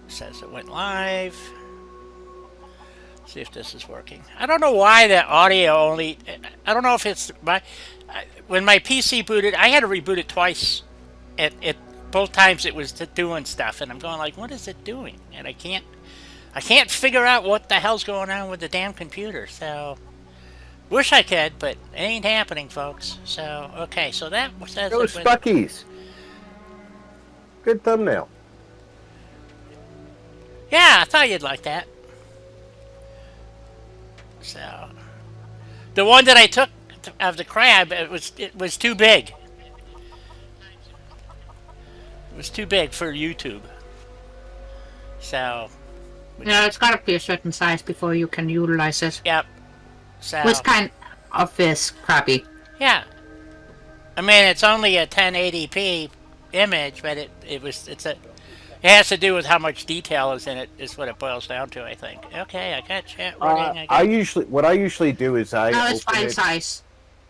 It says it went live. See if this is working. I don't know why that audio only. I don't know if it's my. When my PC booted, I had to reboot it twice. It both times it was doing stuff, and I'm going like, what is it doing? And I can't figure out what the hell's going on with the damn computer. So wish I could, but it ain't happening, folks. So okay, so that says Go it went. Stuckies. Good thumbnail. Yeah, I thought you'd like that. So the one that I took of the crab, it was too big. It was too big for YouTube. So Yeah, it's got to be a certain size before you can utilize it. yep. So Which kind of is crappy? yeah. I mean, it's only a 1080p image, but it has to do with how much detail is in it. Is what it boils down to, I think. Okay, I got chat running. What I usually do is No, it's fine size.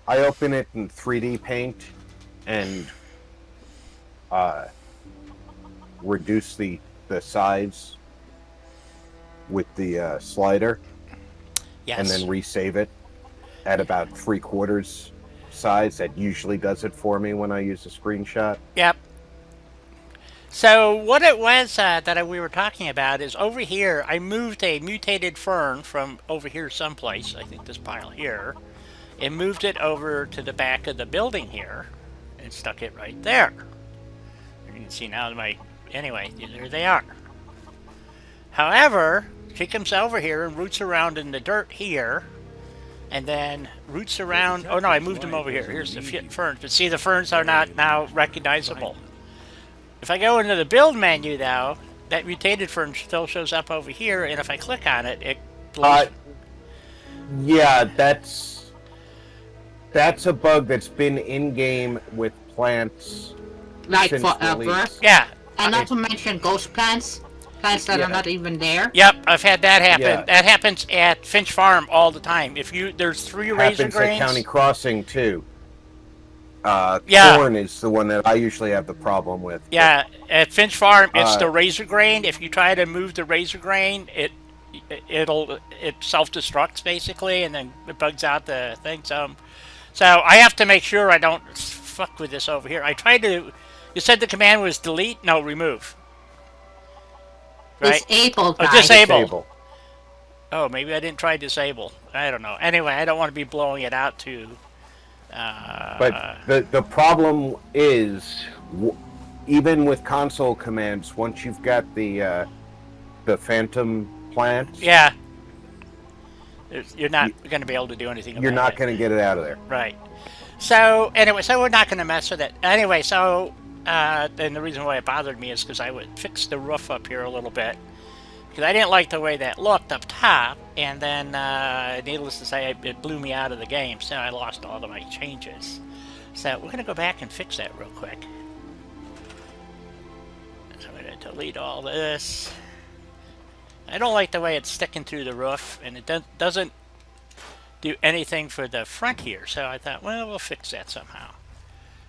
I open it in 3D Paint and reduce the size with the slider, Yes. and then resave it at about 3/4 size. That usually does it for me when I use a screenshot. Yep. So what it was that we were talking about is over here. I moved a mutated fern from over here someplace. I think this pile here, and moved it over to the back of the building here, and stuck it right there. And you can see now anyway. There they are. However, she comes over here and roots around in the dirt here, and then roots around. Oh no, I moved them over here. Here's the ferns. But see, the ferns are not now recognizable. If I go into the build menu now, that mutated fern still shows up over here, and if I click on it, it blows. Yeah, that's a bug that's been in game with plants Like since forever. release. Yeah. And not to mention ghost plants. Plants that are not even there. Yep, I've had that happen. Yeah. That happens at Finch Farm all the time. There's 3 razor Happens at grains. County Crossing too. Yeah. Corn is the one that I usually have the problem with. Yeah, at Finch Farm, it's the razor grain. If you try to move the razor grain, it self-destructs basically, and then it bugs out the thing. So I have to make sure I don't fuck with this over here. I tried to. You said the command was delete? No, remove. Right? Disable, Oh, guys. disable. Oh, maybe I didn't try disable. I don't know. Anyway, I don't want to be blowing it out to. But the problem is, even with console commands, once you've got the phantom plants, Yeah. You're not going to be able to do anything about it. you're not going to get it out of there. Right. So, anyway, so we're not going to mess with it. Anyway, so, and the reason why it bothered me is because I would fix the roof up here a little bit. Because I didn't like the way that looked up top. And then, needless to say, it blew me out of the game. So I lost all of my changes. So we're going to go back and fix that real quick. So I'm going to delete all this. I don't like the way it's sticking through the roof. And it doesn't do anything for the front here. So I thought, well, we'll fix that somehow.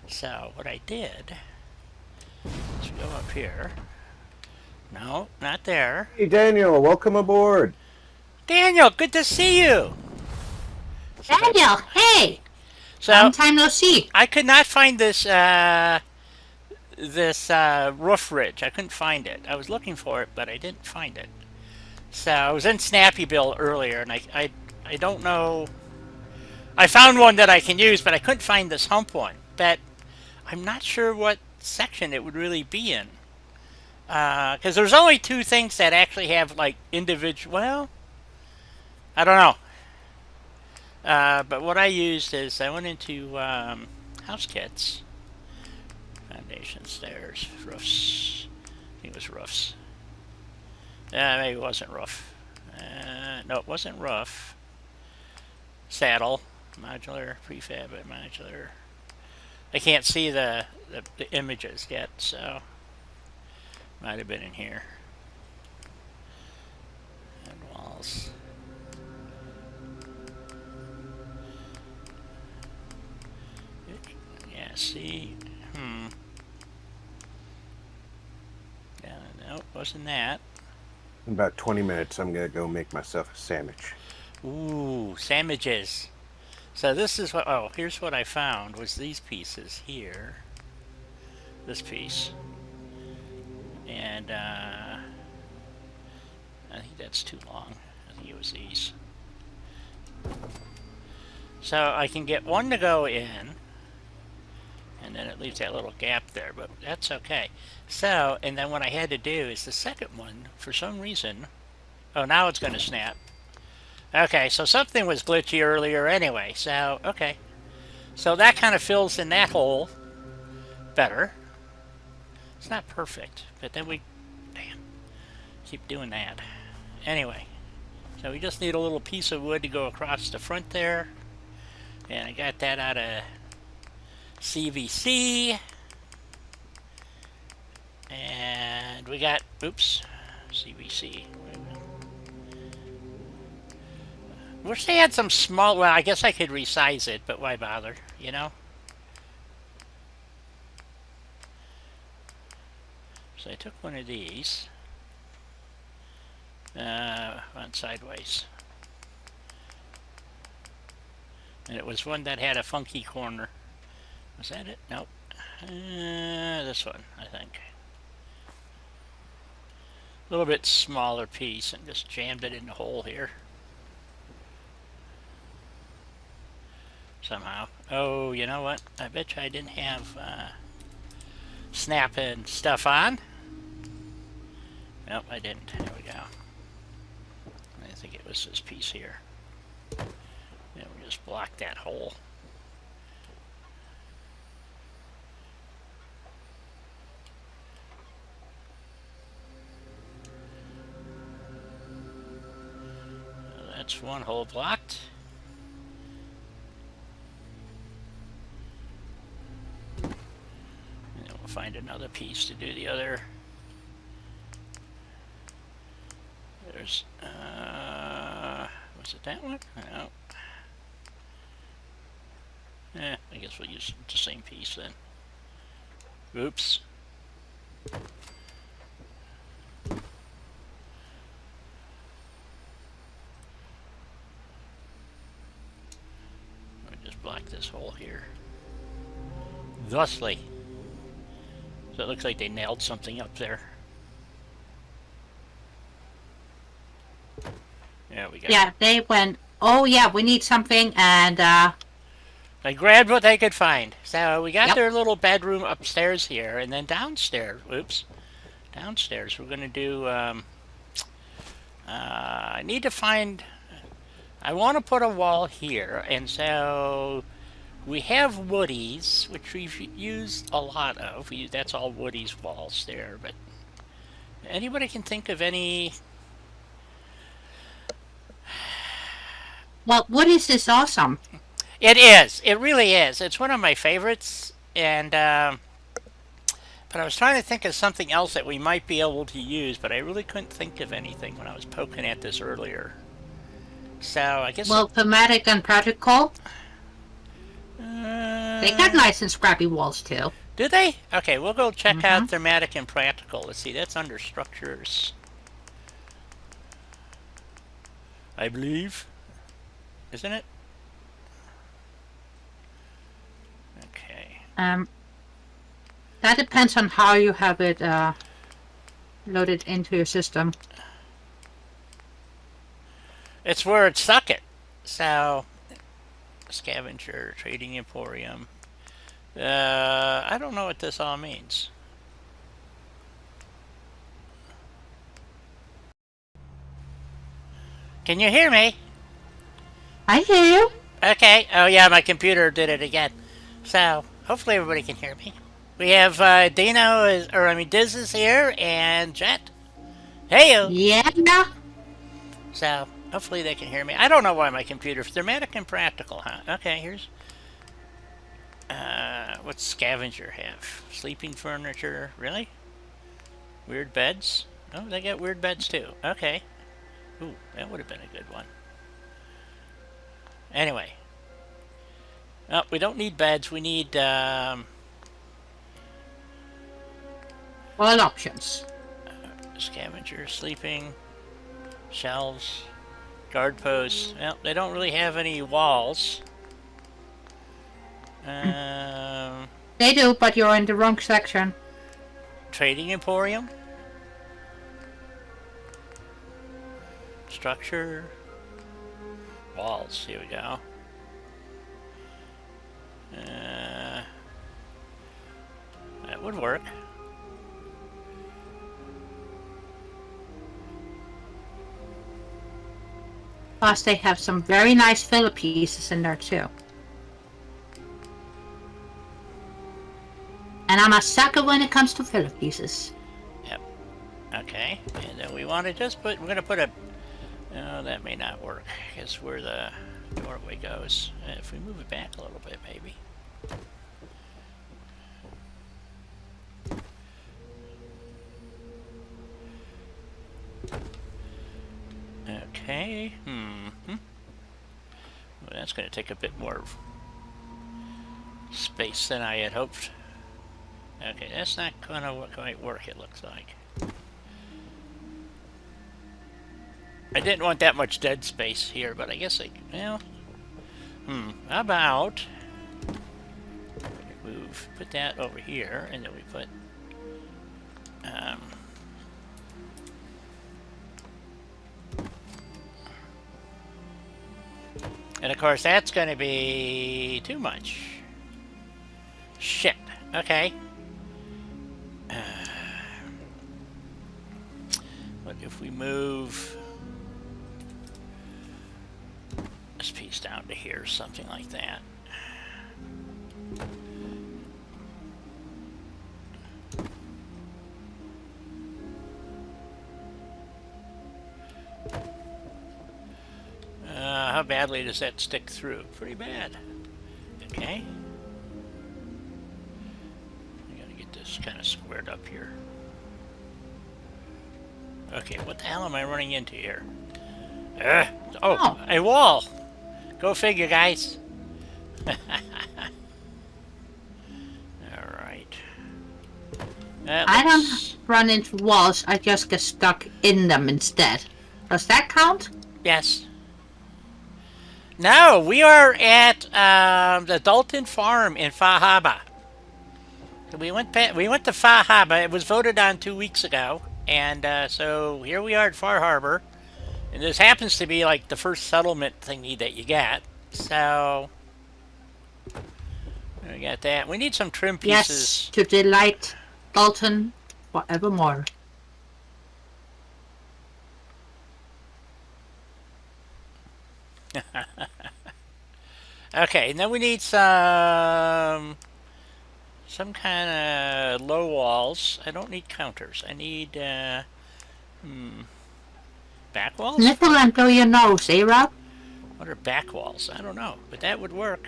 So what I did is go up here. No, not there. Hey Daniel, welcome aboard. Daniel, good to see you. Daniel, hey! So Long time no see. I could not find this roof ridge. I couldn't find it. I was looking for it, but I didn't find it. So I was in Snappy Bill earlier, and I don't know. I found one that I can use, but I couldn't find this hump one. But I'm not sure what section it would really be in. Because there's only 2 things that actually have like individual. Well, I don't know. But what I used is I went into house kits, foundation, stairs, roofs. I think it was roofs. Maybe it wasn't roof. No, it wasn't roof. Saddle, modular, prefab, and modular. I can't see the images yet, so might have been in here. And walls. Yeah, see. Yeah, no, wasn't that. In about 20 minutes, I'm gonna go make myself a sandwich. Ooh, sandwiches. So this is what, oh, here's what I found, was these pieces here. This piece. And, I think that's too long. I think it was these. So I can get one to go in, and then it leaves that little gap there, but that's okay. So, and then what I had to do is the second one, for some reason, oh, now it's going to snap. Okay, so something was glitchy earlier anyway, so, okay. So that kind of fills in that hole better. It's not perfect, but then we, damn, keep doing that. Anyway, so we just need a little piece of wood to go across the front there. And I got that out of CVC. And we got, oops, CVC. Wish they had some small, well, I guess I could resize it, but why bother, you know? So I took one of these. Went sideways. And it was one that had a funky corner. Was that it? Nope. This one, I think. A little bit smaller piece and just jammed it in the hole here. Somehow. Oh, you know what? I bet you I didn't have snap and stuff on. Nope, I didn't. There we go. I think it was this piece here. And we just block that hole. So that's one hole blocked. And then we'll find another piece to do the other. There's, was it that one? No. I guess we'll use the same piece then. Oops. We'll just block this hole here. Thusly. So it looks like they nailed something up there. There we go. Yeah, they went, oh yeah, we need something, and They grabbed what they could find. So we got Yep. their little bedroom upstairs here, and then downstairs, oops, downstairs we're going to do, I need to find, I want to put a wall here, and so we have Woody's, which we've used a lot of. That's all Woody's walls there, but anybody can think of any? well, Woody's is awesome. It is. It really is. It's one of my favorites, and but I was trying to think of something else that we might be able to use, but I really couldn't think of anything when I was poking at this earlier. So I guess. Well, thematic and practical. They got nice and scrappy walls too. Do they? Okay, we'll go check out thematic and practical. Let's see. That's under structures, I believe. Isn't it? Okay. That depends on how you have it loaded into your system. It's where it stuck it. So, scavenger, trading emporium. I don't know what this all means. Can you hear me? I hear you. Okay. Oh yeah, my computer did it again. So hopefully everybody can hear me. We have Diz is here and Jet. Hey you. Yeah. So hopefully they can hear me. I don't know why my computer. Thematic and practical, huh? Okay, here's. What's scavenger have? Sleeping furniture, really? Weird beds. Oh, they got weird beds too. Okay. Ooh, that would have been a good one. Anyway. Oh, we don't need beds. We need, Well, options. scavenger, sleeping. Shelves, guard posts. Well, they don't really have any walls. They do, but you're in the wrong section. Trading emporium. Structure. Walls. Here we go. That would work. Plus, they have some very nice filler pieces in there too. And I'm a sucker when it comes to filler pieces. Yep. Okay. And then we want to just put. We're going to put a. Oh, that may not work because where the doorway goes. If we move it back a little bit, maybe. Okay. Well, that's going to take a bit more space than I had hoped. Okay, that's not going to quite work, it looks like. I didn't want that much dead space here, but I guess I... Well... How about... Move... Put that over here, and then we put... and of course, that's going to be too much. Shit. Okay. What if we move this piece down to here, something like that? How badly does that stick through? Pretty bad. Okay. I gotta get this kind of squared up here. Okay, what the hell am I running into here? Oh, a wall! Go figure, guys. Alright. I don't run into walls, I just get stuck in them instead. Does that count? Yes. No, we are at the Dalton Farm in Far Harbor. We went to Far Harbor. It was voted on 2 weeks ago, and so here we are at Far Harbor, and this happens to be like the first settlement thingy that you get. So we got that. We need some trim pieces. Yes, to delight Dalton forevermore. Okay, and then we need some kind of low walls. I don't need counters. I need back walls. Nipple and blow your nose, eh, Rob? What are back walls? I don't know, but that would work.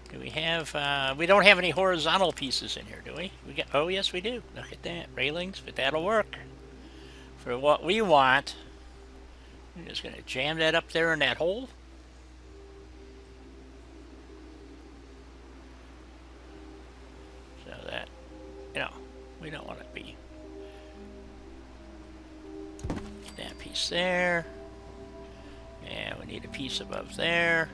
Do we have? We don't have any horizontal pieces in here, do we? We got. Oh, yes, we do. Look at that, railings, but that'll work for what we want. I'm just gonna jam that up there in that hole. So that, you know, we don't want to be. Get that piece there. And we need a piece above there.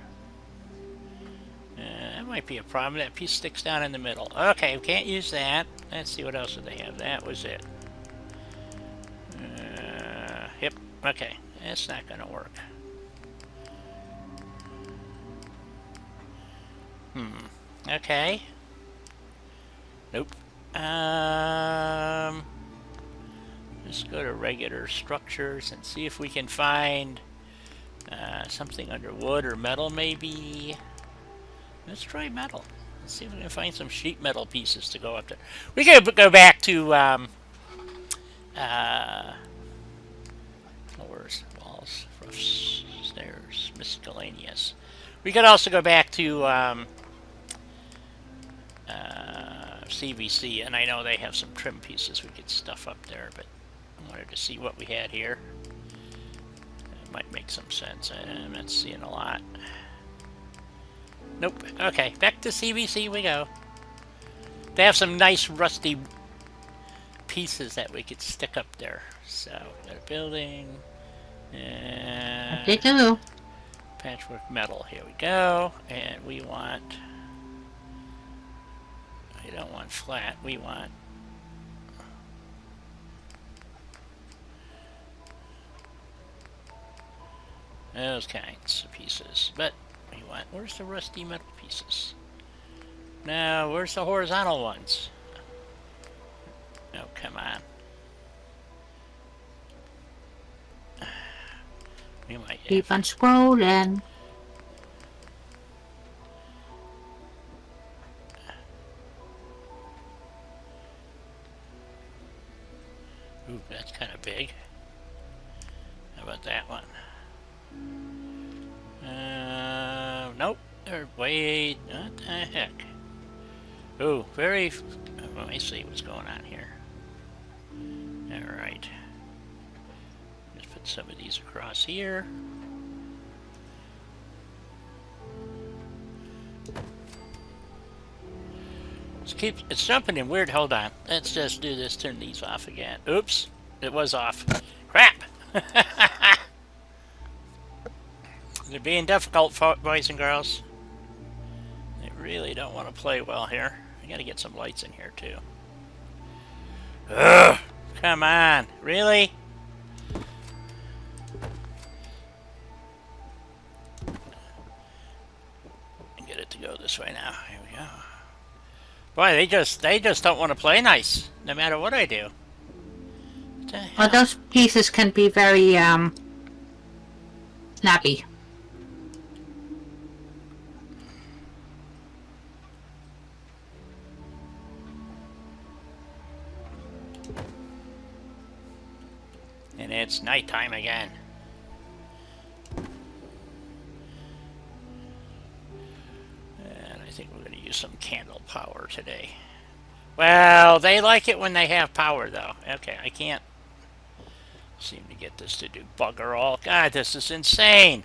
That might be a problem. That piece sticks down in the middle. Okay, we can't use that. Let's see what else did they have. That was it. Yep. Okay. That's not going to work. Okay. Nope. Let's go to regular structures and see if we can find something under wood or metal, maybe. Let's try metal. Let's see if we can find some sheet metal pieces to go up there. We could go back to floors, walls, roofs, stairs, miscellaneous. We could also go back to CVC, and I know they have some trim pieces we could stuff up there, but I wanted to see what we had here. It might make some sense. I'm not seeing a lot. Nope. Okay, back to CVC we go. They have some nice rusty pieces that we could stick up there. So, got a building. And They do. patchwork metal. Here we go. And we want... I don't want flat. We want... those kinds of pieces. But we want... Where's the rusty metal pieces? No, where's the horizontal ones? Oh, come on. We might Keep on scrolling. Ooh, that's kind of big. How about that one? Nope. Wait, what the heck? Ooh, very... Let me see what's going on here. Alright. Just put some of these across here. It's jumping in weird. Hold on. Let's just do this. Turn these off again. Oops. It was off. Crap! They're being difficult, boys and girls. They really don't want to play well here. I gotta get some lights in here, too. Ugh! Come on. Really? Get it to go this way now. Here we go. Boy, they just don't want to play nice, no matter what I do. Well, those pieces can be very, snappy. And it's nighttime again. And I think we're going to use some candle power today. Well, they like it when they have power, though. Okay, I can't seem to get this to do bugger all. God, this is insane.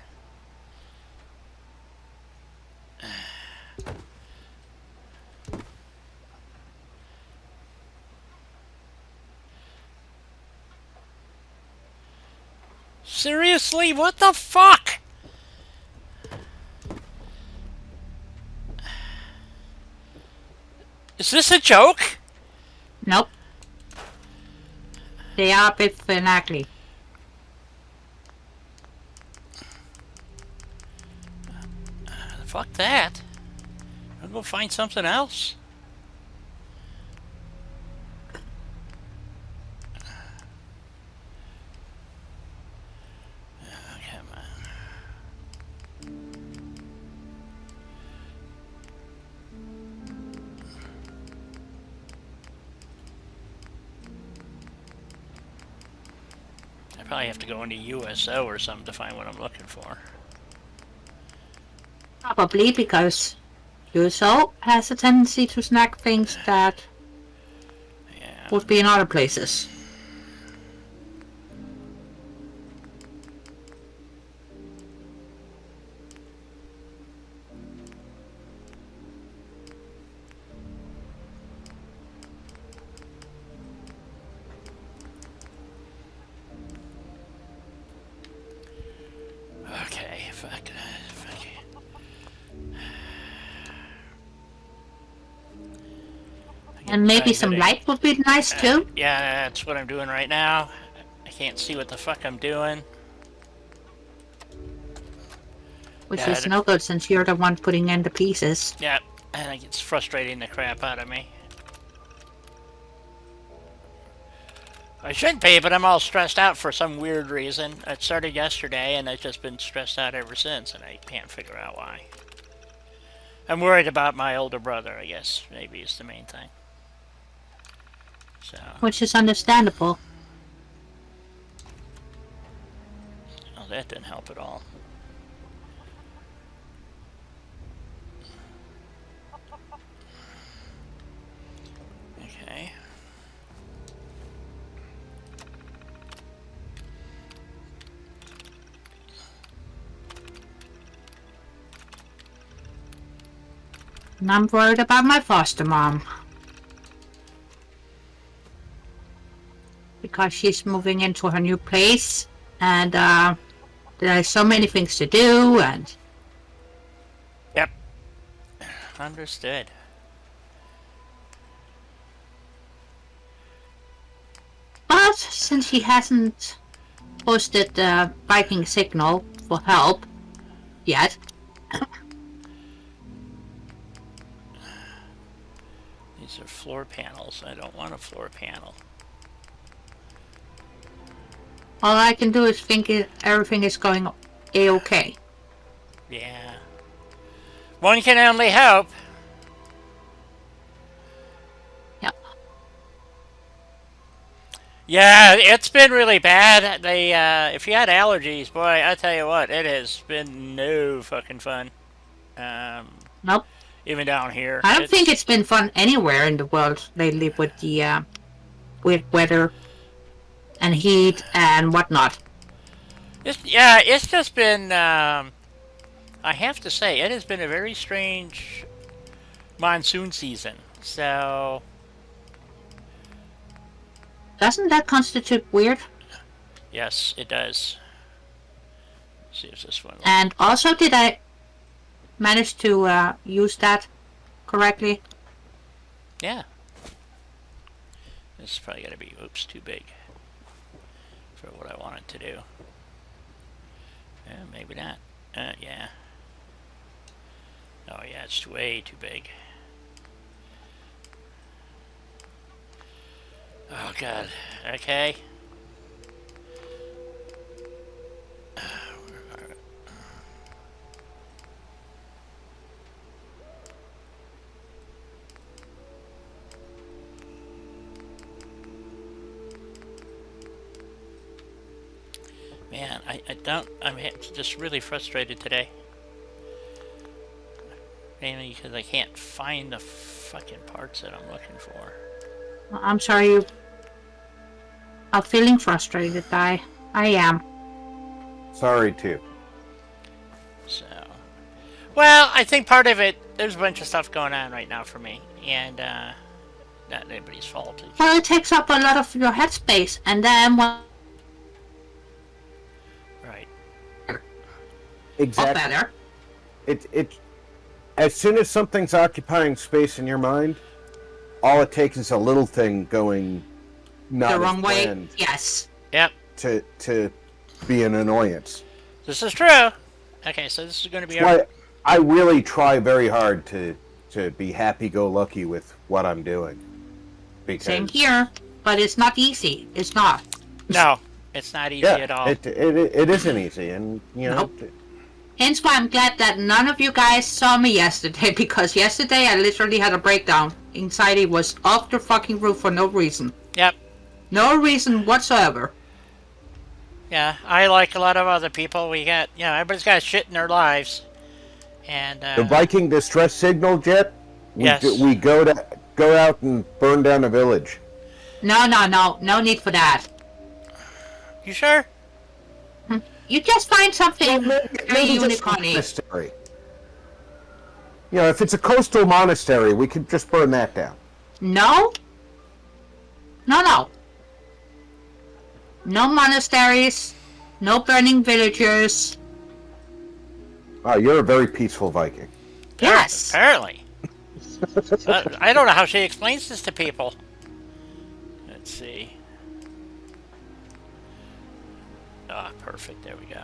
Seriously? What the fuck? Is this a joke? Nope. They are a bit finicky. Fuck that. I'll go find something else. Come on. I probably have to go into USO or something to find what I'm looking for. Probably because USO has a tendency to snag things that would be in other places. Okay, fuck. And maybe some light would be nice too. Yeah, that's what I'm doing right now. I can't see what the fuck I'm doing. Which is no good since you're the one putting in the pieces. Yeah, and it's frustrating the crap out of me. I should be, but I'm all stressed out for some weird reason. It started yesterday, and I've just been stressed out ever since, and I can't figure out why. I'm worried about my older brother, I guess. Maybe is the main thing. So. Which is understandable. Oh, that didn't help at all. Okay. And I'm worried about my foster mom. Because she's moving into her new place and there's so many things to do, and Yep. Understood. but since he hasn't posted the Viking signal for help yet, These are floor panels. I don't want a floor panel. all I can do is think everything is going a-okay. Yeah. One can only hope. Yep. Yeah, it's been really bad. They, if you had allergies, boy, I tell you what, it has been no fucking fun. Nope. Even down here. I don't think it's been fun anywhere in the world lately with the weird weather and heat and whatnot. It's just been, I have to say, it has been a very strange monsoon season. So... Doesn't that constitute weird? Yes, it does. Let's see if this one... And also, did I manage to use that correctly? Yeah. This is probably going to be, oops, too big for what I want it to do. Maybe not. Yeah. Oh yeah, it's way too big. Oh god. Okay. Man, I'm just really frustrated today. Mainly because I can't find the fucking parts that I'm looking for. I'm sorry you are feeling frustrated. I am. Sorry too. So, well, I think part of it, there's a bunch of stuff going on right now for me, and not anybody's fault. Well, it takes up a lot of your headspace, and then when Exactly. better. It as soon as something's occupying space in your mind, all it takes is a little thing going not The as wrong way. planned Yes. Yep. to be an annoyance. This is true. Okay, so this is going to be Why I really try very hard to be happy-go-lucky with what I'm doing. Because Same here, but it's not easy. It's not. No, it's not easy at all. It isn't easy, and you know. Nope. Hence why I'm glad that none of you guys saw me yesterday, because yesterday I literally had a breakdown. Anxiety was off the fucking roof for no reason. Yep. No reason whatsoever. Yeah, I like a lot of other people. We got, everybody's got shit in their lives. And, The Viking distress signal jet. Yes. We go out and burn down a village. No need for that. You sure? You just find something very Maybe just a unicorny. monastery. You know, if it's a coastal monastery, we could just burn that down. No. No monasteries. No burning villagers. Oh, you're a very peaceful Viking. Yes. Apparently. I don't know how she explains this to people. Let's see. Ah, perfect. There we go.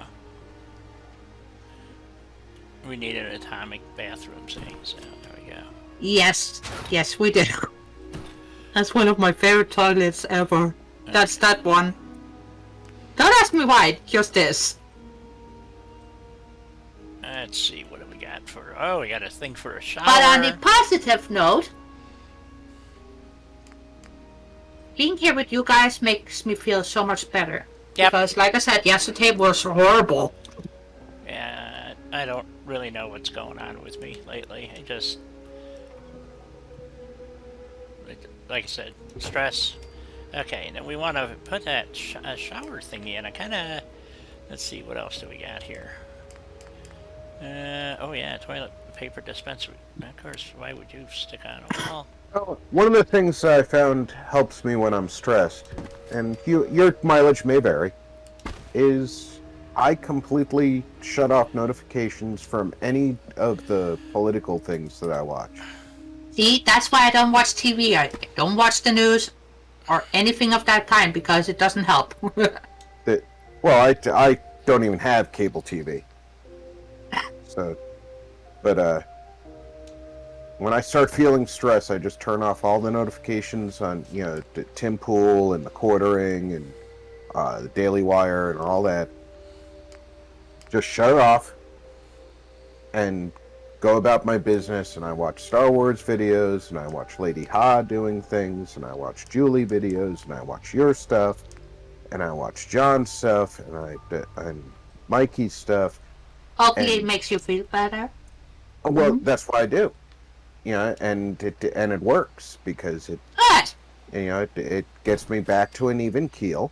We need an atomic bathroom, see? So, there we go. Yes, we did. That's one of my favorite toilets ever. That's that one. Don't ask me why, it just is. Let's see, what do we got for... Oh, we got a thing for a shower. But on the positive note, being here with you guys makes me feel so much better. Yep. Because, like I said, yesterday was horrible. Yeah, I don't really know what's going on with me lately. I just... Like I said, stress. Okay, and then we want to put that shower thingy in. I kind of... Let's see, what else do we got here? Oh yeah, toilet paper dispenser. Of course, why would you stick on a wall? Oh, one of the things I found helps me when I'm stressed, and your mileage may vary, is I completely shut off notifications from any of the political things that I watch. See, that's why I don't watch TV. I don't watch the news or anything of that kind because it doesn't help. I don't even have cable TV. So, but when I start feeling stress, I just turn off all the notifications on, the Tim Pool and the Quartering and the Daily Wire and all that. Just shut it off and go about my business, and I watch Star Wars videos, and I watch Lady Ha doing things, and I watch Julie videos, and I watch your stuff, and I watch John's stuff, and Mikey's stuff. Hopefully it makes you feel better. Well, that's what I do. And it works because it it gets me back to an even keel.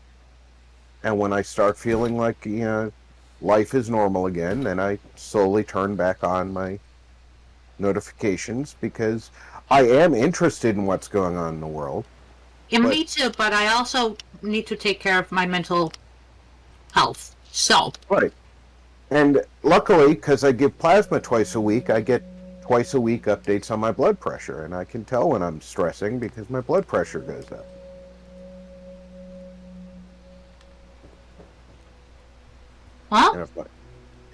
And when I start feeling like life is normal again, then I slowly turn back on my notifications because I am interested in what's going on in the world. Yeah, me too, but I also need to take care of my mental health. So. Right. And luckily, because I give plasma twice a week, I get twice a week updates on my blood pressure, and I can tell when I'm stressing because my blood pressure goes up. Well,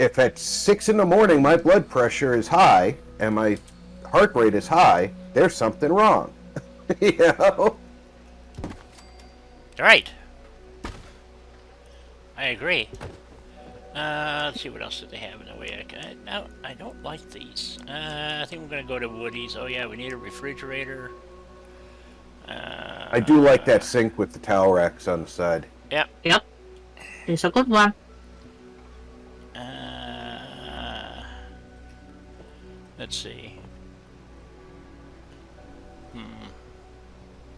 if at 6 in the morning my blood pressure is high and my heart rate is high, there's something wrong. Right. I agree. Let's see what else do they have in the way. No, I don't like these. I think we're gonna go to Woody's. Oh yeah, we need a refrigerator. I do like that sink with the towel racks on the side. Yep. Yep. It's a good one. Let's see.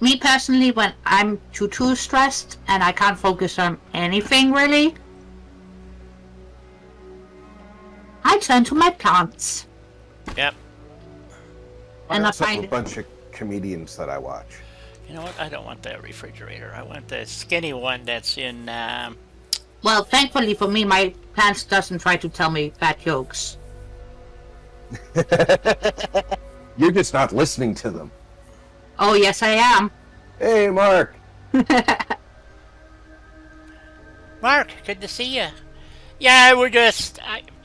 Me personally, when I'm too stressed and I can't focus on anything really, I turn to my plants. Yep. And I also find a bunch of comedians that I watch. You know what? I don't want that refrigerator. I want the skinny one that's in. Well, thankfully for me, my plants doesn't try to tell me bad jokes. You're just not listening to them. Oh yes, I am. Hey, Mark. Mark, good to see you. Yeah, we're just.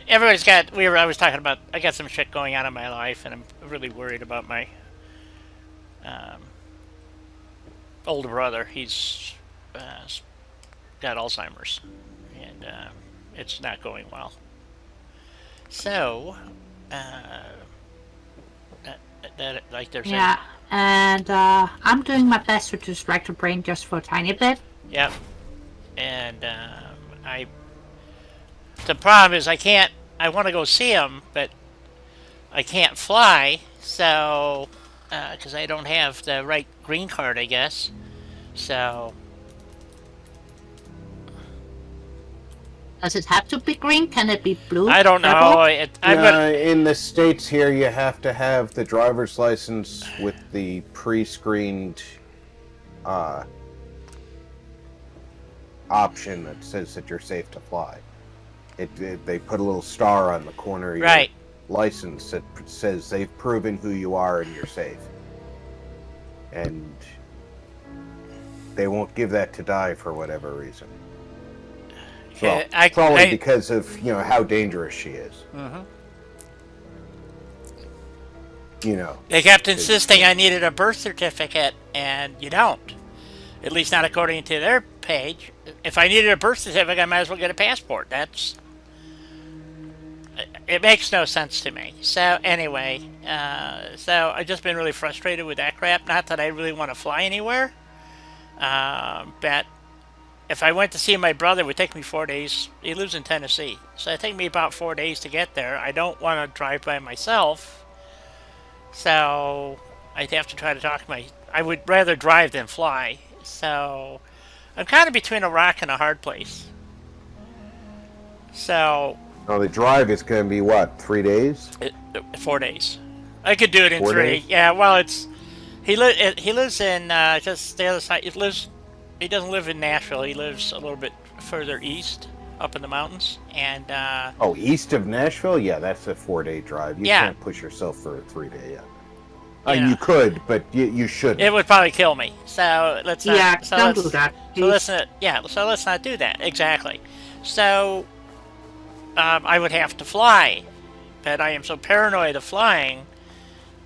Everybody's got. I was talking about. I got some shit going on in my life, and I'm really worried about my older brother. He's got Alzheimer's, and it's not going well. So, there's yeah, and I'm doing my best to distract the brain just for a tiny bit. Yep. And the problem is I want to go see him, but I can't fly, so because I don't have the right green card, I guess. So. Does it have to be green? Can it be blue? I don't know. In the States here, you have to have the driver's license with the pre-screened option that says that you're safe to fly. They put a little star on the corner of your license that says they've proven who you are and you're safe. And they won't give that to Di for whatever reason. Well, probably because of how dangerous she is. Mm-hmm. They kept insisting I needed a birth certificate, and you don't. At least not according to their page. If I needed a birth certificate, I might as well get a passport. It makes no sense to me. So anyway, so I've just been really frustrated with that crap. Not that I really want to fly anywhere, but if I went to see my brother, it would take me 4 days. He lives in Tennessee, so it'd take me about 4 days to get there. I don't want to drive by myself, so I'd have to try to talk to I would rather drive than fly. So I'm kind of between a rock and a hard place. So. Oh, the drive is going to be what? 3 days? 4 days. I could do it in 4 3. days? Yeah. Well, he lives in just the other side. He doesn't live in Nashville. He lives a little bit further east. up in the mountains, and Oh, east of Nashville? Yeah, that's a 4-day drive. You Yeah. can't push yourself for a 3-day. Yeah. You know. You could, but you shouldn't. it would probably kill me. So let's not. Yeah, so don't let's, do that. So let's not. Yeah. So let's not do that. Exactly. So I would have to fly, but I am so paranoid of flying.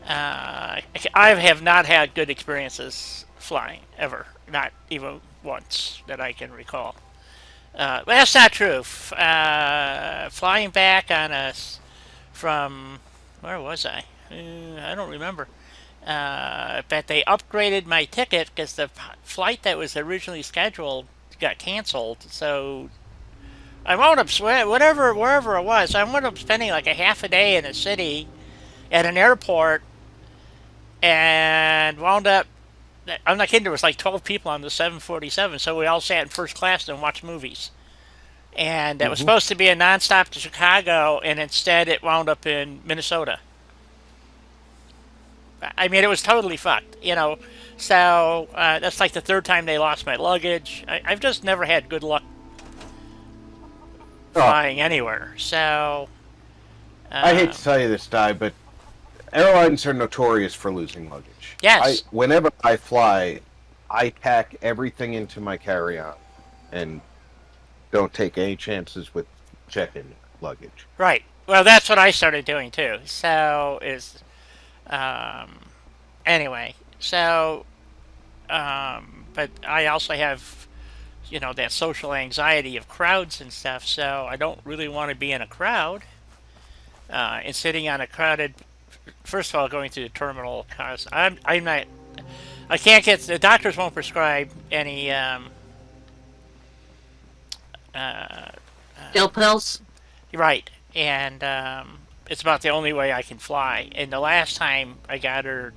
I have not had good experiences flying ever. Not even once that I can recall. But that's not true. Flying back on us from where was I? I don't remember. But they upgraded my ticket because the flight that was originally scheduled got canceled. So I wound up wherever it was. I wound up spending like a half a day in a city at an airport, and wound up. I'm not kidding. There was like 12 people on the 747, so we all sat in first class and watched movies. And that was supposed to be a nonstop to Chicago, and instead it wound up in Minnesota. I mean, it was totally fucked, you know. So that's like the third time they lost my luggage. I've just never had good luck flying anywhere. So I hate to tell you this, Di, but airlines are notorious for losing luggage. Yes. Whenever I fly, I pack everything into my carry-on and don't take any chances with check-in luggage. Right. Well, that's what I started doing too. So anyway. So but I also have, you know, that social anxiety of crowds and stuff. So I don't really want to be in a crowd and sitting on a crowded. First of all, going through the terminal, cause I'm not. I can't get. The doctors won't prescribe any Pill pills. right, and it's about the only way I can fly. And the last time I got her,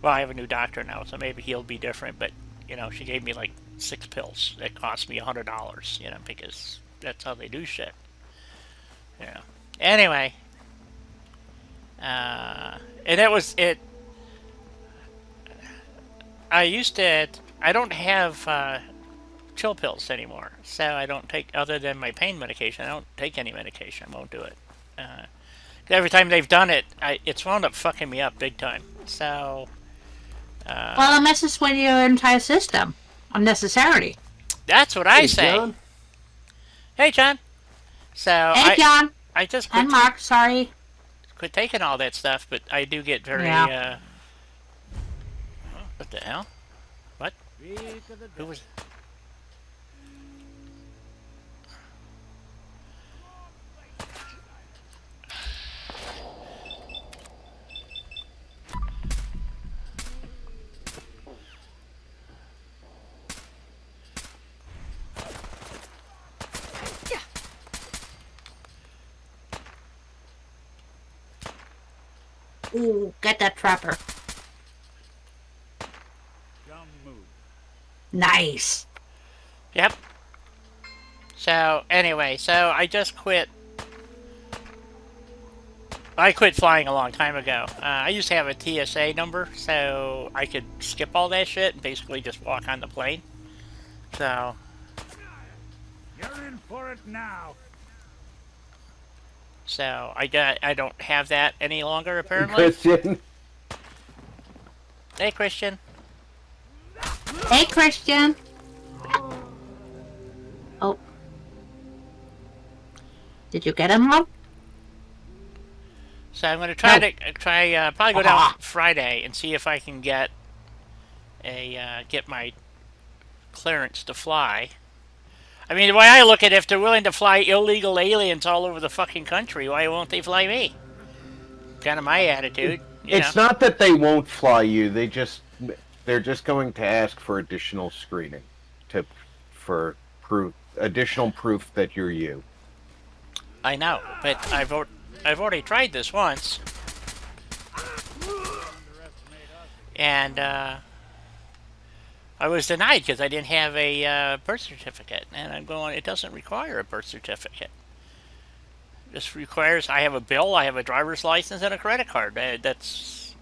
well, I have a new doctor now, so maybe he'll be different. But you know, she gave me like 6 pills that cost me $100. You know, because that's how they do shit. Yeah. Anyway, and it was it. I used to. I don't have chill pills anymore, so I don't take, other than my pain medication. I don't take any medication. I won't do it. Every time they've done it, it's wound up fucking me up big time. So. Well, it messes with your entire system unnecessarily. That's what I say. John? Hey, John. So Hey, John. I just quit, And Mark, sorry. quit taking all that stuff, but I do get very. Yeah. What the hell? What? Who was? Ooh, get that trapper. Nice. Yep. So anyway, so I just quit. I quit flying a long time ago. I used to have a TSA number, so I could skip all that shit and basically just walk on the plane. So. You're in for it now. So I don't have that any longer apparently. Christian? Hey, Christian. Hey, Christian. Oh. Did you get him, Mom? So I'm going to probably go down Friday and see if I can get my clearance to fly. I mean, the way I look at it, if they're willing to fly illegal aliens all over the fucking country, why won't they fly me? Kind of my attitude. It's not that they won't fly you. They're just going to ask for additional screening for additional proof that you're you. I know, but I've already tried this once, and I was denied because I didn't have a birth certificate. And I'm going, it doesn't require a birth certificate. It just requires I have a bill, I have a driver's license, and a credit card. That's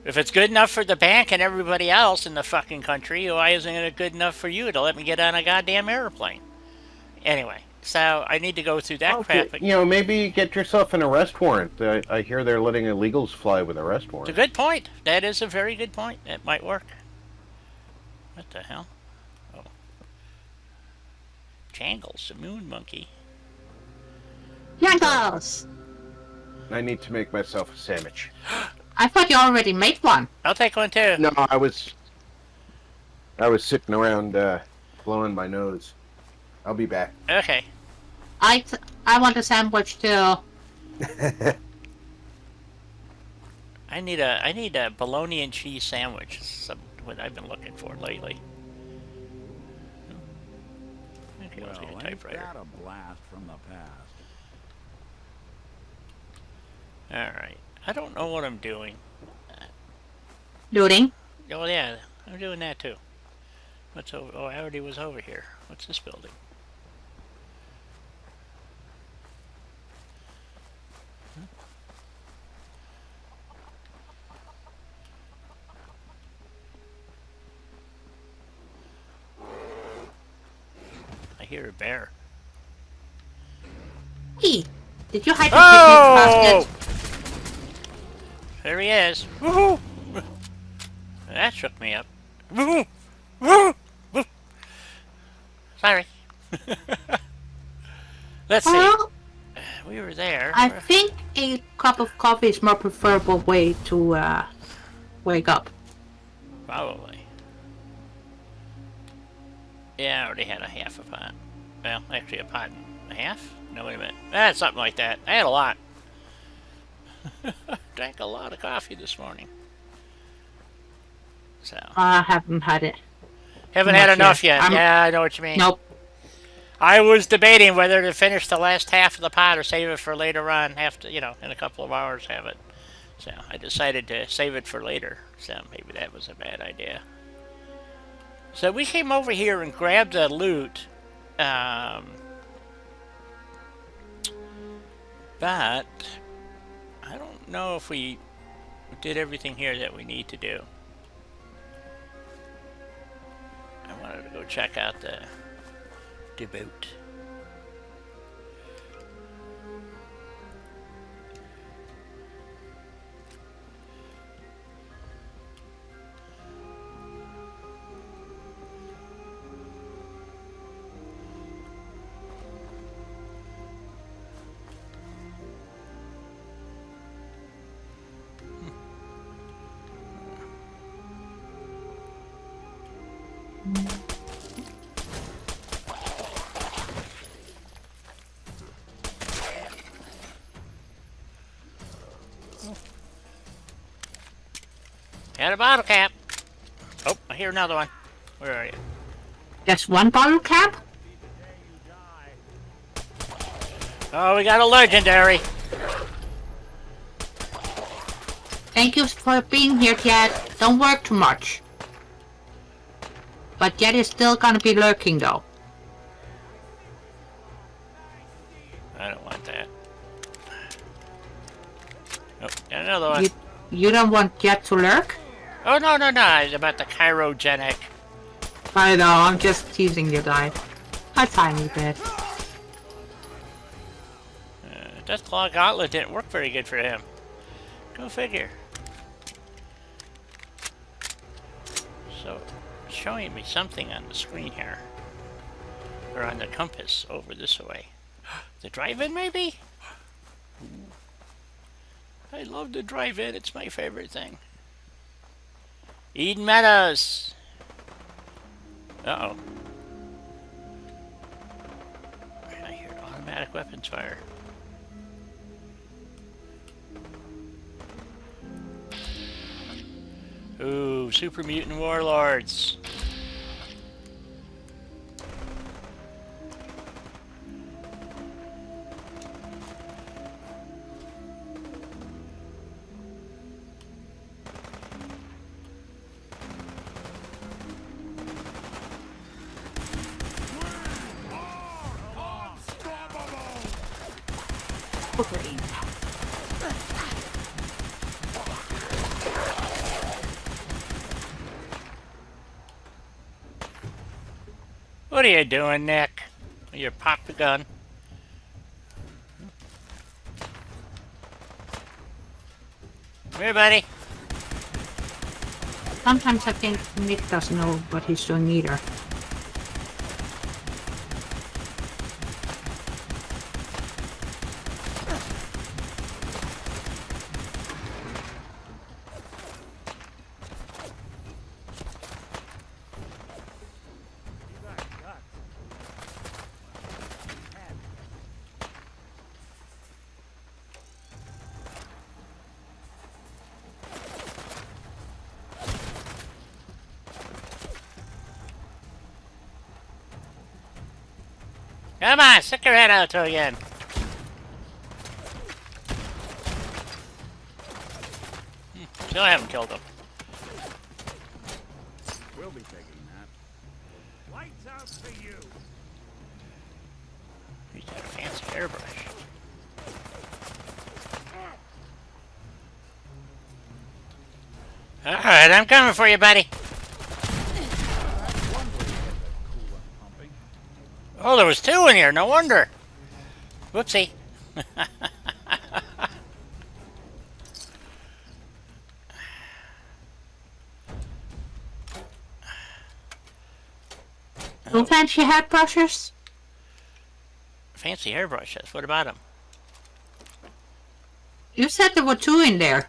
if it's good enough for the bank and everybody else in the fucking country, why isn't it good enough for you to let me get on a goddamn airplane? Anyway, so I need to go through that crap. You know, maybe get yourself an arrest warrant. I hear they're letting illegals fly with arrest It's warrants. a good point. That is a very good point. That might work. What the hell? Oh. Jangles, the moon monkey. Jangles! I need to make myself a sandwich. I thought you already made one. I'll take one too. No, I was sitting around blowing my nose. I'll be back. Okay. I want a sandwich too. I need a bologna and cheese sandwich. Some what I've been looking for lately. Okay, I'll take a Well, ain't typewriter. that a blast from the past? All right. I don't know what I'm doing. Looting. Oh yeah, I'm doing that too. What's over? Oh, I already was over here. What's this building? I hear a bear. Hey, did you hide the Oh! picnic basket? There he is. Woohoo! That shook me up. Woohoo! Woohoo! Woo! Sorry. Let's see. Well, We were there. I think a cup of coffee is more preferable way to wake up. Probably. Yeah, I already had a half a pot. Well, actually a pot and a half? No, wait a minute. Something like that. I had a lot. Drank a lot of coffee this morning. So. I haven't had it. Haven't had Not enough yet. yet. Yeah, I know what you mean. Nope. I was debating whether to finish the last half of the pot or save it for later on. Have to, in a couple of hours have it. So I decided to save it for later. So maybe that was a bad idea. So we came over here and grabbed the loot. But I don't know if we did everything here that we need to do. I wanted to go check out the boat. Got a bottle cap. Oh, I hear another one. Where are you? Just one bottle cap? Oh, we got a legendary. Thank you for being here, Jet. Don't work too much. But Jet is still gonna be lurking, though. I don't want that. Oh, got another one. You don't want Jet to lurk? Oh, no. It's about the chirogenic. I know, I'm just teasing you, guy. A tiny bit. Deathclaw Gauntlet didn't work very good for him. Go figure. So, it's showing me something on the screen here. Or on the compass over this way. The drive-in, maybe? Ooh. I love the drive-in. It's my favorite thing. Eden Meadows. Uh-oh. I hear automatic weapons fire. Ooh, super mutant warlords. What are you doing, Nick? You pop the gun. Come here, buddy. Sometimes I think Nick doesn't know what he's doing either. Come on, stick your head out to again. Still haven't killed him. We'll be taking that. Lights out for you. He's got a fancy hairbrush. Alright, I'm coming for you, buddy. Oh, there was two in here, no wonder. Whoopsie. No fancy hat brushes? Fancy hairbrushes, what about them? You said there were two in there.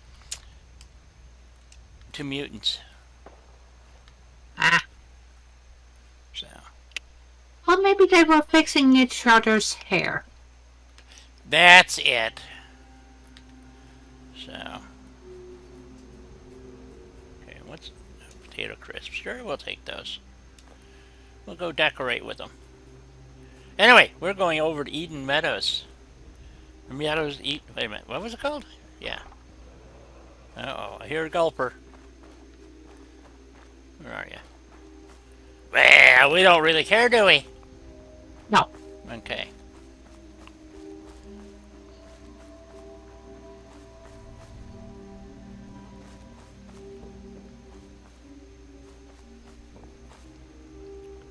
Two mutants. Ah. So. Well, maybe they were fixing each other's hair. That's it. So. Okay, what's potato crisps? Sure, we'll take those. We'll go decorate with them. Anyway, we're going over to Eden Meadows. Meadows eat. Wait a minute, what was it called? Yeah. Uh-oh, I hear a gulper. Where are you? Well, we don't really care, do we? No. Okay.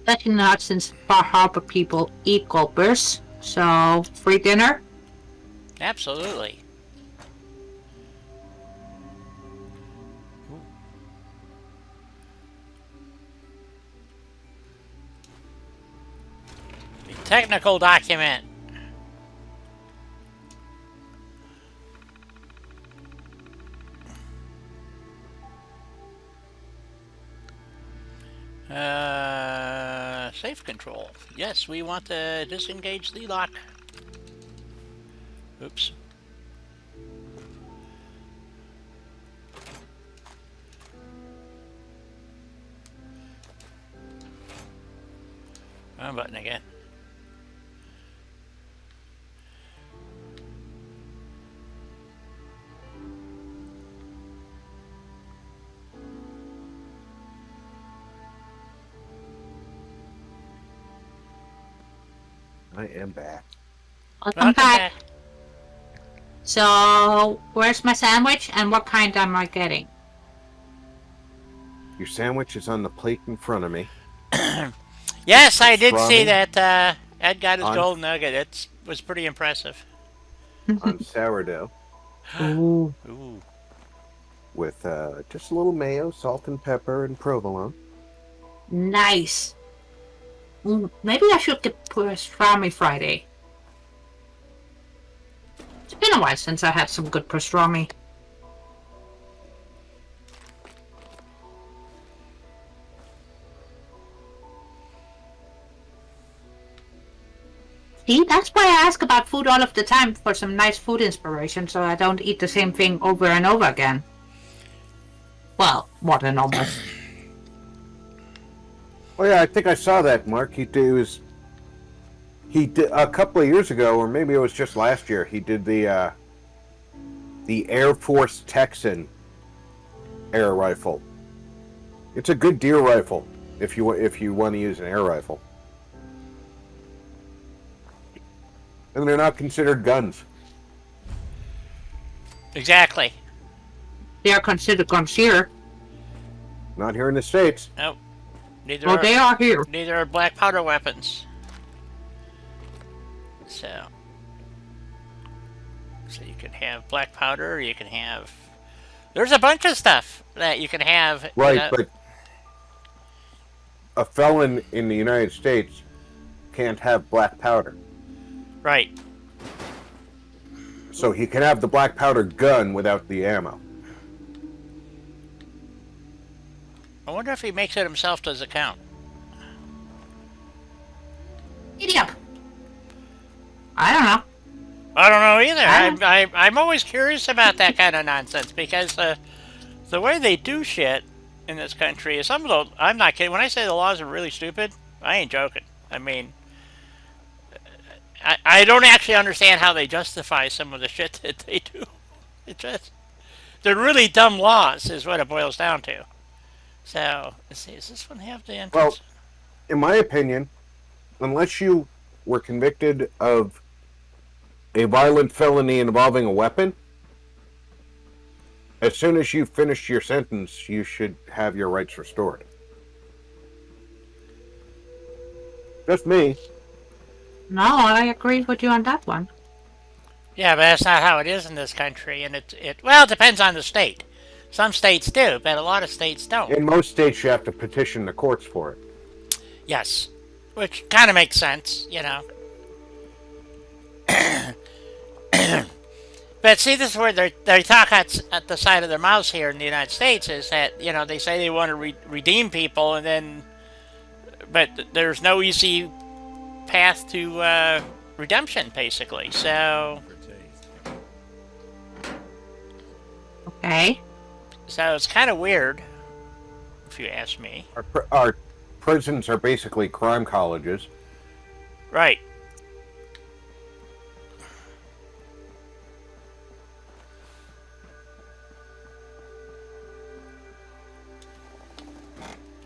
Letting out since Bar Harbor people eat gulpers. So, free dinner? Absolutely. Ooh. The technical document. Safe control. Yes, we want to disengage the lock. Oops. Wrong button again. I am back. Welcome back. So, where's my sandwich and what kind am I getting? Your sandwich is on the plate in front of me. Yes, I did see Pastrami that Ed got his on- gold nugget. It was pretty impressive. on sourdough Ooh. Ooh. with just a little mayo, salt and pepper, and provolone. Nice. Maybe I should get pastrami Friday. It's been a while since I had some good pastrami. See, that's why I ask about food all of the time for some nice food inspiration so I don't eat the same thing over and over again. Well, more than almost. Oh yeah, I think I saw that, Mark. He did a couple of years ago, or maybe it was just last year. He did the Air Force Texan air rifle. It's a good deer rifle if you want to use an air rifle, and they're not considered guns. Exactly. They are considered guns here. Not here in the States. Nope. Neither, Well, they are here. neither are black powder weapons. Well, Black powder weapons. So you can have black powder, you can have... There's a bunch of stuff that you can have. Right, but a felon in the United States can't have black powder. Right. So he can have the black powder gun without the ammo. I wonder if he makes it himself, does it count? Idiot. I don't know. I don't know either. I'm always curious about that kind of nonsense because the way they do shit in this country is some of the... I'm not kidding. When I say the laws are really stupid, I ain't joking. I mean, I don't actually understand how they justify some of the shit that they do. It just... They're really dumb laws is what it boils down to. So, let's see. Does this one have the entrance? Well, in my opinion, unless you were convicted of a violent felony involving a weapon, as soon as you finish your sentence, you should have your rights restored. Just me. No, I agree with you on that one. Yeah, but that's not how it is in this country, and well, it depends on the state. Some states do, but a lot of states don't. In most states, you have to petition the courts for it. Yes, which kind of makes sense, you know. But see, this is where they talk at the side of their mouths here in the United States is that, you know, they say they want to redeem people, and then, but there's no easy path to redemption, basically. So, Okay. so it's kind of weird, if you ask me. Our prisons are basically crime colleges. Right.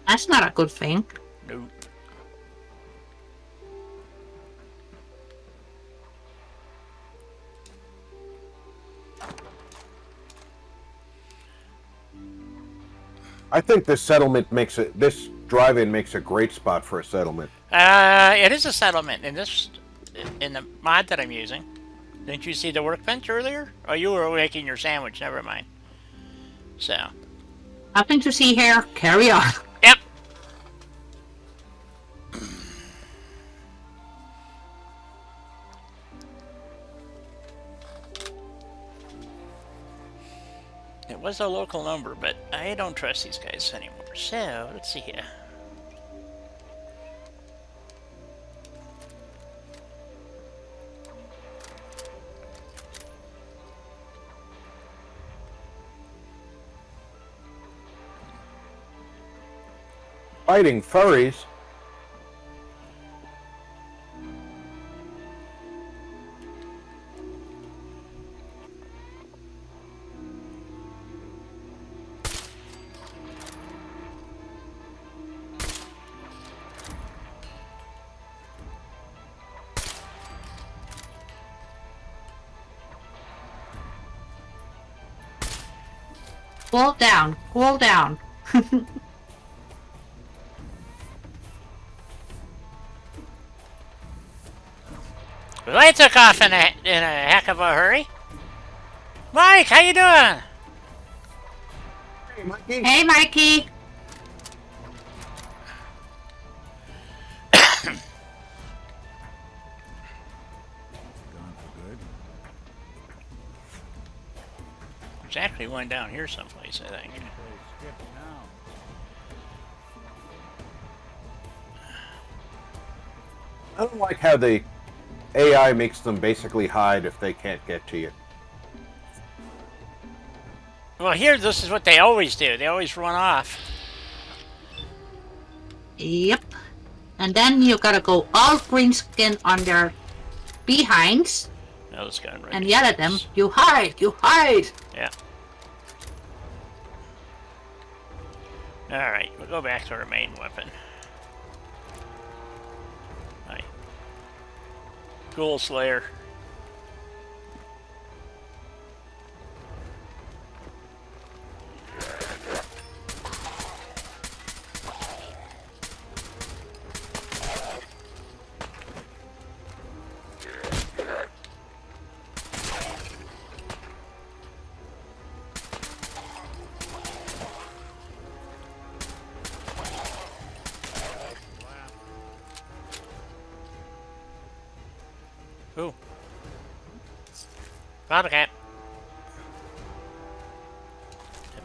That's not a good thing. Nope. I think this settlement this drive-in makes a great spot for a settlement. It is a settlement in the mod that I'm using. Didn't you see the workbench earlier? Oh, you were making your sandwich. Never mind. So. Nothing to see here. Carry on. Yep. It was a local number, but I don't trust these guys anymore. So, let's see here. Fighting furries? Cool down. Cool down. Well, I took off in a heck of a hurry. Mike, how you doing? Hey, Mikey. Hey, Mikey. Gone for good. There's actually one down here someplace, I think. They skip now. I don't like how the AI makes them basically hide if they can't get to you. Well, here, this is what they always do. They always run off. Yep. And then you gotta go all green skin on their behinds No, this gun right and yell at them, "You hide! You hide!" Yeah. Alright, we'll go back to our main weapon. Hi. Ghoul Slayer. Ooh. Bottle cap.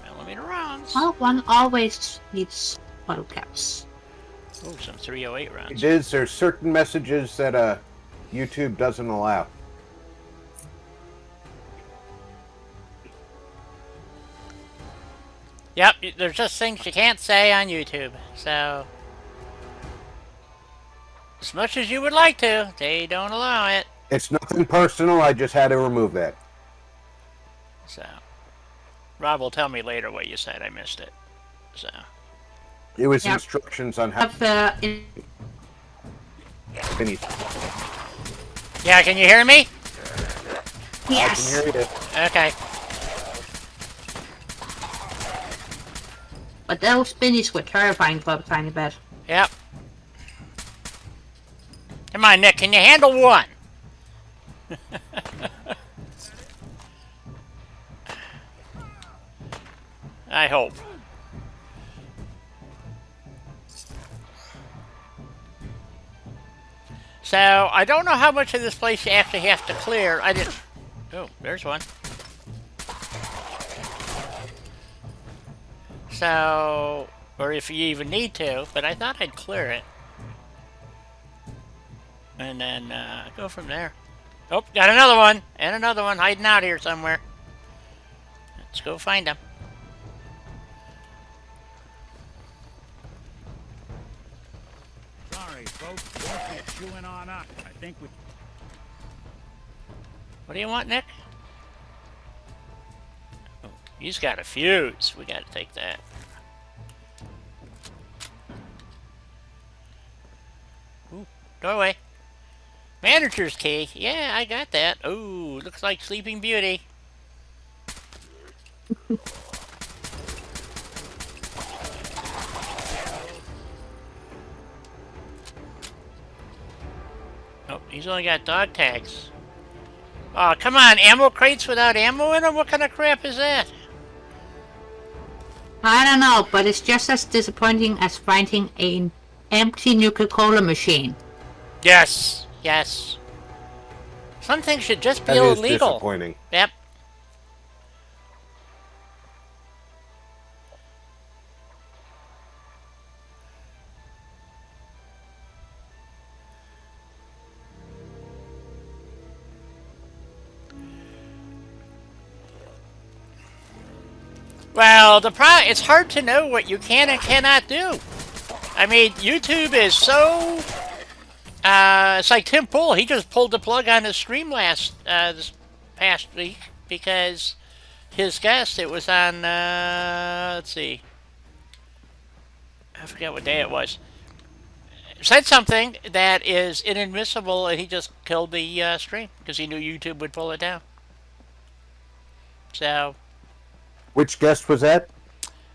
10mm rounds. Well, one always needs bottle caps. Ooh, some 308 rounds. It is. There's certain messages that YouTube doesn't allow. Yep, there's just things you can't say on YouTube, so... As much as you would like to, they don't allow it. It's nothing personal. I just had to remove that. So... Rob will tell me later what you said. I missed it. So... It was Yep. instructions on how Have to finish. Yeah, can you hear me? yes. I can hear you. Okay. But those spinnies were terrifying for a tiny bit. Yep. Come on, Nick, can you handle one? I hope. So, I don't know how much of this place you actually have to clear. I didn't... Oh, there's one. So... Or if you even need to, but I thought I'd clear it. And then, go from there. Oh, got another one! And another one hiding out here somewhere. Let's go find him. Sorry, folks. We'll keep chewing on up. I think we... What do you want, Nick? Oh, he's got a fuse. We gotta take that. Ooh, doorway. Manager's key. Yeah, I got that. Ooh, looks like Sleeping Beauty. Oh, he's only got dog tags. Oh, come on, ammo crates without ammo in them? What kind of crap is that? I don't know, but it's just as disappointing as finding an empty Nuka-Cola machine. Yes, yes. Some things should just be That is illegal. disappointing. Yep. Well, it's hard to know what you can and cannot do. I mean, YouTube is so... it's like Tim Pool. He just pulled the plug on his stream this past week because his guest, it was on, let's see. I forget what day it was. Said something that is inadmissible, and he just killed the stream because he knew YouTube would pull it down. So... Which guest was that?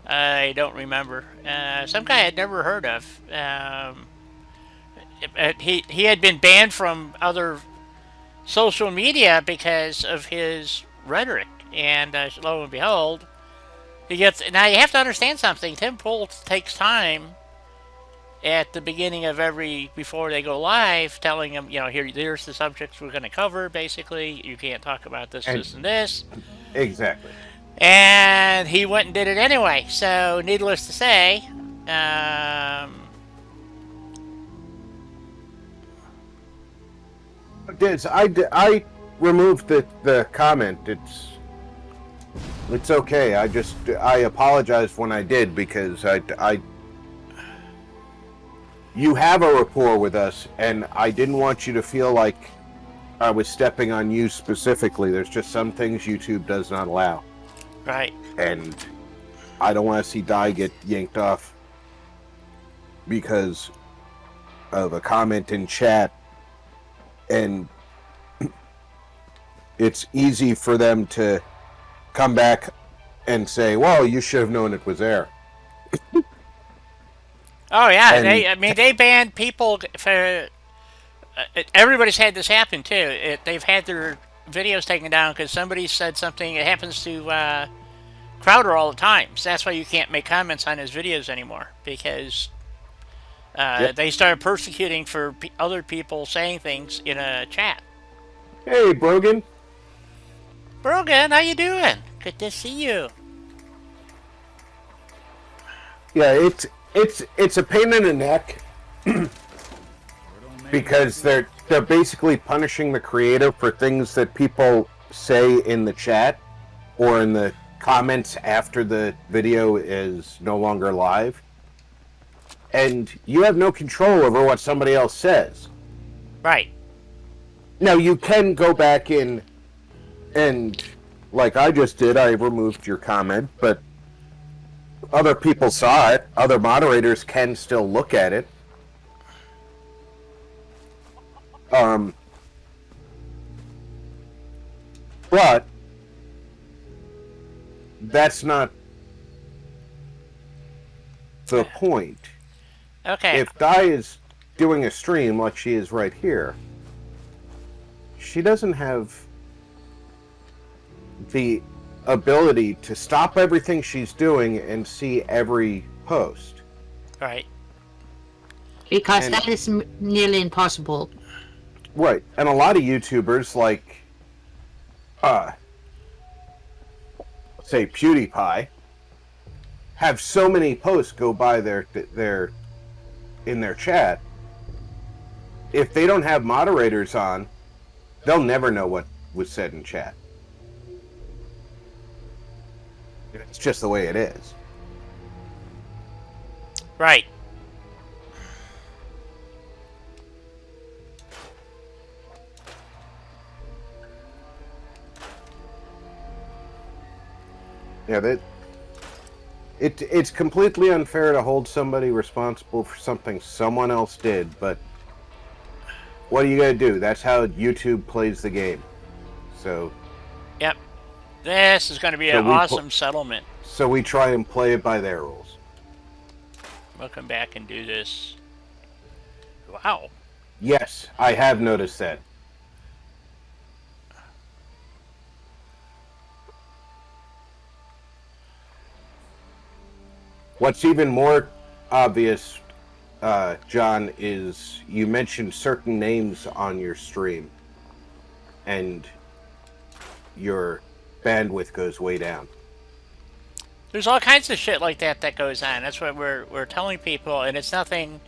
I don't remember. Some guy I'd never heard of. He had been banned from other social media because of his rhetoric, and lo and behold, he gets. Now you have to understand something. Tim Pool takes time at the beginning of before they go live, telling them, you know, here's the subjects we're going to cover. Basically, you can't talk about this, this, and this. Exactly. And he went and did it anyway. So, needless to say, I removed the comment. It's okay. I apologized when I did because you have a rapport with us, and I didn't want you to feel like I was stepping on you specifically. There's just some things YouTube does not allow. right. And I don't want to see Dai get yanked off because of a comment in chat. And it's easy for them to come back and say, well, you should have known it was there. Oh, yeah. And They banned people for... everybody's had this happen, too. They've had their videos taken down because somebody said something. It happens to Crowder all the time. So that's why you can't make comments on his videos anymore, because Yep. they started persecuting for other people saying things in a chat. Hey, Brogan. Brogan, how you doing? Good to see you. Yeah, it's a pain in the neck because they're basically punishing the creator for things that people say in the chat or in the comments after the video is no longer live. And you have no control over what somebody else says. Right. Now, you can go back in and, like I just did, I removed your comment, but other people saw it. Other moderators can still look at it. But that's not the point. Okay. If Di is doing a stream like she is right here, she doesn't have the ability to stop everything she's doing and see every post. Right. Because that is nearly impossible. Right. And a lot of YouTubers, like, say PewDiePie, have so many posts go by in their chat. If they don't have moderators on, they'll never know what was said in chat. It's just the way it is. Right. Yeah, it's completely unfair to hold somebody responsible for something someone else did, but what are you gonna do? That's how YouTube plays the game. So. Yep. This is going to be an awesome settlement. So we try and play it by their rules. We'll come back and do this. Wow. Yes, I have noticed that. What's even more obvious, John, is you mentioned certain names on your stream, and your bandwidth goes way down. There's all kinds of shit like that that goes on. That's what we're telling people, and it's nothing.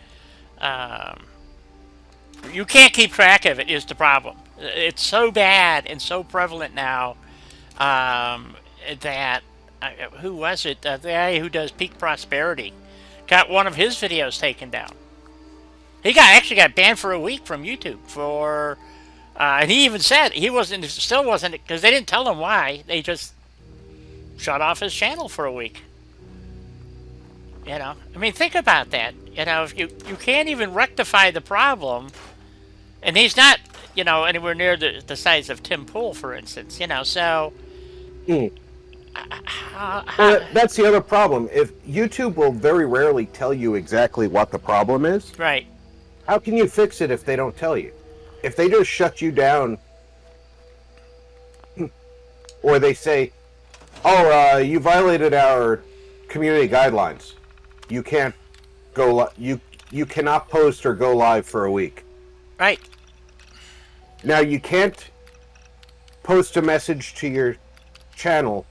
You can't keep track of it. Is the problem? It's so bad and so prevalent now that who was it? The guy who does Peak Prosperity got one of his videos taken down. He actually got banned for a week from YouTube for, and he even said he still wasn't, because they didn't tell him why. They just shut off his channel for a week. You know, I mean, think about that. You know, if you can't even rectify the problem, and he's not, you know, anywhere near the size of Tim Pool, for instance. You know, so. Well, that's the other problem. If YouTube will very rarely tell you exactly what the problem is, right? How can you fix it if they don't tell you? If they just shut you down, or they say, "Oh, you violated our community guidelines. You can't go. You cannot post or go live for a week." Right. Now you can't post a message to your channel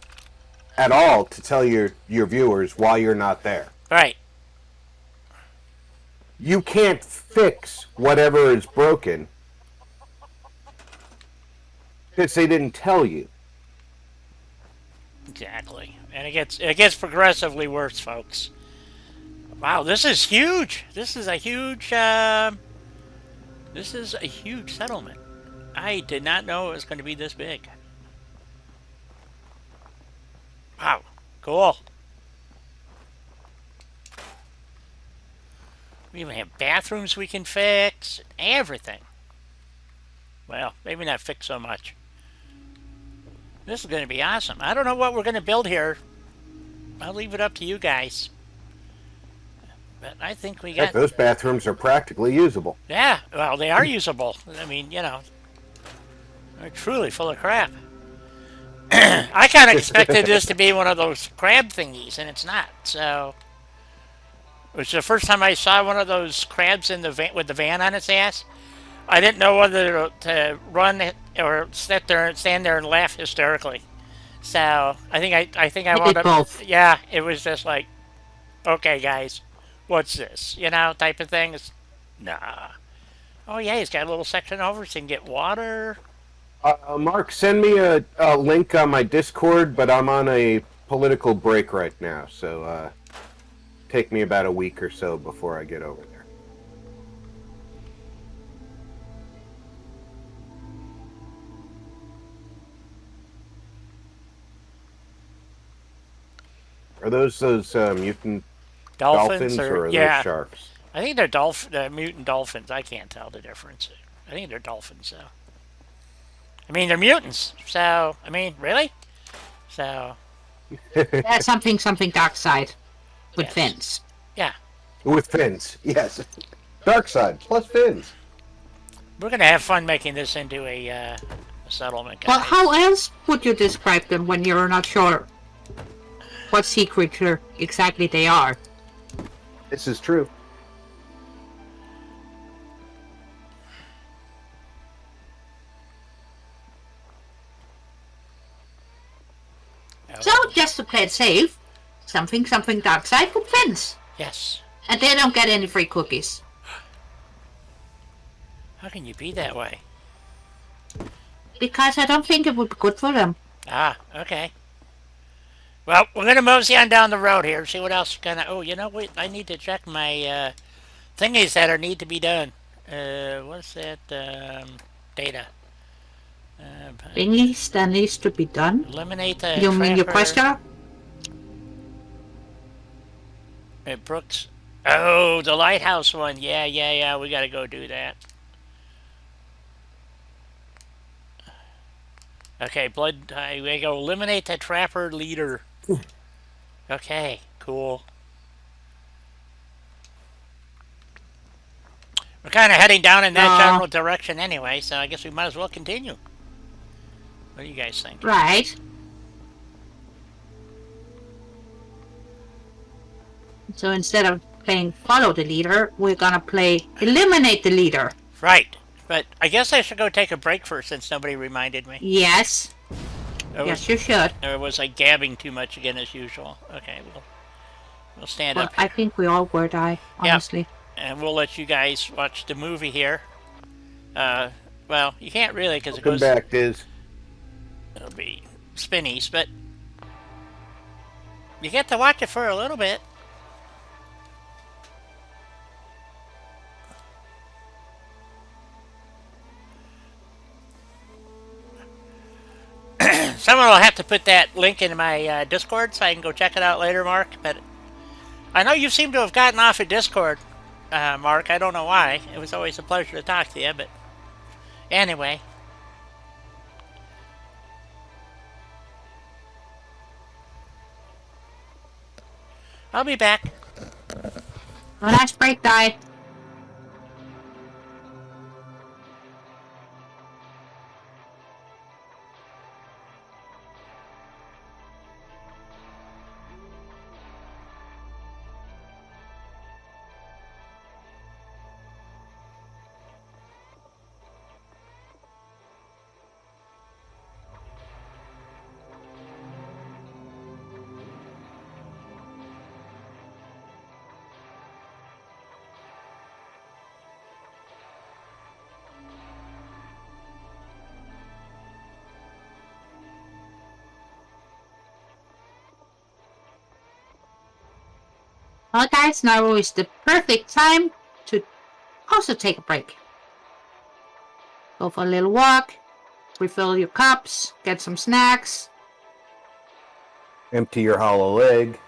at all to tell your viewers why you're not there. Right. You can't fix whatever is broken because they didn't tell you. Exactly. And it gets progressively worse, folks. Wow, this is huge. This is a huge settlement. I did not know it was going to be this big. Wow, cool. We even have bathrooms we can fix, everything. Well, maybe not fix so much. This is going to be awesome. I don't know what we're going to build here. I'll leave it up to you guys. But I think we got... Heck, those bathrooms are practically usable. Yeah, well, they are usable. I mean, you know, they're truly full of crap. I kind of expected this to be one of those crab thingies, and it's not. So, it was the first time I saw one of those crabs in the van with the van on its ass. I didn't know whether to run or stand there and laugh hysterically. So I think I did wound up. both. Yeah, it was just like, okay, guys, what's this? Type of thing. It's nah. Oh yeah, he's got a little section over so you can get water. Mark, send me a link on my Discord, but I'm on a political break right now, so take me about a week or so before I get over there. Are those mutant dolphins or are yeah, those sharks? I think they're mutant dolphins. I can't tell the difference. I think they're dolphins though. I mean, they're mutants. So I mean, really? So That's something dark side with Yes. fins. yeah, With fins, yes. Dark side plus fins. we're gonna have fun making this into a settlement. Well, Guys. how else would you describe them when you're not sure what sea creature exactly they are? This is true. So, just to play it safe, something dark side with fins. Yes. And they don't get any free cookies. How can you be that way? Because I don't think it would be good for them. Ah, okay. Well, we're gonna mosey on down the road here. See what else gonna. Oh, wait. I need to check my thingies that need to be done. What's that? Data. Thingies that needs to be done. Eliminate the. You mean your trapper. question? Brooks. Oh, the lighthouse one. Yeah. We gotta go do that. Okay, blood. We gotta go eliminate the trapper leader. Okay, cool. We're kind of heading down in that general direction anyway, so I guess we might as well continue. What do you guys think? Right. So instead of playing follow the leader, we're gonna play eliminate the leader. Right, but I guess I should go take a break first since nobody reminded me. Yes. Yes, you should. Or was I gabbing too much again as usual? Okay, we'll stand Well, up I here. think we all were die, honestly. And we'll let you guys watch the movie here. Well, you can't really because it Come goes. back, Diz. It'll be spinnies, but you get to watch it for a little bit. Someone will have to put that link in my Discord so I can go check it out later, Mark. But I know you seem to have gotten off of Discord, Mark. I don't know why. It was always a pleasure to talk to you, but anyway. I'll be back. Well, nice break, die. Well, guys, now is the perfect time to also take a break. Go for a little walk, refill your cups, get some snacks. Empty your hollow leg.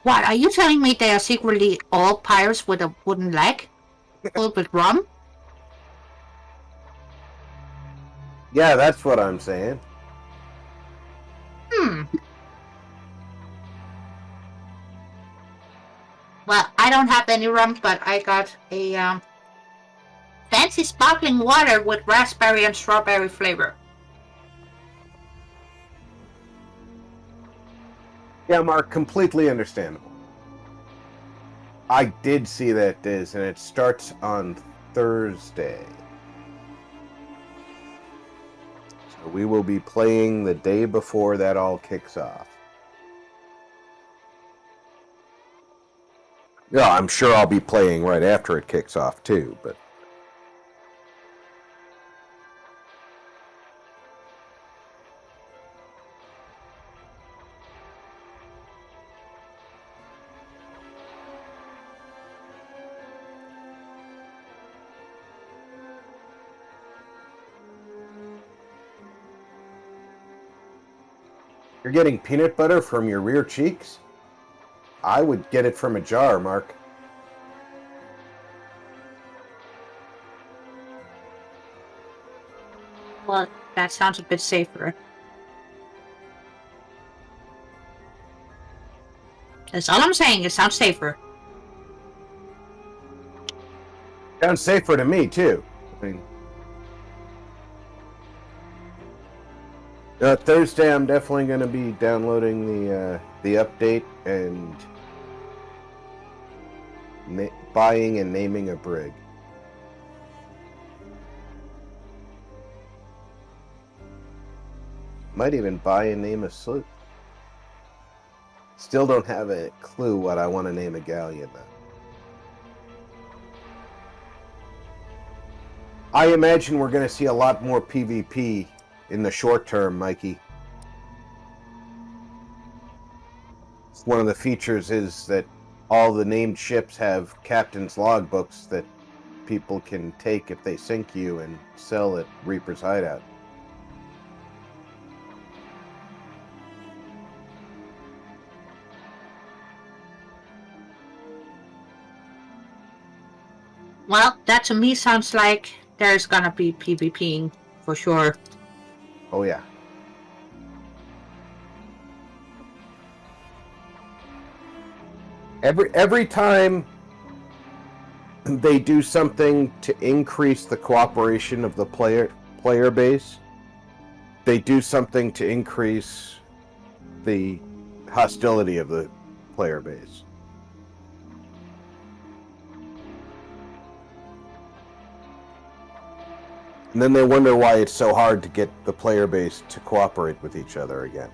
What, are you telling me they are secretly all pirates with a wooden leg? Filled with rum? Yeah, that's what I'm saying. Well, I don't have any rum, but I got a fancy sparkling water with raspberry and strawberry flavor. Yeah, Mark, completely understandable. I did see that, Diz, and it starts on Thursday. So we will be playing the day before that all kicks off. Yeah, I'm sure I'll be playing right after it kicks off too, but you're getting peanut butter from your rear cheeks? I would get it from a jar, Mark. Well, that sounds a bit safer. That's all I'm saying. It sounds safer. Sounds safer to me too. I mean, Thursday, I'm definitely going to be downloading the update and buying and naming a brig. Might even buy and name a sloop. Still don't have a clue what I want to name a galleon though. I imagine we're going to see a lot more PvP in the short term, Mikey. One of the features is that all the named ships have captain's logbooks that people can take if they sink you and sell at Reaper's Hideout. Well, that to me sounds like there's gonna be PvPing for sure. Oh yeah. Every time they do something to increase the cooperation of the player base, they do something to increase the hostility of the player base. And then they wonder why it's so hard to get the player base to cooperate with each other again.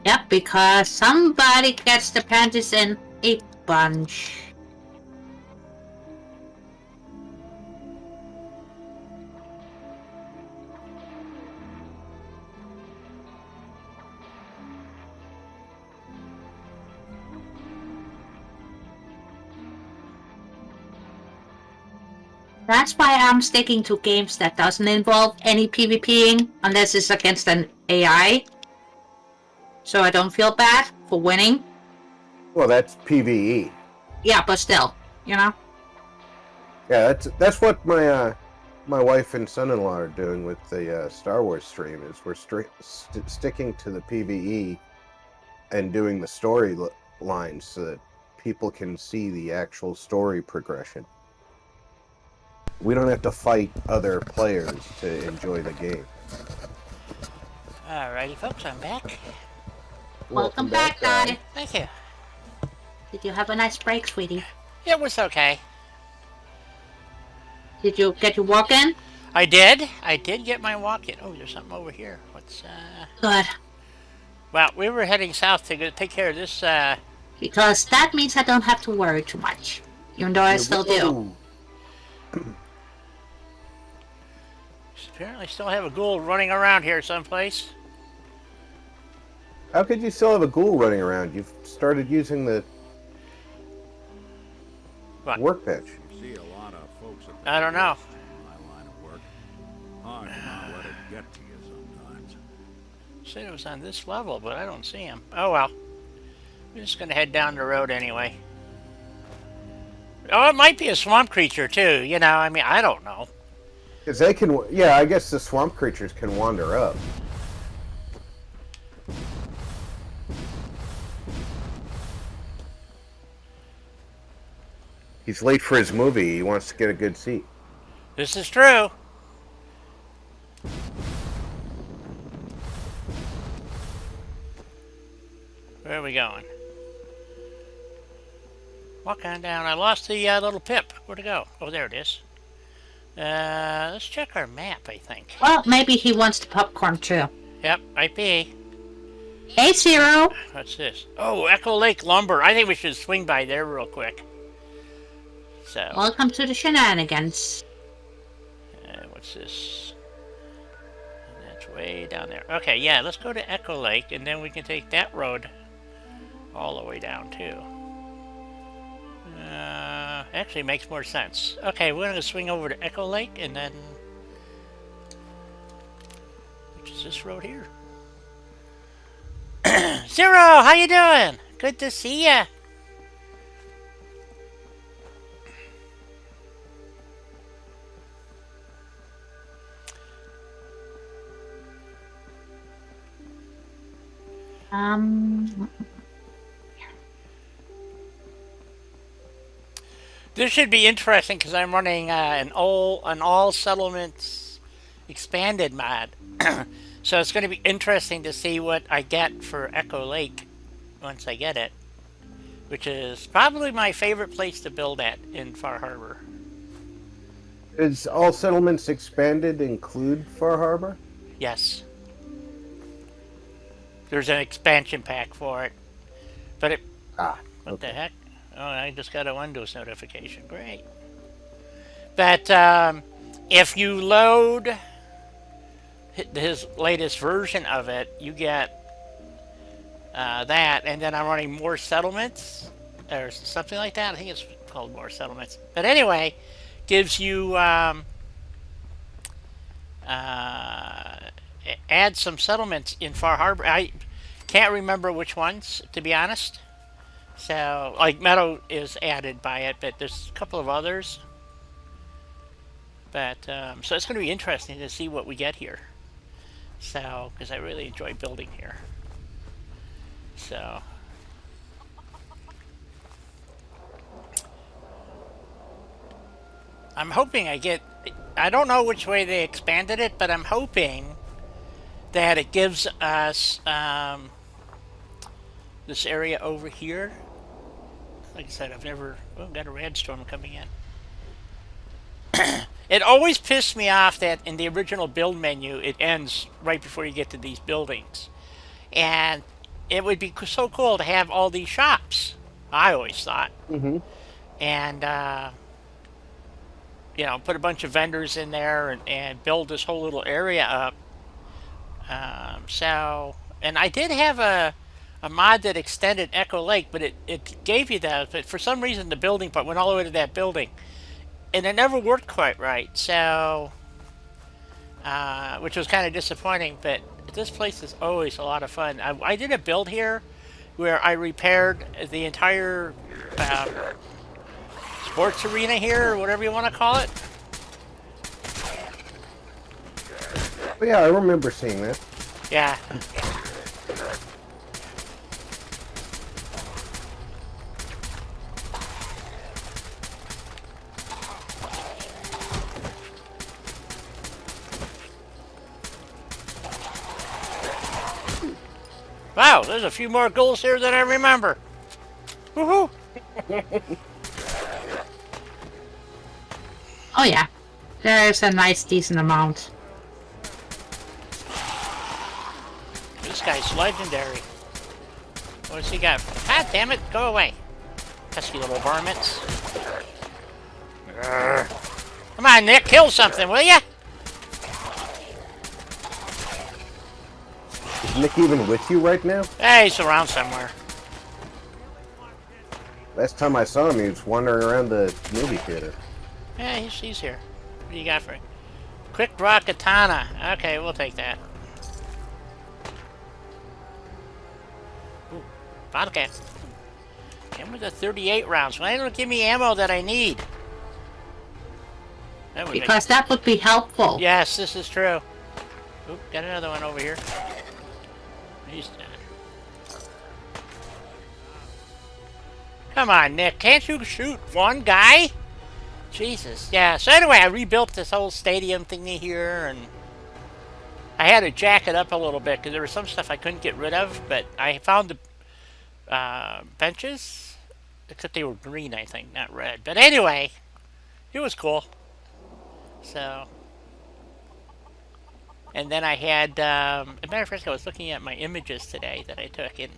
Yep, because somebody gets the panties in a bunch. That's why I'm sticking to games that doesn't involve any PvPing unless it's against an AI. So I don't feel bad for winning. Well, that's PvE. Yeah, but still, you know? Yeah, that's what my wife and son-in-law are doing with the Star Wars stream. Is we're sticking to the PvE and doing the story lines so that people can see the actual story progression. We don't have to fight other players to enjoy the game. Alrighty, folks, I'm back. Welcome back, Dad. Thank you. Did you have a nice break, sweetie? It was okay. Did you get your walk in? I did. I did get my walk in. Oh, there's something over here. What's Good. Well, we were heading south to go take care of this. Because that means I don't have to worry too much. Even though I still do. Apparently, still have a ghoul running around here someplace. How could you still have a ghoul running around? You've started using the What? workbench. See a lot of folks at the I don't know. in my line of work. Hard to not let it get to you sometimes. Said it was on this level, but I don't see him. Oh well. We're just gonna head down the road anyway. Oh, it might be a swamp creature too. You know, I mean, I don't know. Because they can, yeah, I guess the swamp creatures can wander up. He's late for his movie. He wants to get a good seat. This is true. Where are we going? Walk on down. I lost the little pip. Where'd it go? Oh, there it is. Let's check our map, I think. Well, maybe he wants the popcorn too. Yep, might be. Hey, Zero. What's this? Oh, Echo Lake Lumber. I think we should swing by there real quick. So. Welcome to the shenanigans. What's this? That's way down there. Okay, yeah, let's go to Echo Lake, and then we can take that road all the way down, too. Actually makes more sense. Okay, we're going to swing over to Echo Lake, and then... which is this road here? Zero, how you doing? Good to see ya. This should be interesting because I'm running an all settlements expanded mod. So it's going to be interesting to see what I get for Echo Lake once I get it, which is probably my favorite place to build at in Far Harbor. Is all settlements expanded include Far Harbor? Yes. There's an expansion pack for it. But it... What the heck? Oh, I just got a Windows notification. Great. But if you load his latest version of it, you get that, and then I'm running more settlements or something like that. I think it's called more settlements. But anyway, gives you add some settlements in Far Harbor. I can't remember which ones, to be honest. So, like Meadow is added by it, but there's a couple of others. But so it's going to be interesting to see what we get here. So, because I really enjoy building here. So, I'm hoping I get... I don't know which way they expanded it, but I'm hoping that it gives us this area over here. Like I said, I've never... Oh, got a red storm coming in. It always pissed me off that in the original build menu, it ends right before you get to these buildings. And it would be so cool to have all these shops, I always thought. Mm-hmm. And, you know, put a bunch of vendors in there and build this whole little area up. So, and I did have a mod that extended Echo Lake, but it gave you that. But for some reason, the building part went all the way to that building. And it never worked quite right, so, which was kind of disappointing, but this place is always a lot of fun. I did a build here where I repaired the entire sports arena here, or whatever you want to call it. Oh, yeah, I remember seeing that. Yeah. Wow, there's a few more goals here than I remember. Woohoo! Oh yeah, there's a nice decent amount. This guy's legendary. What's he got? God damn it, go away. Pesky little varmints. Come on, Nick, kill something, will ya? Is Nick even with you right now? Hey, he's around somewhere. Last time I saw him, he was wandering around the movie theater. Yeah, he's here. What do you got for him? Quick draw katana. Okay, we'll take that. Ooh, bottle cap. Came with the 38 rounds. Why don't give me ammo that I need? That would Because that would be helpful. Yes, this is true. Oop, got another one over here. He's dead. Come on, Nick. Can't you shoot one guy? Jesus. Yeah, so anyway, I rebuilt this whole stadium thingy here, and I had to jack it up a little bit because there was some stuff I couldn't get rid of, but I found the benches except they were green, I think, not red. But anyway, it was cool. So, and then I had, as a matter of fact, I was looking at my images today that I took, and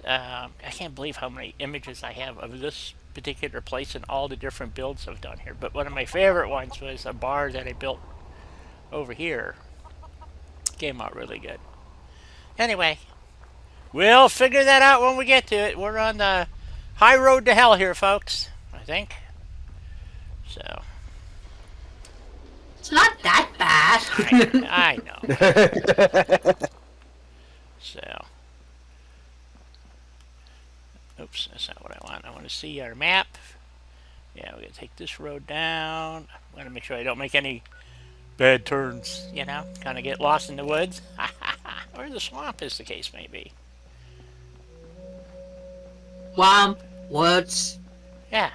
I can't believe how many images I have of this particular place and all the different builds I've done here. But one of my favorite ones was a bar that I built over here. Came out really good. Anyway, we'll figure that out when we get to it. We're on the high road to hell here, folks, I think. So. It's not that bad. I know. So. Oops, that's not what I want. I want to see our map. Yeah, we're going to take this road down. I want to make sure I don't make any bad turns, you know? Kind of get lost in the woods. Or the swamp, as the case may be. Swamp, woods. Yeah.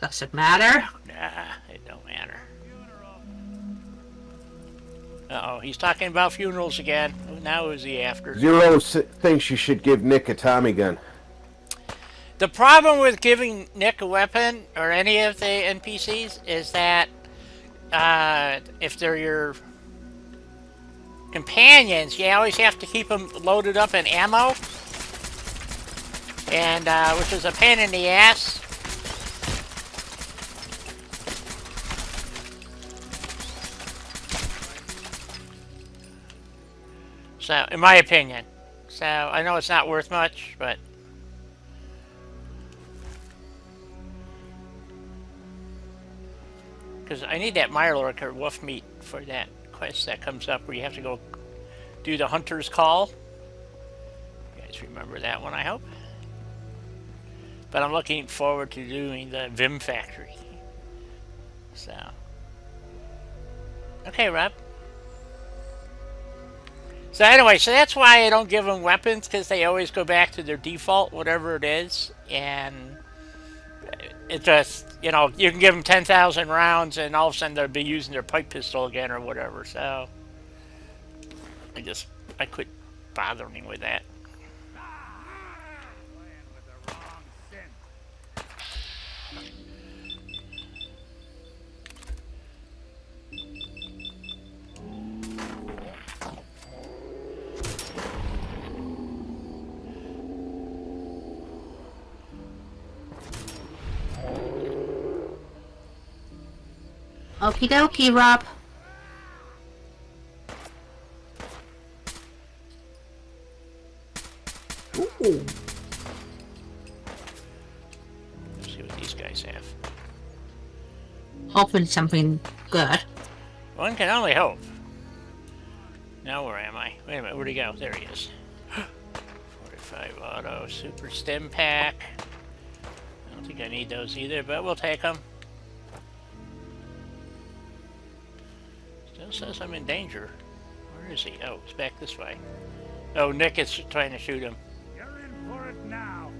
Does it matter? Nah, it don't matter. Uh-oh, he's talking about funerals again. Now who's he after? Zero thinks you should give Nick a Tommy gun. The problem with giving Nick a weapon, or any of the NPCs, is that if they're your companions, you always have to keep them loaded up in ammo, and which is a pain in the ass. So, in my opinion. So, I know it's not worth much, but because I need that Mirelurk or wolf meat for that quest that comes up where you have to go do the hunter's call. You guys remember that one, I hope. But I'm looking forward to doing the Vim factory. So. Okay, Rob. So anyway, so that's why I don't give them weapons, because they always go back to their default, whatever it is, and it just, you know, you can give them 10,000 rounds and all of a sudden they'll be using their pipe pistol again or whatever, so I quit bothering with that. Okie dokie, Rob. Ooh. Let's see what these guys have. Hoping something good. One can only hope. Now where am I? Wait a minute, where'd he go? There he is. 45 auto, super stim pack. I don't think I need those either, but we'll take them. Still says I'm in danger. Where is he? Oh, it's back this way. Oh, Nick is trying to shoot him. You're in for it now.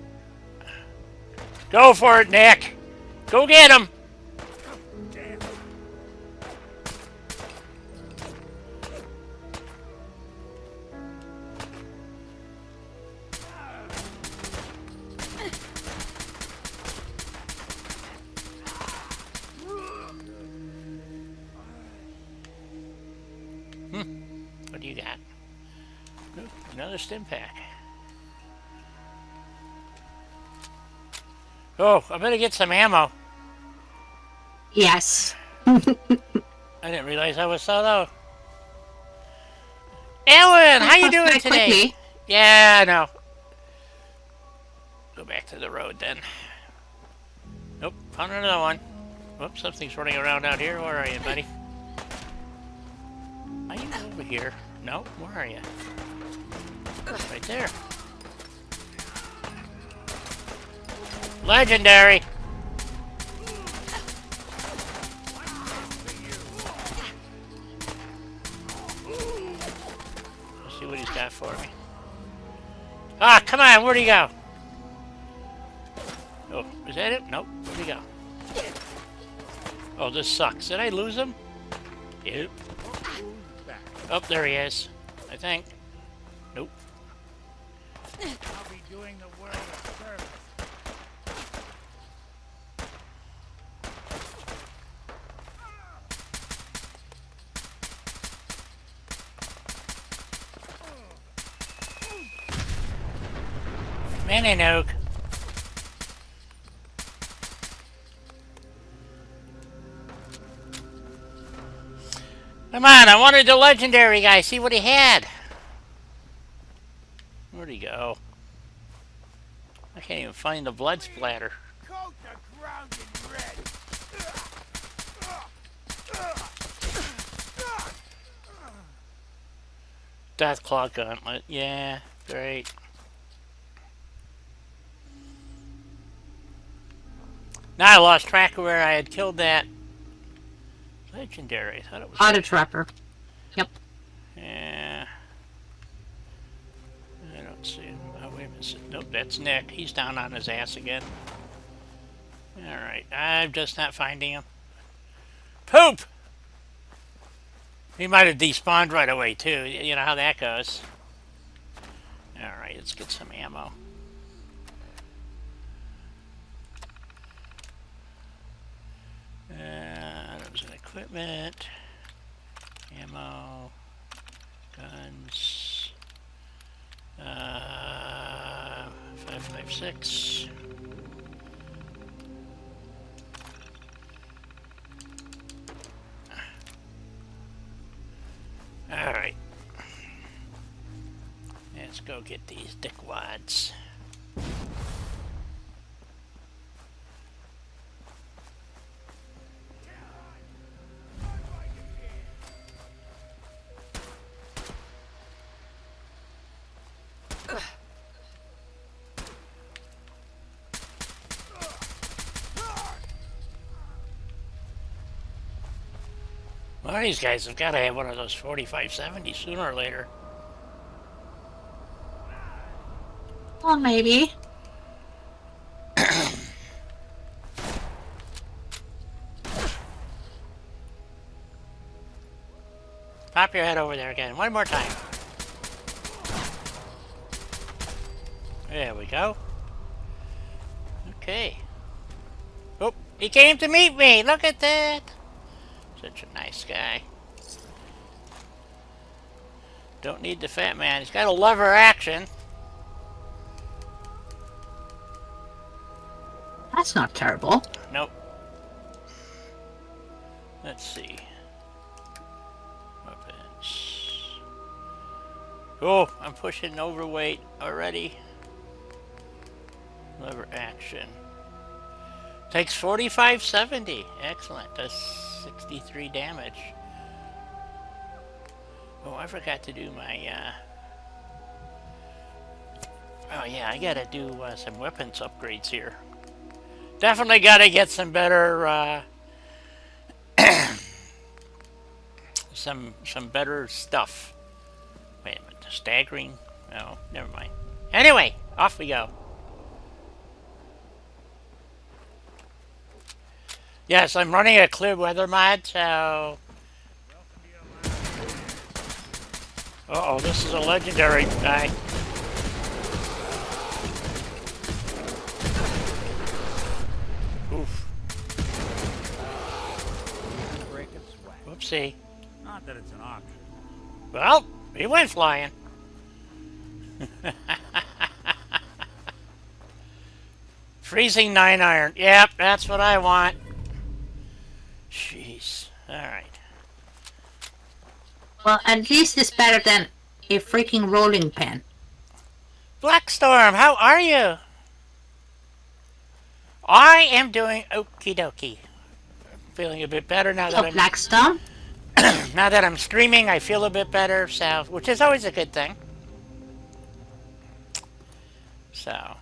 Go for it, Nick! Go get him! Damn. What do you got? Ooh, another stim pack. Oh, I better get some ammo. Yes. I didn't realize I was so low. Ellen, how you doing today? Quickly. Yeah, I know. Go back to the road then. Nope, found another one. Whoops, something's running around out here. Where are you, buddy? Are you over here? No, where are you? Right there. Legendary! Let's see what he's got for me. Ah, come on, where'd he go? Oh, is that it? Nope, where'd he go? Oh, this sucks. Did I lose him? Yep. Oh, there he is. I think. Nope. I'll be doing the world a service. And an oak. Come on, I wanted the legendary guy. See what he had. Where'd he go? I can't even find the blood splatter. Coat the ground in red. Deathclaw gauntlet. Yeah, great. Now I lost track of where I had killed that legendary. I thought it was... Auto trapper. Yep. Yeah. I don't see him. Oh, wait a minute. Nope, that's Nick. He's down on his ass again. Alright, I'm just not finding him. Poop! He might have despawned right away, too. You know how that goes. Alright, let's get some ammo. Items and equipment. Ammo. Guns. 5.56. Alright. Let's go get these dickwads. One of these guys have got to have one of those 4570 sooner or later. Well, maybe. Pop your head over there again. One more time. There we go. Okay. Oh, he came to meet me. Look at that. Such a nice guy. Don't need the fat man. He's got a lever action. That's not terrible. Nope. Let's see. Weapons. Oh, I'm pushing overweight already. Lever action. Takes 4570. Excellent. Does 63 damage. Oh, I forgot to do my, oh yeah, I gotta do some weapons upgrades here. Definitely gotta get some better, some better stuff. Wait a minute, staggering? No, never mind. Anyway, off we go. Yes, I'm running a clear weather mod, so... Uh-oh, this is a legendary guy. Oof. Break and swag. Whoopsie. Not that it's an option. Well, he went flying. Freezing 9-iron. Yep, that's what I want. Jeez. Alright. Well, at least it's better than a freaking rolling pin. Blackstorm, how are you? I am doing okie dokie. Feeling a bit better now that Hello, Blackstone. now that I'm streaming, I feel a bit better, so which is always a good thing. So,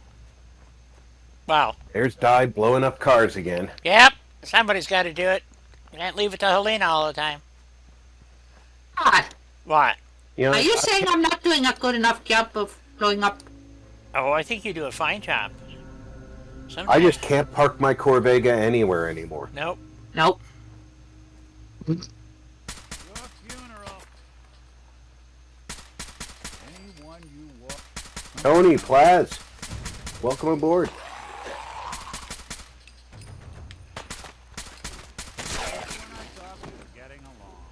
wow. There's Di blowing up cars again. Yep, somebody's got to do it. You can't leave it to Helena all the time. God, What? You know, are you saying I'm not doing a good enough job of blowing up? Oh, I think you do a fine job. I Sometimes. just can't park my Corvega anywhere anymore. Nope. Nope. Your funeral. Anyone you want. Tony, Plaz, welcome aboard. When I talk, we're getting along.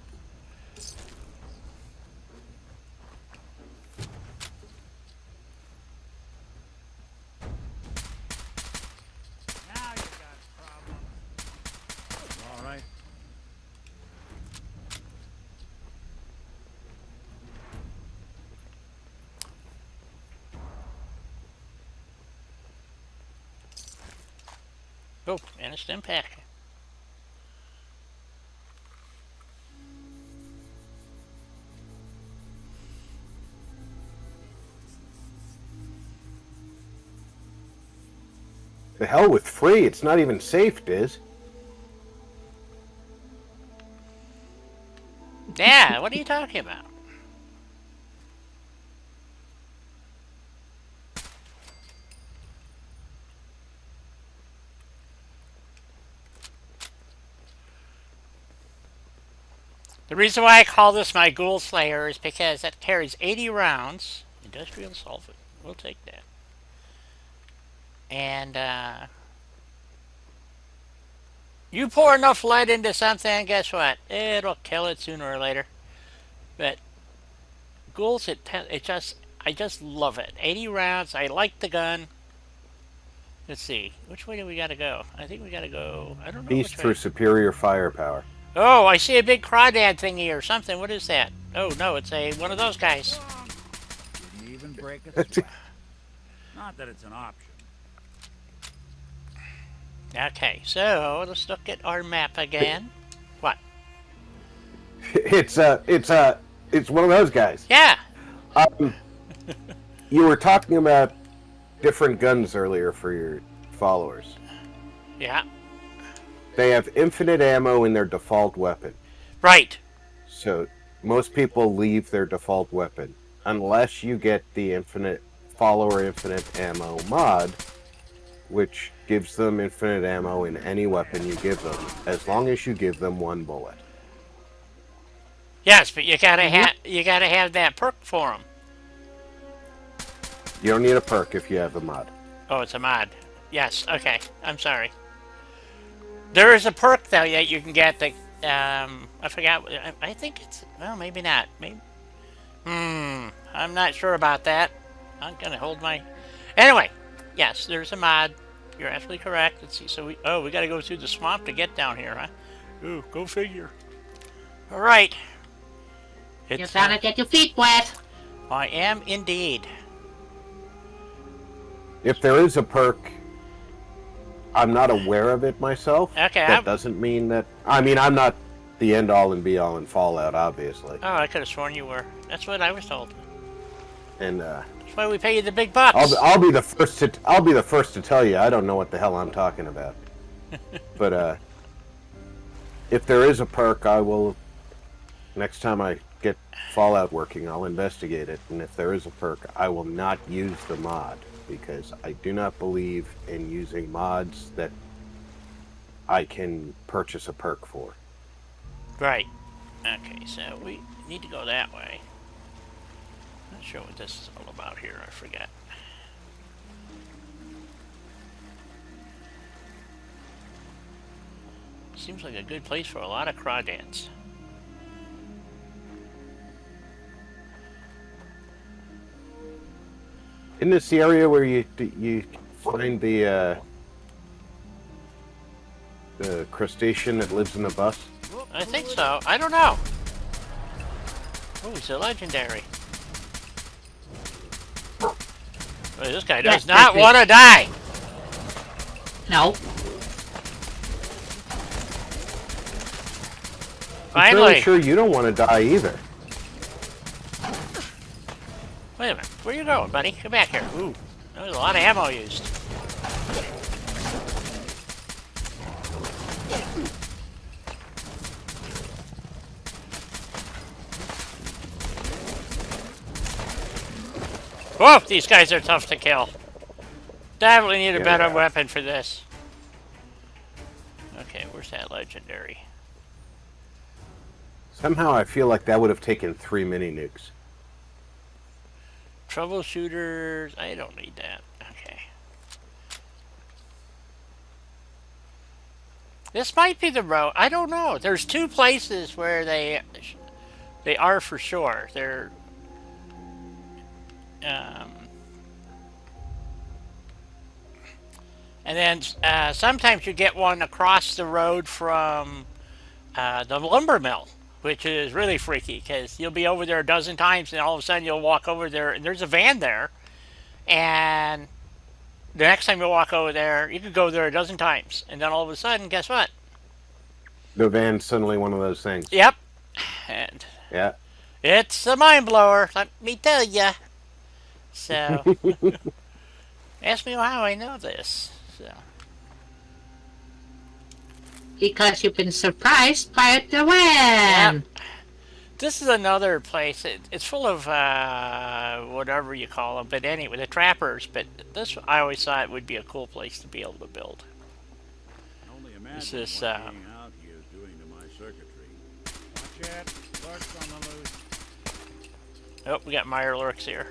Oh, and a stim pack. The hell with free. It's not even safe, Diz. Yeah, what are you talking about? The reason why I call this my Ghoul Slayer is because it carries 80 rounds. Industrial solvent. We'll take that. And, you pour enough lead into something, guess what? It'll kill it sooner or later. But ghouls, I just love it. 80 rounds. I like the gun. Let's see. Which way do we gotta go? I think we gotta go. I don't know. Beast for superior firepower. Oh, I see a big crawdad thingy or something. What is that? Oh no, it's one of those guys. Didn't even break a sweat. Not that it's an option. Okay, so let's look at our map again. What? It's one of those guys. Yeah. You were talking about different guns earlier for your followers. Yeah. They have infinite ammo in their default weapon. Right. So most people leave their default weapon unless you get the infinite follower infinite ammo mod, which gives them infinite ammo in any weapon you give them, as long as you give them one bullet. Yes, but you gotta have that perk for them. You don't need a perk if you have the mod. Oh, it's a mod. Yes. Okay. I'm sorry. There is a perk though that you can get. That I forgot. I think it's maybe not. Maybe. I'm not sure about that. I'm gonna hold my. Anyway, yes, there's a mod. You're absolutely correct. Let's see. So we gotta go through the swamp to get down here, huh? Ooh, go figure. All right. You gotta get your feet wet. I am indeed. If there is a perk, I'm not aware of it myself. Okay. That doesn't mean that. I mean, I'm not the end all and be all in Fallout, obviously. Oh, I could have sworn you were. That's what I was told. And That's why we pay you the big bucks. I'll be the first to tell you I don't know what the hell I'm talking about. But if there is a perk, I will. Next time I get Fallout working, I'll investigate it. And if there is a perk, I will not use the mod because I do not believe in using mods that I can purchase a perk for. Right. Okay, so we need to go that way. Not sure what this is all about here. I forget. Seems like a good place for a lot of crawdads. Isn't this the area where you find the crustacean that lives in the bus? I think so. I don't know. Oh, he's a legendary. Well, this guy does not want to die. No. I'm Finally. fairly sure you don't want to die either. Wait a minute. Where you going, buddy? Come back here. Ooh, there was a lot of ammo used. Whoa, these guys are tough to kill. Definitely need a better weapon for this. Okay, where's that legendary? Somehow I feel like that would have taken 3 mini nukes. Troubleshooters. I don't need that. Okay. This might be the road. I don't know. There's two places where they are for sure. They're and then sometimes you get one across the road from the lumber mill, which is really freaky because you'll be over there a dozen times and all of a sudden you'll walk over there and there's a van there and the next time you walk over there, you could go there a dozen times, and then all of a sudden, guess what? The van's suddenly one of those things. Yep. And Yeah. it's a mind blower, let me tell ya. So, ask me how I know this. So, Because you've been surprised by the van. this is another place. It's full of whatever you call them, but anyway, the trappers. But this, I always thought would be a cool place to be able to build. I can only imagine This is, what being out here is doing to my circuitry. Watch it. Lurks on the loose. Oh, we got Meyer Lurks here.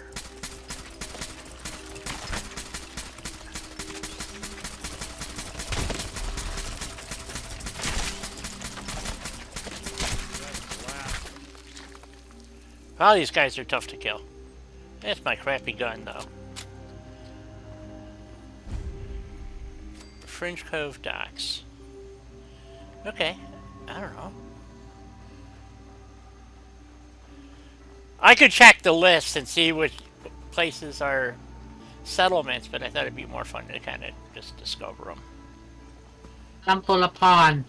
All these guys are tough to kill. That's my crappy gun, though. Fringe Cove Docks. Okay, I don't know. I could check the list and see which places are settlements, but I thought it'd be more fun to kind of just discover them. Stumble upon.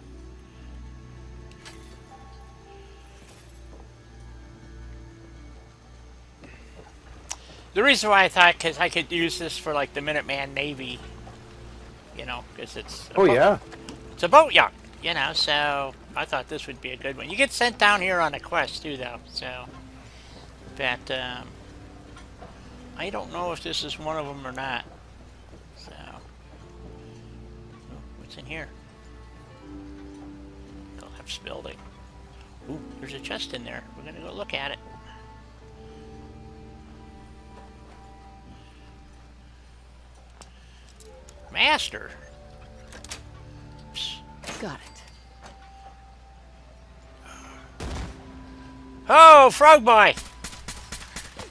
The reason why I thought, because I could use this for like the Minuteman Navy, you know, because it's Oh yeah. it's a boat yacht, you know, so I thought this would be a good one. You get sent down here on a quest too, though, so, but I don't know if this is one of them or not, so, oh, what's in here? Collapsed building. Ooh, there's a chest in there. We're gonna go look at it. Master. Oops. Got it. Oh, Frog Boy!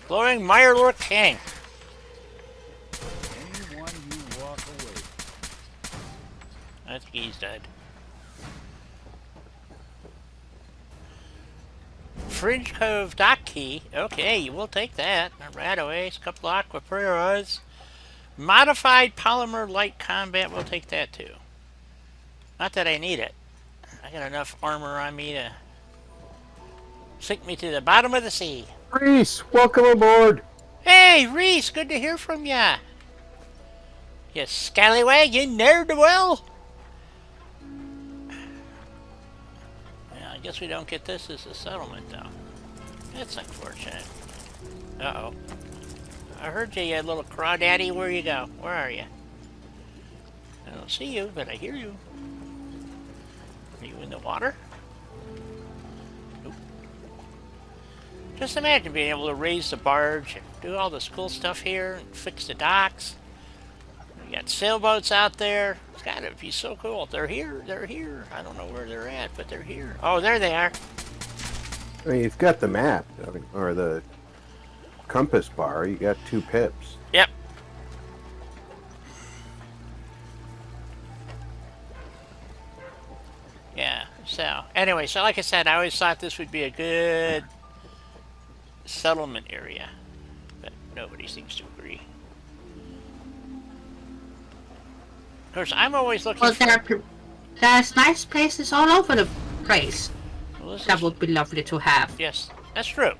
Glowing Mirelurk King. Anyone you walk away. I think he's dead. Fringe Cove Dock Key. Okay, we'll take that. Radaways, couple Aquapriras. Modified Polymer Light Combat. We'll take that too. Not that I need it. I got enough armor on me to sink me to the bottom of the sea. Reese, welcome aboard. Hey, Reese, good to hear from ya. You scallywag, you ne'er-do-well. Yeah, I guess we don't get this as a settlement, though. That's unfortunate. Uh-oh. I heard you, you little crawdaddy. Where you go? Where are you? I don't see you, but I hear you. Are you in the water? Nope. Just imagine being able to raise the barge and do all this cool stuff here and fix the docks. We got sailboats out there. It's gotta be so cool. They're here. They're here. I don't know where they're at, but they're here. Oh, there they are. I mean, you've got the map, I mean, or the compass bar. You got 2 pips. Yep. Yeah, so, anyway, so like I said, I always thought this would be a good settlement area, but nobody seems to agree. Of course, I'm always looking Well, for... there's nice places all over the place. Well, this That is- would be lovely to have. Yes, that's true.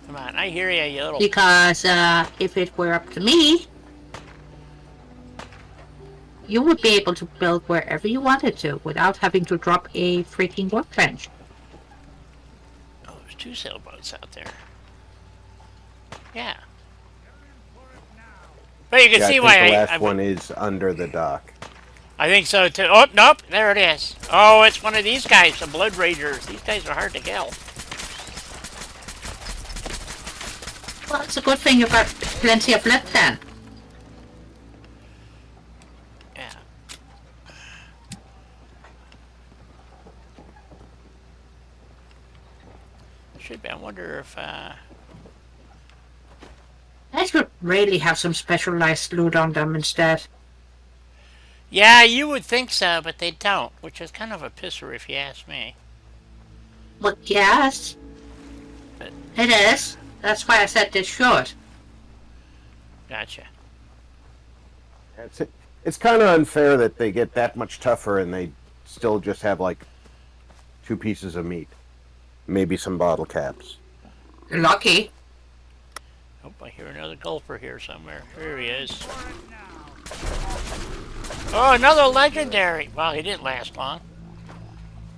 Come on, I hear you, you little... Because if it were up to me, you would be able to build wherever you wanted to without having to drop a freaking workbench. Oh, there's 2 sailboats out there. Yeah. But you can Yeah, see I why think the I last one is under the dock. I think so too. Oh, nope, there it is. Oh, it's one of these guys, the Blood Ragers. These guys are hard to kill. Well, it's a good thing you got plenty of lead then. Yeah. Should be. I wonder if, They should really have some specialized loot on them instead. yeah, you would think so, but they don't, which is kind of a pisser if you ask me. But yes, It is. That's why I said this short. Gotcha. It's kind of unfair that they get that much tougher and they still just have like 2 pieces of meat, maybe some bottle caps. You're lucky. Oh, I hear another gulper here somewhere. Here he is. Oh, another legendary. Wow, he didn't last long.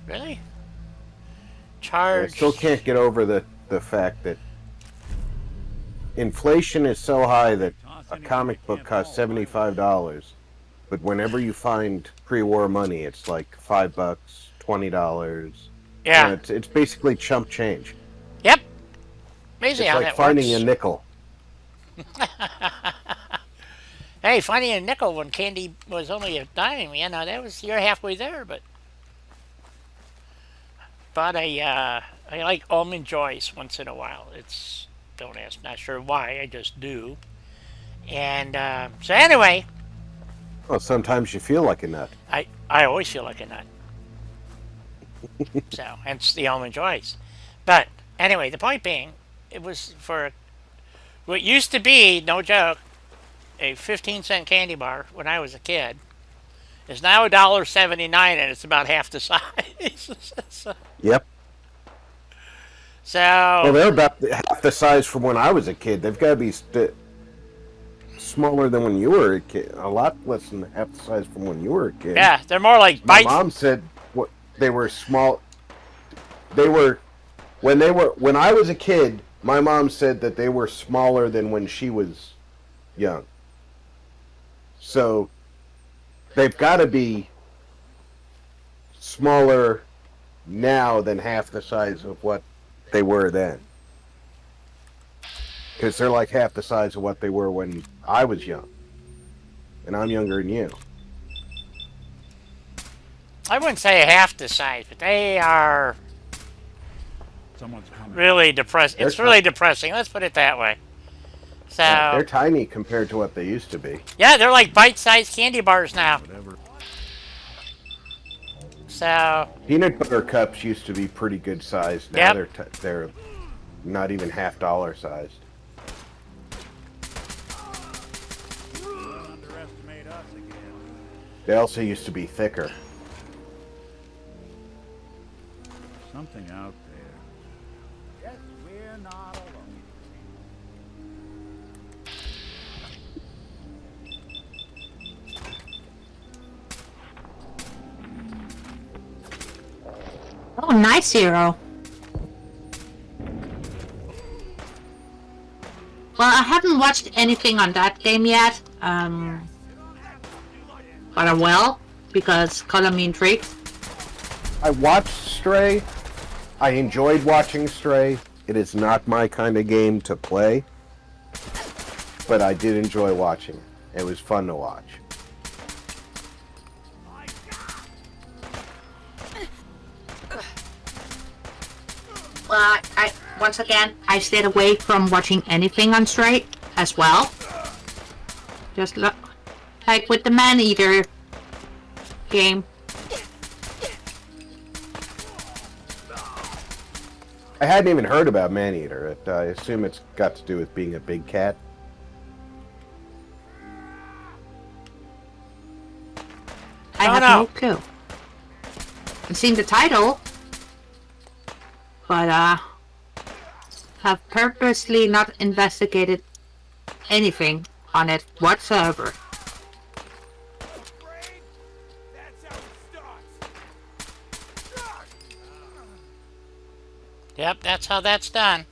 Really? I Charge. still can't get over the fact that inflation is so high that a comic book costs $75, but whenever you find pre-war money, it's like $5, $20. Yeah. You know, it's basically chump change. Yep. Amazing It's how like that finding works. a nickel. Hey, finding a nickel when candy was only a dime, you know, you're halfway there, but I like almond joys once in a while. Don't ask, not sure why, I just do. And so anyway, Well, sometimes you feel like a nut. I always feel like a nut. So hence the almond joys. But anyway, the point being, it was for what used to be, no joke, a 15-cent candy bar when I was a kid is now $1.79, and it's about half the size. Yep. So Well, they're about half the size from when I was a kid. They've got to be smaller than when you were a kid. A lot less than half the size from when you were a kid. yeah, they're more like My bites. mom said what they were small. They were when I was a kid. My mom said that they were smaller than when she was young. So they've got to be smaller now than half the size of what they were then. Because they're like half the size of what they were when I was young. And I'm younger than you. I wouldn't say half the size, but they are Someone's coming. really depressing. It's They're really depressing. Let's put it that way. So They're tiny compared to what they used to be. yeah, they're like bite-sized candy bars now. Whatever. So Peanut butter cups used to be pretty good sized. Now they're not even $half sized. Underestimate us again. They also used to be thicker. Something out there. Guess we're not alone. Oh, nice, Zero. Well, I haven't watched anything on that game yet. But I will, because color me intrigued. I watched Stray. I enjoyed watching Stray. It is not my kind of game to play, but I did enjoy watching it. It was fun to watch. Well, once again, I stayed away from watching anything on Stray as well. Just like with the Man-Eater game. I hadn't even heard about Man-Eater. I assume it's got to do with being a big cat. I have no clue. I've seen the title, but have purposely not investigated anything on it whatsoever. That's how it starts. yep, that's how that's done.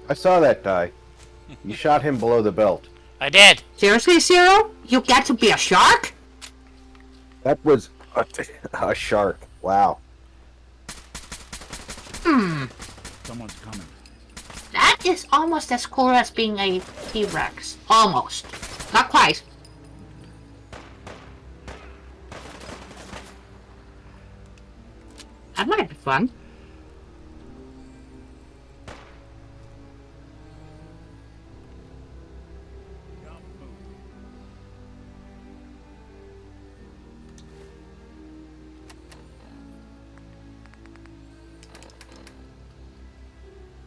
I saw that die. You shot him below the belt. I did. Seriously, Zero? You get to be a shark? That was a shark. Wow. Someone's coming. That is almost as cool as being a T-Rex. Almost. Not quite. That might be fun.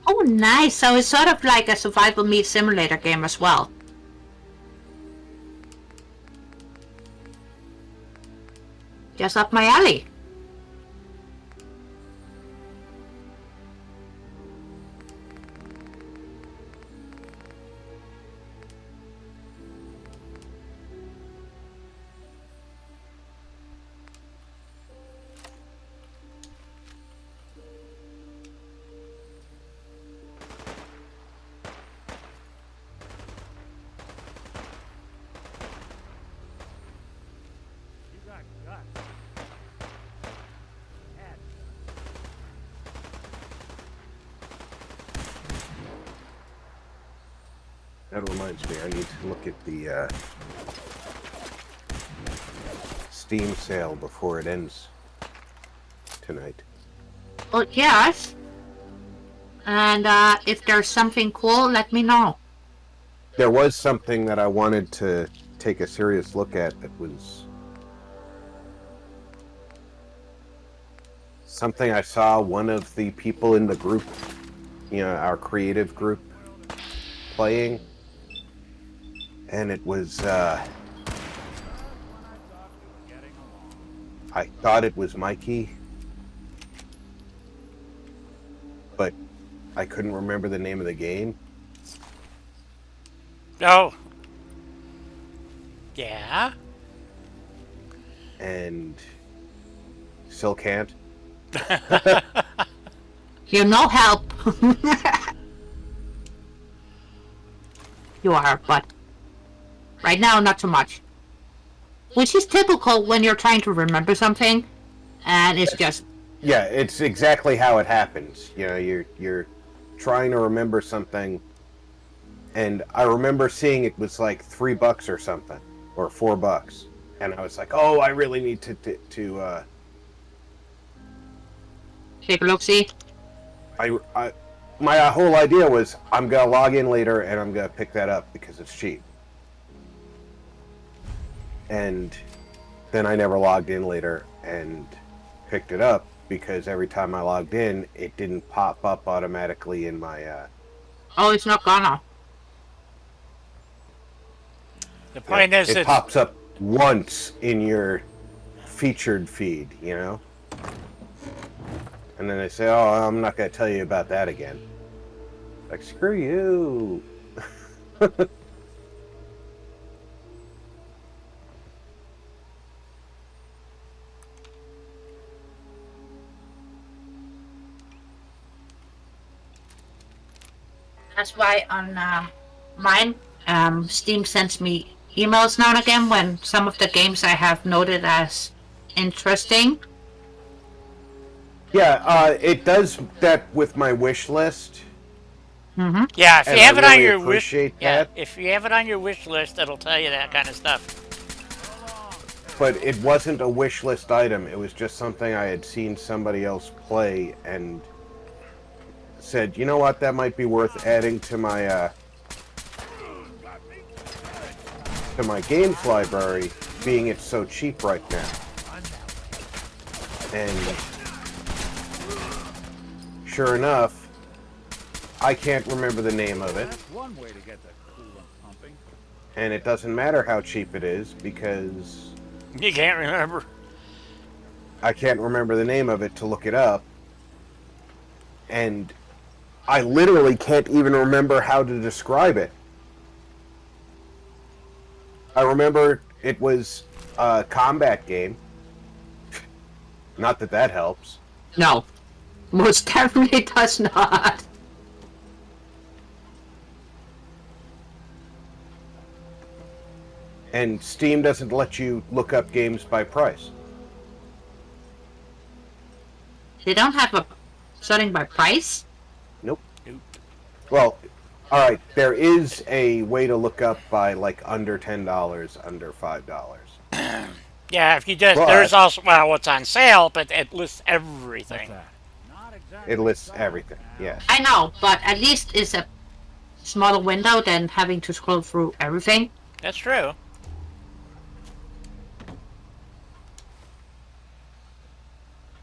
Oh, nice. So it's sort of like a survival meat simulator game as well. Just up my alley. You got guts. Had That reminds me, I need to look at the Steam sale before it ends tonight. Oh, yes. And if there's something cool, let me know. There was something that I wanted to take a serious look at that was something I saw one of the people in the group, our creative group, playing. And it was, I thought it was Mikey, but I couldn't remember the name of the game. Oh. Yeah? And still can't. You're no help. You are, but right now, not so much. Which is typical when you're trying to remember something, and it's just... Yeah, it's exactly how it happens. You're trying to remember something, and I remember seeing it was like $3 or something, or $4, and I was like, "Oh, I really need to Take a look-see. My whole idea was I'm gonna log in later and I'm gonna pick that up because it's cheap. And then I never logged in later and picked it up because every time I logged in, it didn't pop up automatically in my. Oh, it's not gonna. The point is, it pops up once in your featured feed, And then they say, "Oh, I'm not going to tell you about that again." Like, screw you. That's why on mine, Steam sends me emails now and again when some of the games I have noted as interesting. Yeah, it does that with my wish list. Mm-hmm. yeah, if you And have I it on really your wish, appreciate yeah, that. if you have it on your wish list, it'll tell you that kind of stuff. But it wasn't a wish list item. It was just something I had seen somebody else play and said, "You know what? That might be worth adding to my games library, being it's so cheap right now." And sure enough, I can't remember the name of it. That's one way to get the coolant pumping. And it doesn't matter how cheap it is because You can't remember. I can't remember the name of it to look it up. And I literally can't even remember how to describe it. I remember it was a combat game. Not that that helps. No, most definitely does not. And Steam doesn't let you look up games by price. They don't have a sorting by price. Nope. Well, alright, there is a way to look up by like under $10, under $5. Yeah, if you just But- there's also what's on sale, but it lists everything. Not exactly It lists everything, yes. I know, but at least it's a smaller window than having to scroll through everything. That's true.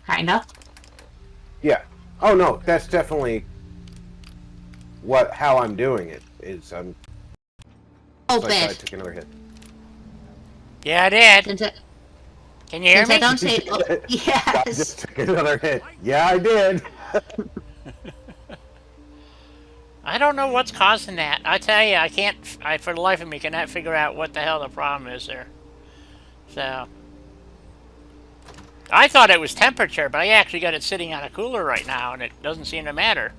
Kinda. Yeah. Oh no, that's definitely how I'm doing it is I'm. Oh, It's like I bad. took another hit. Yeah, I did. Since I, Can you hear since I me? don't say, oh, I just yes. took another hit. Yeah, I did. I don't know what's causing that. I tell you, I can't. For the life of me, cannot figure out what the hell the problem is there. So, I thought it was temperature, but I actually got it sitting on a cooler right now, and it doesn't seem to matter.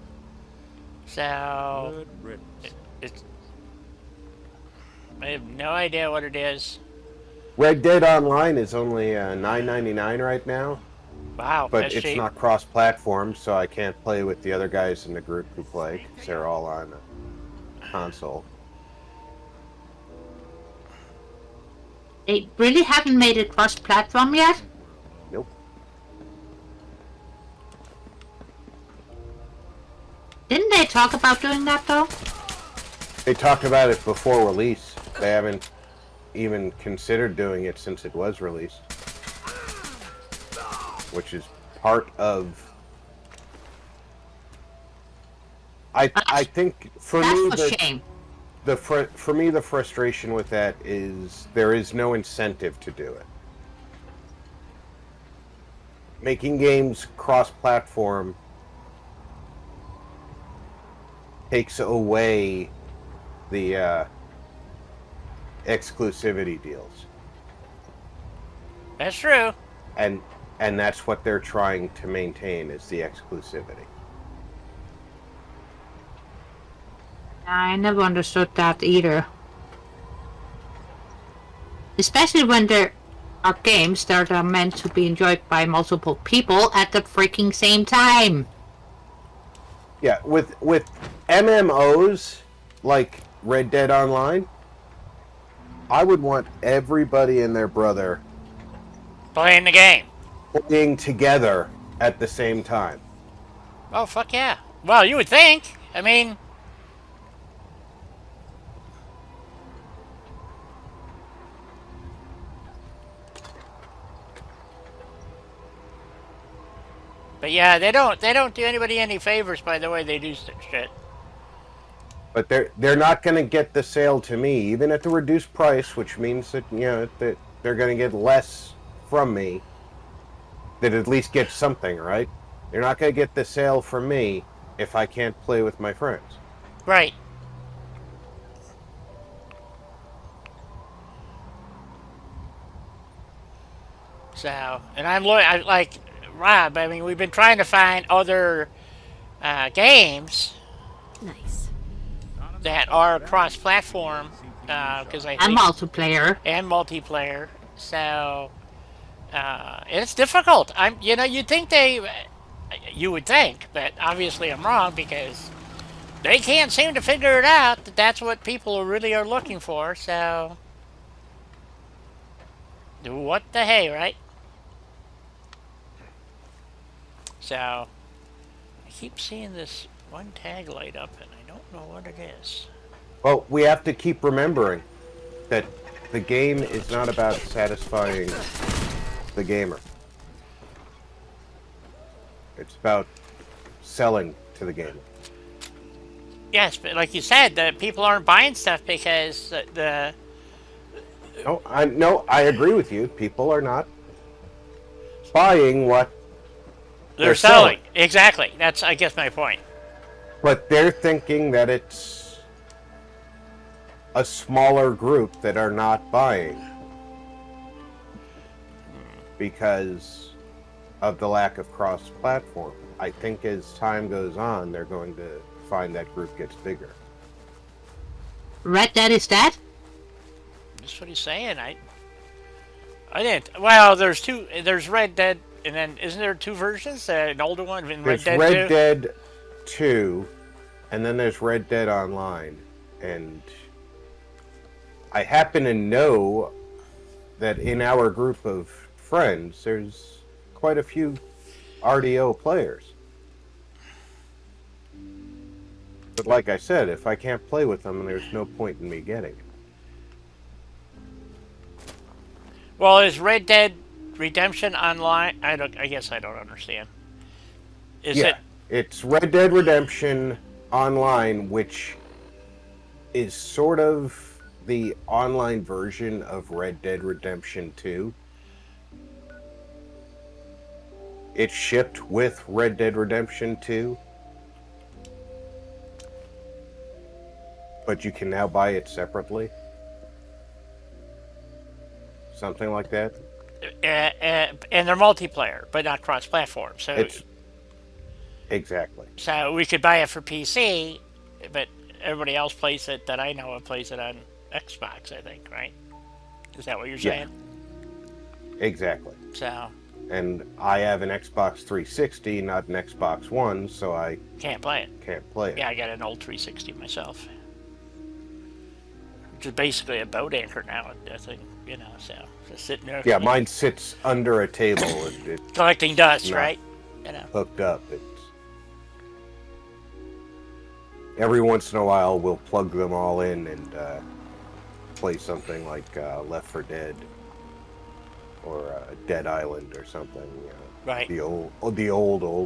So, Good riddance. it's. I have no idea what it is. Red Dead Online is only $9.99 right now, Wow, but that's it's cheap. not cross-platform, so I can't play with the other guys in the group who play, 'cause they're all on console. They really haven't made it cross-platform yet? Nope. Didn't they talk about doing that, though? They talked about it before release. They haven't even considered doing it since it was released, which is part of. I think for me That's a shame. for me the frustration with that is there is no incentive to do it. Making games cross-platform takes away the exclusivity deals, That's true. and that's what they're trying to maintain is the exclusivity. I never understood that either. Especially when there are games that are meant to be enjoyed by multiple people at the freaking same time. Yeah, with MMOs like Red Dead Online, I would want everybody and their brother Playing the game. playing together at the same time. Oh, fuck yeah. Well, you would think. I mean, but yeah, they don't do anybody any favors by the way they do shit. But they're not going to get the sale to me, even at the reduced price, which means that that they're going to get less from me. That at least get something, right? They're not going to get the sale from me if I can't play with my friends. Right. So, and I like Rob. I mean, we've been trying to find other games Nice. that are cross-platform because I And think multiplayer. and multiplayer. So it's difficult. You'd think you would think, but obviously I'm wrong because they can't seem to figure it out that that's what people really are looking for. So what the hey, right? So I keep seeing this one tag light up, and I don't know what it is. Well, we have to keep remembering that the game is not about satisfying the gamer. It's about selling to the gamer. Yes, but like you said, the people aren't buying stuff because the No, I agree with you. People are not buying what they're selling. Exactly. That's, I guess, my point. but they're thinking that it's a smaller group that are not buying because of the lack of cross-platform. I think as time goes on, they're going to find that group gets bigger. Red Dead is dead? That's what he's saying. I didn't. Well, there's two. There's Red Dead, and then isn't there two versions? An older one and Red There's Dead Red 2? Dead 2, and then there's Red Dead Online. And I happen to know that in our group of friends, there's quite a few RDO players. But like I said, if I can't play with them, there's no point in me getting it. Well, is Red Dead Redemption Online? I guess I don't understand. Is it? It's Red Dead Redemption online, which is sort of the online version of Red Dead Redemption 2. It shipped with Red Dead Redemption 2, but you can now buy it separately. Something like that. And they're multiplayer, but not cross-platform. So It's exactly. So we could buy it for PC, but everybody else plays it that I know of plays it on Xbox, I think, right? Is that what you're Yeah. saying? Exactly. So And I have an Xbox 360, not an Xbox One, so I can't play it. can't play it. Yeah, I got an old 360 myself. Which is basically a boat anchor now, I think, you know, so just sitting there. Yeah, mine sits under a table. It's collecting dust, No. right? You know. hooked up. It's every once in a while we'll plug them all in and play something like Left 4 Dead or Dead Island or something. Right. The old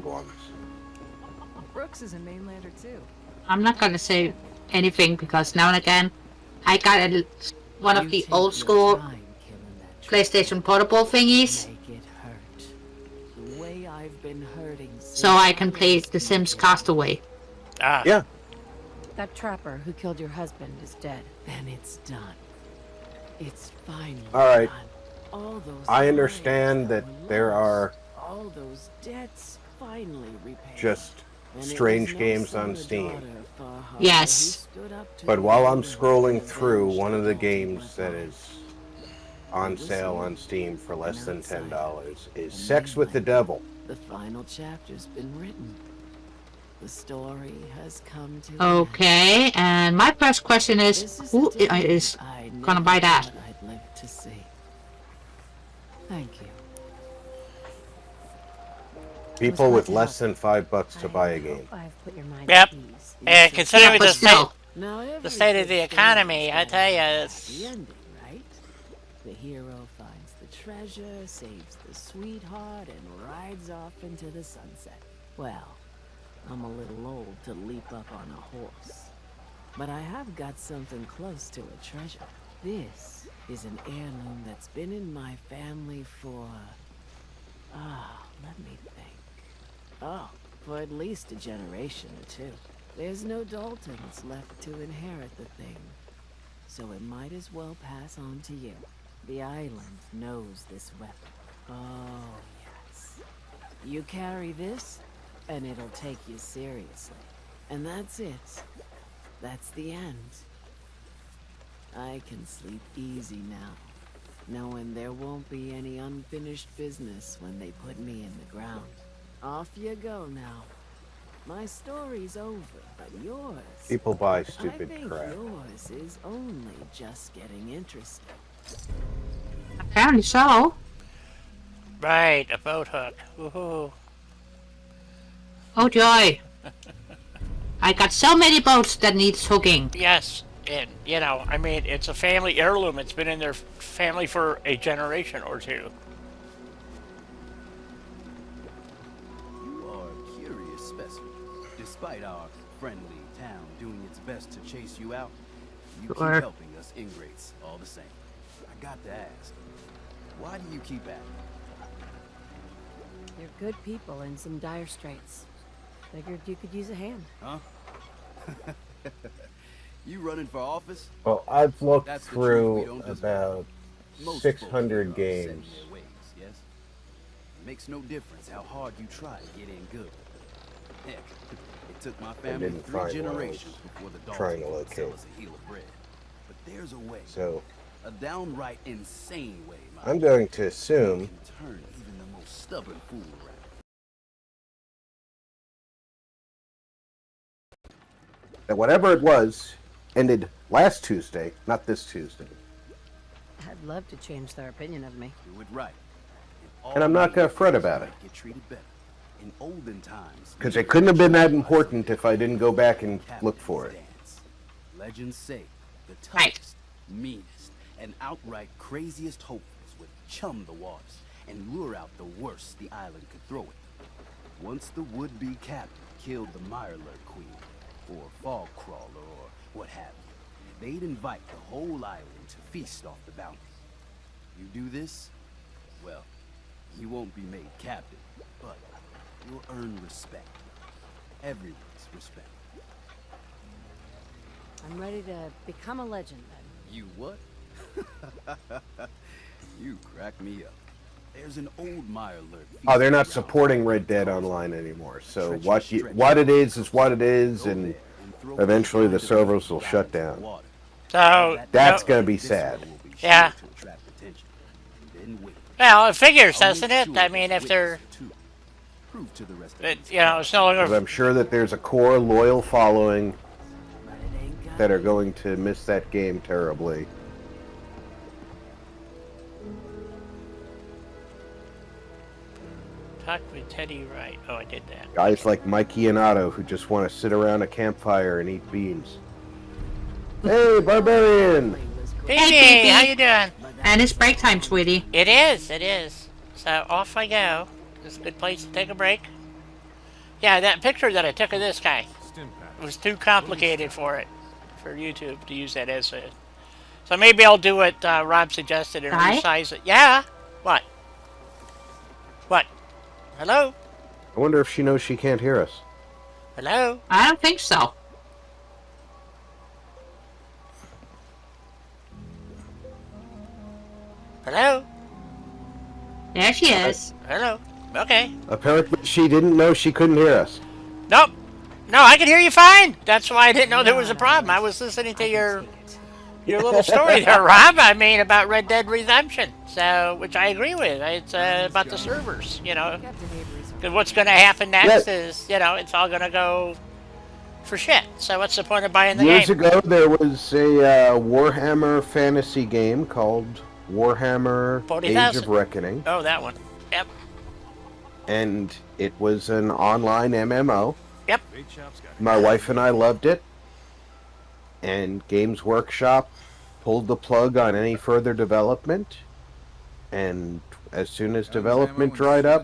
ones. Brooks is a mainlander too. I'm not gonna say anything because now and again, I got one of the old school PlayStation Portable thingies, Make it hurt. The way I've been hurting so I can play The Sims Castaway. Ah, Yeah. That trapper who killed your husband is dead. Then it's done. It's finally All right. done. All those I lives understand that were there lost. are all those debts finally repaid. just And it strange was games no on son or Steam. daughter for her Yes. who stood up to But the while I'm elder scrolling and through, avenged one of the guilty games that bloodline. is on sale on Steam for less than $10 is Sex with the Devil. The final chapter's been written. The story has come to an end. Okay, and my first question is, This is who a day is I gonna never buy that? thought I'd live to see. Thank you. People glad with to less help. than $5 to buy a hope game. I've put your mind Yep. at ease. and considering Yeah, but the still. Now, the state of every the good economy, story I tell you, has it's the ending, right? The hero finds the treasure, saves the sweetheart, and rides off into the sunset. Well, I'm a little old to leap up on a horse, but I have got something close to a treasure. This is an heirloom that's been in my family for, let me think. Oh, for at least a generation or two. There's no Daltons left to inherit the thing, so it might as well pass on to you. The island knows this weapon. Oh, yes. You carry this, and it'll take you seriously. And that's it. That's the end. I can sleep easy now, knowing there won't be any unfinished business when they put me in the ground. Off you go now. My story's over, but yours... People buy I stupid think crap. yours is only just getting interesting. Apparently so. right, a boat hook. Woohoo. Oh joy. I got so many boats that needs hooking. Yes, and you know, I mean, it's a family heirloom. It's been in their family for a generation or two. You are a curious specimen. Despite our friendly town doing its best to chase you out, you keep Sure. helping us ingrates all the same. I got to ask, why do you keep at it? You're good people in some dire straits. Figured you could use a hand. Huh? You running for office? Well, I've looked That's the truth we through don't deserve. about Most 600 folks here are set in games. their ways, yes? It makes no difference how hard you try to get in good. Heck, it took my family didn't 3 find what I generations was before the trying to Daltons would sell locate. us a heel of bread. But there's a way. So A downright insane way, my I'm going to assume can turn even the most stubborn fool around. that whatever it was ended last Tuesday, not this Tuesday. I'd love to change their opinion of me. Do it right. And I'm not gonna All fret nations about it. might Get treated better. In olden times, Because it couldn't have been that important if I didn't go back and look for it. Dance. Legends say the Right. toughest, meanest, and outright craziest hopefuls would chum the waters and lure out the worst the island could throw at them. Once the would-be captain killed the Mirelurk Queen, or a fog crawler or what have you, they'd invite the whole island to feast off the bounty. You do this, well, you won't be made captain, but you'll earn respect. Everyone's respect. I'm ready to become a legend then. You what? You crack me up. There's an old Mire lurk. Oh, they're not feasting supporting around Red Dead the Online anymore. So treacherous what it is what it is, Go and there and throw eventually the it servers will down shut into the down. water. So That's no- gonna be This sad. one will be Yeah. sure to attract attention. Then wait. well, it figures, I'll doesn't make it? sure I mean, there's if they're, witnesses, too. Prove to the rest of it, these you know, it's no Because longer. I'm sure that there's a core loyal following But it ain't got that are going to miss that game terribly. Talk with Teddy Wright. Oh, I did that. Guys like Mikey and Otto who just want to sit around a campfire and eat beans. Hey, Barbarian! was great, Baby, baby. how you doing? but that And it's break time, sweetie. It is, it is. So off I go. It's a good place to take a break. Yeah, that picture that I took of this guy was too complicated for YouTube to use that as a. So maybe I'll do what Rob suggested and Guy? resize it. Yeah. What? What? Hello? I wonder if she knows she can't hear us. Hello? I don't think so. Hello? There she is. Hello? Okay. Apparently she didn't know she couldn't hear us. Nope. No, I can hear you fine. That's why I didn't know there was a problem. I was listening to your little story there, Rob. I mean, about Red Dead Redemption. So, which I agree with. It's about the servers, you know. Captain Avery's 'Cause what's going to happen next Yeah. is, you know, it's all going to go for shit. So what's the point of buying the Years game? ago, there was a Warhammer fantasy game called Warhammer Age 40,000. of Reckoning, Oh, that one. Yep. and it was an online MMO. Yep. My wife and I loved it, and Games Workshop pulled the plug on any further development, and as soon as development dried up,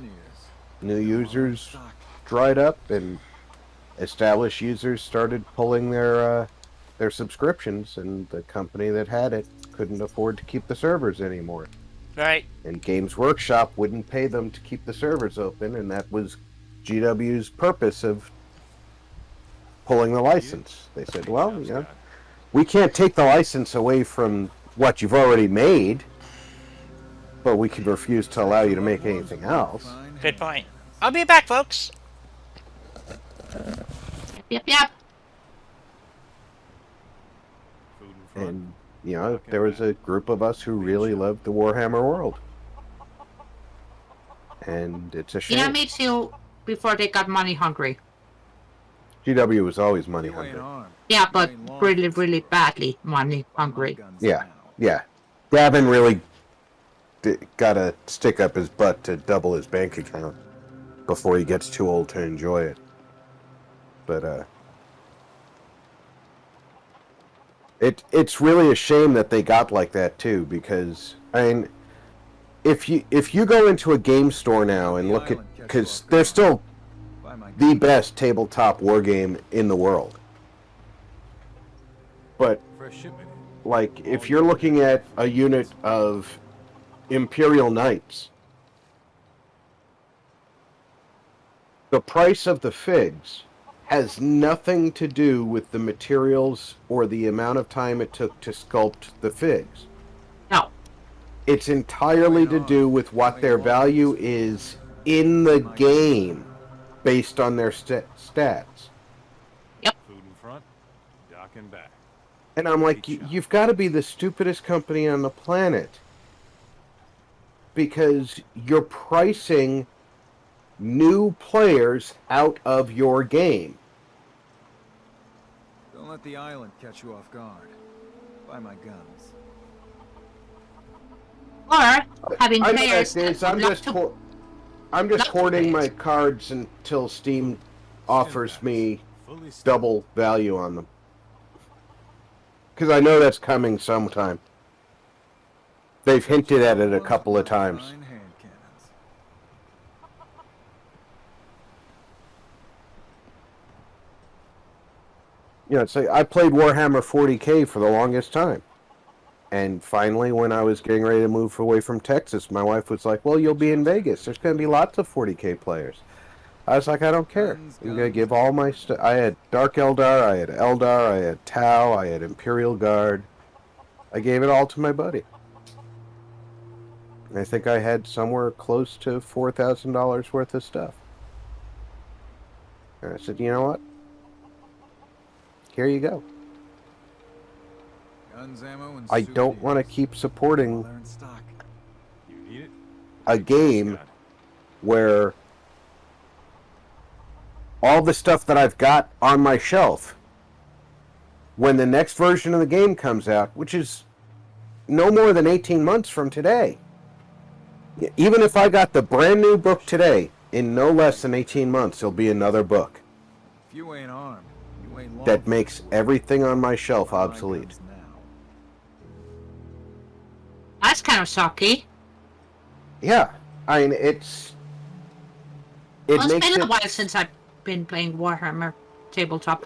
new users dried up, and established users started pulling their subscriptions, and the company that had it couldn't afford to keep the servers anymore. Right. And Games Workshop wouldn't pay them to keep the servers open, and that was GW's purpose of pulling the license. They said, well, you know, we can't take the license away from what you've already made, but we can refuse to allow you to make anything else. Good point. I'll be back, folks. Yep, yep. And, you know, there was a group of us who really loved the Warhammer world. And it's a shame. Yeah, me too. Before they got money hungry. GW was always money hungry. Yeah, but really, really badly money hungry. Yeah, yeah. Gavin really got to stick up his butt to double his bank account before he gets too old to enjoy it. But it's really a shame that they got like that too, because I mean, if you go into a game store now and look at, because they're still the best tabletop war game in the world, but like if you're looking at a unit of Imperial Knights, the price of the figs has nothing to do with the materials or the amount of time it took to sculpt the figs. No. It's entirely to do with what their value is in the game based on their stats. Yep. Food in front, dock and back. And I'm like, you've got to be the stupidest company on the planet, because you're pricing new players out of your game. Don't let the island catch you off guard. Buy my guns. Or having I know players that is. that I'm would love just to- I'm just not to hoarding pay my it. cards until Steam offers me double value on them, because I know that's coming sometime. They've hinted at it a couple of times. 9 hand cannons. You know, say I played Warhammer 40K for the longest time. And finally, when I was getting ready to move away from Texas, my wife was like, well, you'll be in Vegas. There's going to be lots of 40K players. I was like, I don't care. I'm going to give all my stuff. I had Dark Eldar, I had Eldar, I had Tau, I had Imperial Guard. I gave it all to my buddy. I think I had somewhere close to $4,000 worth of stuff. And I said, you know what? Here you go. Guns, ammo, and I don't want to souvenirs. keep supporting While they're in stock. You need it? a game where all the stuff that I've got on my shelf, when the next version of the game comes out, which is no more than 18 months from today, even if I got the brand new book today, in no less than 18 months, there'll be another book If you ain't armed, you ain't law that makes enforcement. everything on my shelf My obsolete. guns now. That's kind of sucky. Yeah, I mean, it Well, it's makes been it... a while since I've been playing Warhammer tabletop.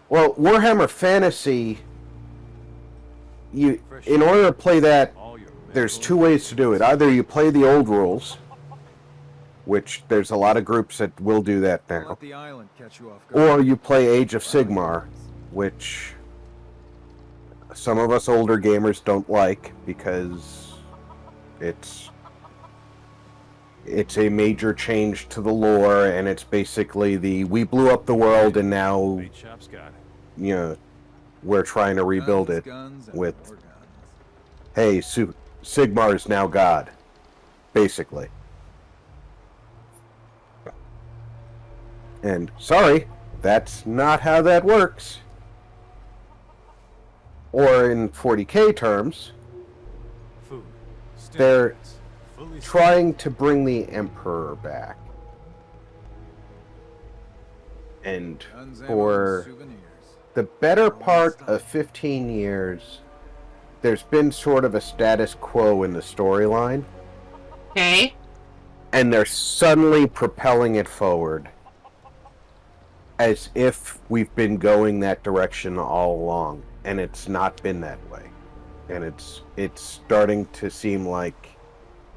Well, Warhammer Fantasy, in order to play that, All your there's two ways to do it. Either you play the old rules, which there's a lot of groups that will do that Don't now, let the island catch you off guard. or you play Age of Sigmar, which some of us older gamers don't like because it's a major change to the lore, and it's basically we blew up the world and now, bait shop's got it. you know, we're trying to rebuild it Guns, and with, more guns. hey, Sigmar is now God, basically. And sorry, that's not how that works. Or in 40K terms, Food. They're stimulants, fully trying to bring the Emperor back. And Guns, ammo, and for souvenirs. the better part of 15 years, there's been sort of a status quo in the storyline, Okay. and they're suddenly propelling it forward as if we've been going that direction all along, and it's not been that way. And it's starting to seem like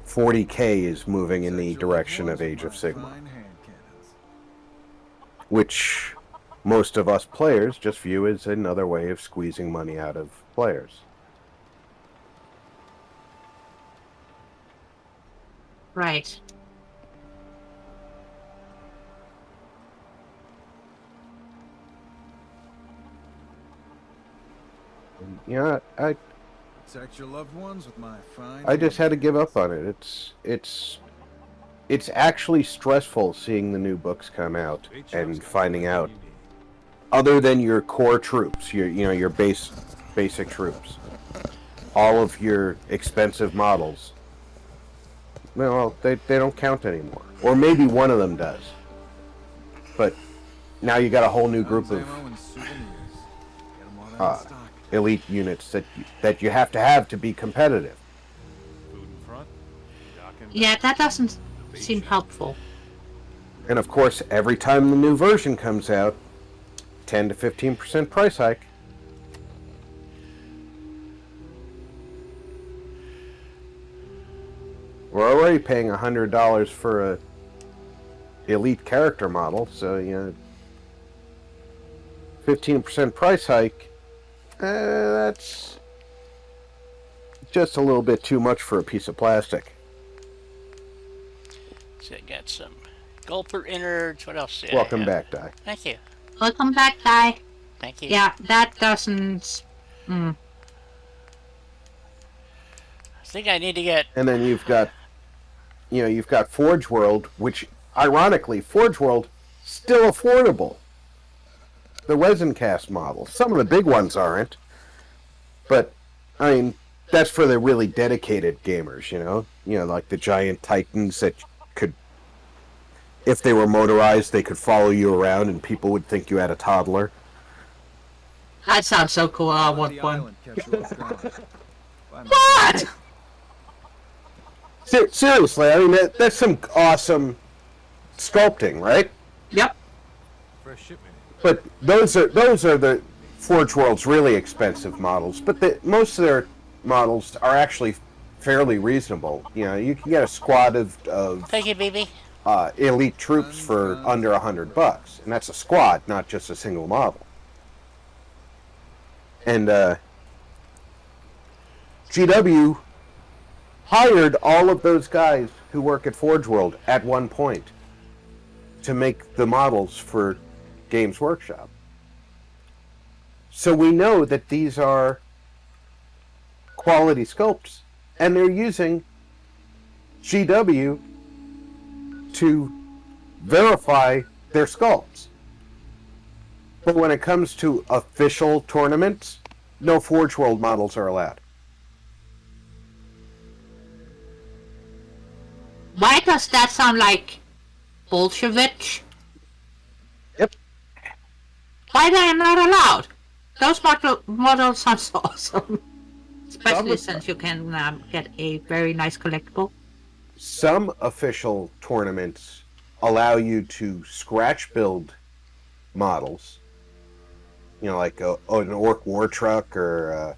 40K is moving in the Protect your loved direction ones of with Age of my Sigmar, fine hand cannons. which most of us players just view as another way of squeezing money out of players. Right. You know, Protect your loved ones with my fine I just hand had to give up on it. It's actually stressful seeing the new books come out Bait shop's and got finding everything out, you need. other than your core troops, your basic troops, all of your expensive models, well, they don't count anymore. Or maybe one of them does. But now you got a whole new group Guns, of ammo, and souvenirs. Get 'em while they're in stock. elite units that you have to be competitive. Food in front, dock in Yeah, back. that doesn't The bait seem shop. helpful. And of course, every time the new version comes out, 10 to 15% price hike. We're already paying $100 for a elite character model, so you know, 15% price hike. That's just a little bit too much for a piece of plastic. So I got some gulper innards. What else? did I Welcome have? back, Di. Thank you. Welcome back, guy. Thank you. Yeah, that doesn't... Mm. I think I need to get. And then you've got Forge World, which, ironically, Forge World, still affordable. The resin cast models. Some of the big ones aren't. But, I mean, that's for the really dedicated gamers, you know? You know, like the giant titans that could, if they were motorized, they could follow you around and people would think you had a toddler. That sounds so cool. I Let want the one. island catch you off guard. Buy my What? Seriously, I mean, that's some awesome sculpting, right? Yep. Fresh shipment. But those are the Forge World's really expensive models. But most of their models are actually fairly reasonable. You know, you can get a squad of Thank you, BB. elite troops for under $100, and that's a squad, not just a single model. And GW hired all of those guys who work at Forge World at one point to make the models for Games Workshop. So we know that these are quality sculpts, and they're using GW to verify their sculpts. But when it comes to official tournaments, no Forge World models are allowed. Why does that sound like Bolshevik? Yep. Why they are not allowed? Those models sound so awesome. Especially since you can get a very nice collectible. Some official tournaments allow you to scratch build models. You know, like an Orc war truck, or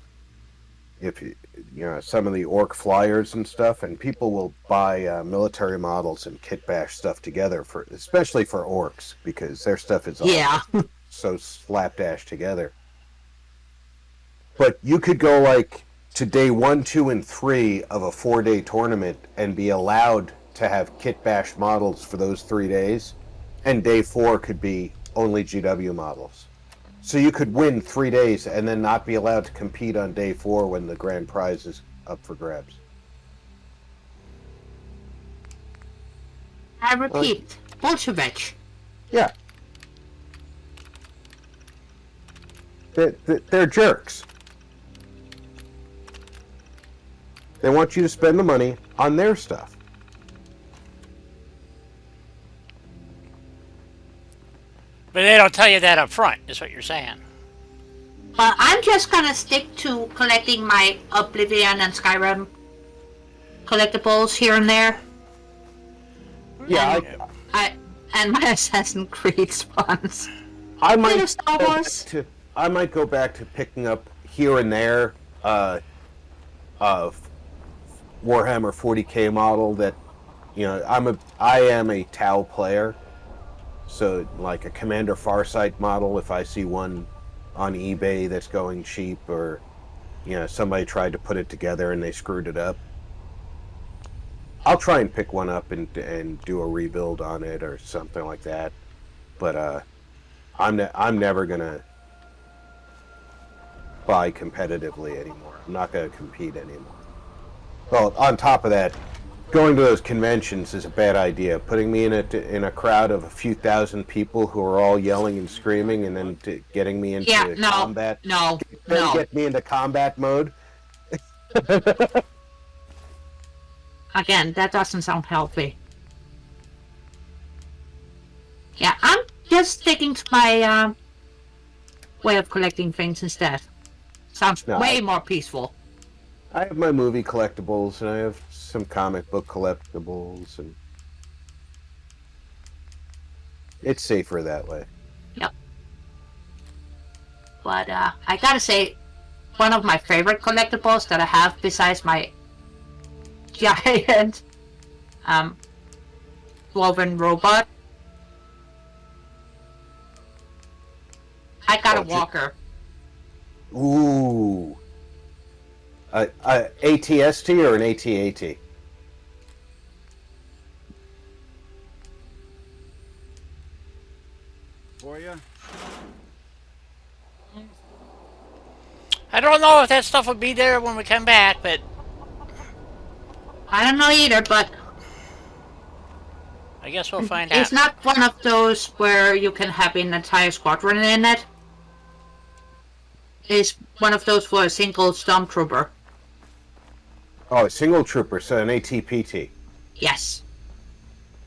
if you know, some of the Orc flyers and stuff, and people will buy military models and kit bash stuff together for, especially for Orcs, because their stuff is all so slapdash together. But you could go like to day 1, 2, and 3 of a 4-day tournament and be allowed to have kit bash models for those 3 days, and day 4 could be only GW models. So you could win 3 days and then not be allowed to compete on day 4 when the grand prize is up for grabs. I repeat, Bolshevik. Yeah. They're jerks. They want you to spend the money on their stuff. But they don't tell you that up front, is what you're saying. But I'm just gonna stick to collecting my Oblivion and Skyrim collectibles here and there. Yeah, and my Assassin's Creed ones. I might Star Wars. I might go back to picking up here and there Warhammer 40k model that, you know, I am a Tau player, so like a Commander Farsight model, if I see one on eBay that's going cheap, or you know, somebody tried to put it together and they screwed it up, I'll try and pick one up and do a rebuild on it or something like that. But I'm never gonna buy competitively anymore. I'm not gonna compete anymore. Well, on top of that, going to those conventions is a bad idea. Putting me in a crowd of a few thousand people who are all yelling and screaming, and then getting me into combat. No. Get me into combat mode. Again, that doesn't sound healthy. Yeah, I'm just sticking to my way of collecting things instead. Sounds way more peaceful. I have my movie collectibles, and I have some comic book collectibles, and it's safer that way. Yep. But I gotta say, one of my favorite collectibles that I have besides my giant woven robot, I got a walker. Ooh. ATST or an ATAT? For you? I don't know if that stuff will be there when we come back, but I don't know either, but I guess we'll find out. it's not one of those where you can have an entire squadron in it. It's one of those for a single stormtrooper. Oh, a single trooper, so an ATPT. Yes.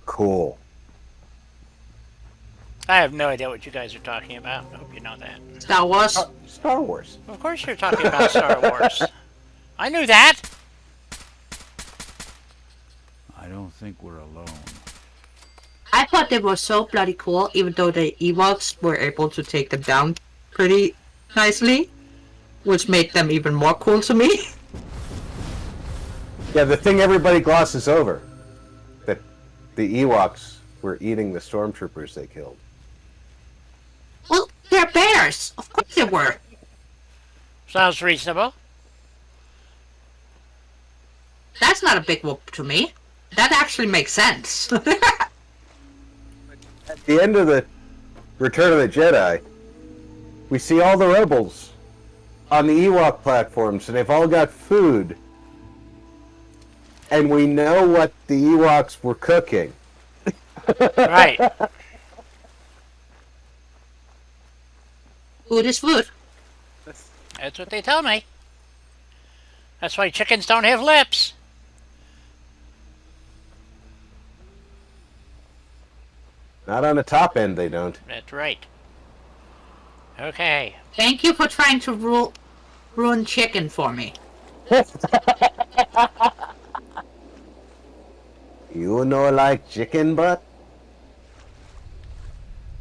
Cool. I have no idea what you guys are talking about. I hope you know that. Star Wars. Star Wars. Of course you're talking about Star Wars. I knew that. I don't think we're alone. I thought they were so bloody cool, even though the Ewoks were able to take them down pretty nicely, which made them even more cool to me. Yeah, the thing everybody glosses over, that the Ewoks were eating the stormtroopers they killed. Well, they're bears. Of course they were. Sounds reasonable. That's not a big whoop to me. That actually makes sense. At the end of the Return of the Jedi, we see all the rebels on the Ewok platforms, and they've all got food. And we know what the Ewoks were cooking. Right. Food is food. That's what they tell me. That's why chickens don't have lips. Not on the top end, they don't. That's right. Okay. Thank you for trying to ruin chicken for me. You know, like chicken butt?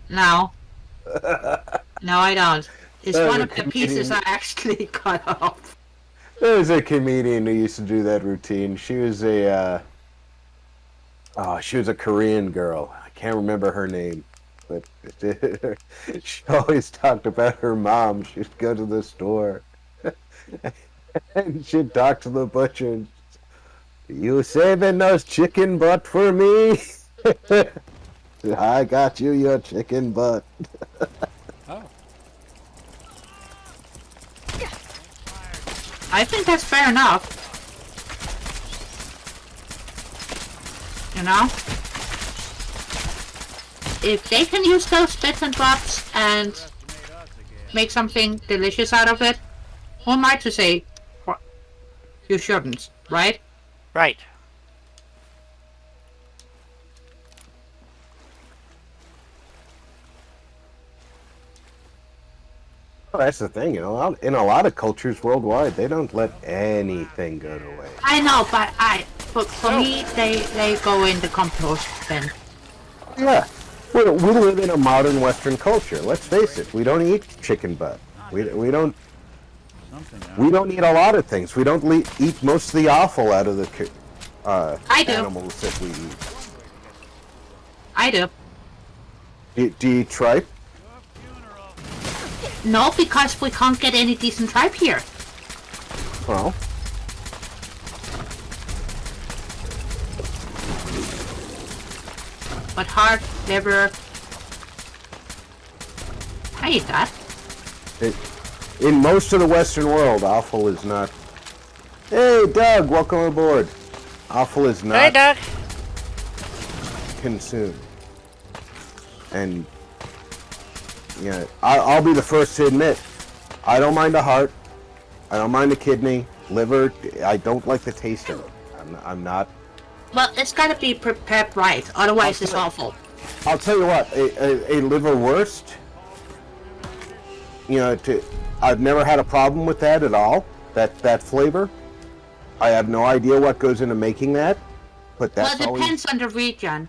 No. No, I don't. It's That one was of the a pieces comedian. I actually cut off. There was a comedian who used to do that routine. She was a Korean girl. I can't remember her name, but she always talked about her mom. She'd go to the store, and she'd talk to the butcher. And, you saving those chicken butt for me? I got you your chicken butt. Oh. I think that's fair enough. You know? If they can use those bits and drops and make something delicious out of it, who am I to say you shouldn't, right? Right. Well, that's the thing, you know. In a lot of cultures worldwide, they don't let anything go to waste. I know, but for me, they go in the compost bin. Yeah, we live in a modern Western culture. Let's face it, we don't eat chicken butt. We don't eat a lot of things. We don't eat most of the offal out of the I do. animals that we eat. I do. Do you eat tripe? No, because we can't get any decent tripe here. Well, But heart, liver, I eat that. in most of the Western world, offal is not. Hey, Doug, welcome aboard. Offal is Hey, not Doug. consumed. And yeah, I'll be the first to admit, I don't mind a heart, I don't mind a kidney, liver. I don't like the taste of it. I'm not. Well, it's gotta be prepared right, otherwise it's awful. I'll tell you what, a liverwurst. You know, I've never had a problem with that at all. That flavor. I have no idea what goes into making that, but that's Well, it always depends on the region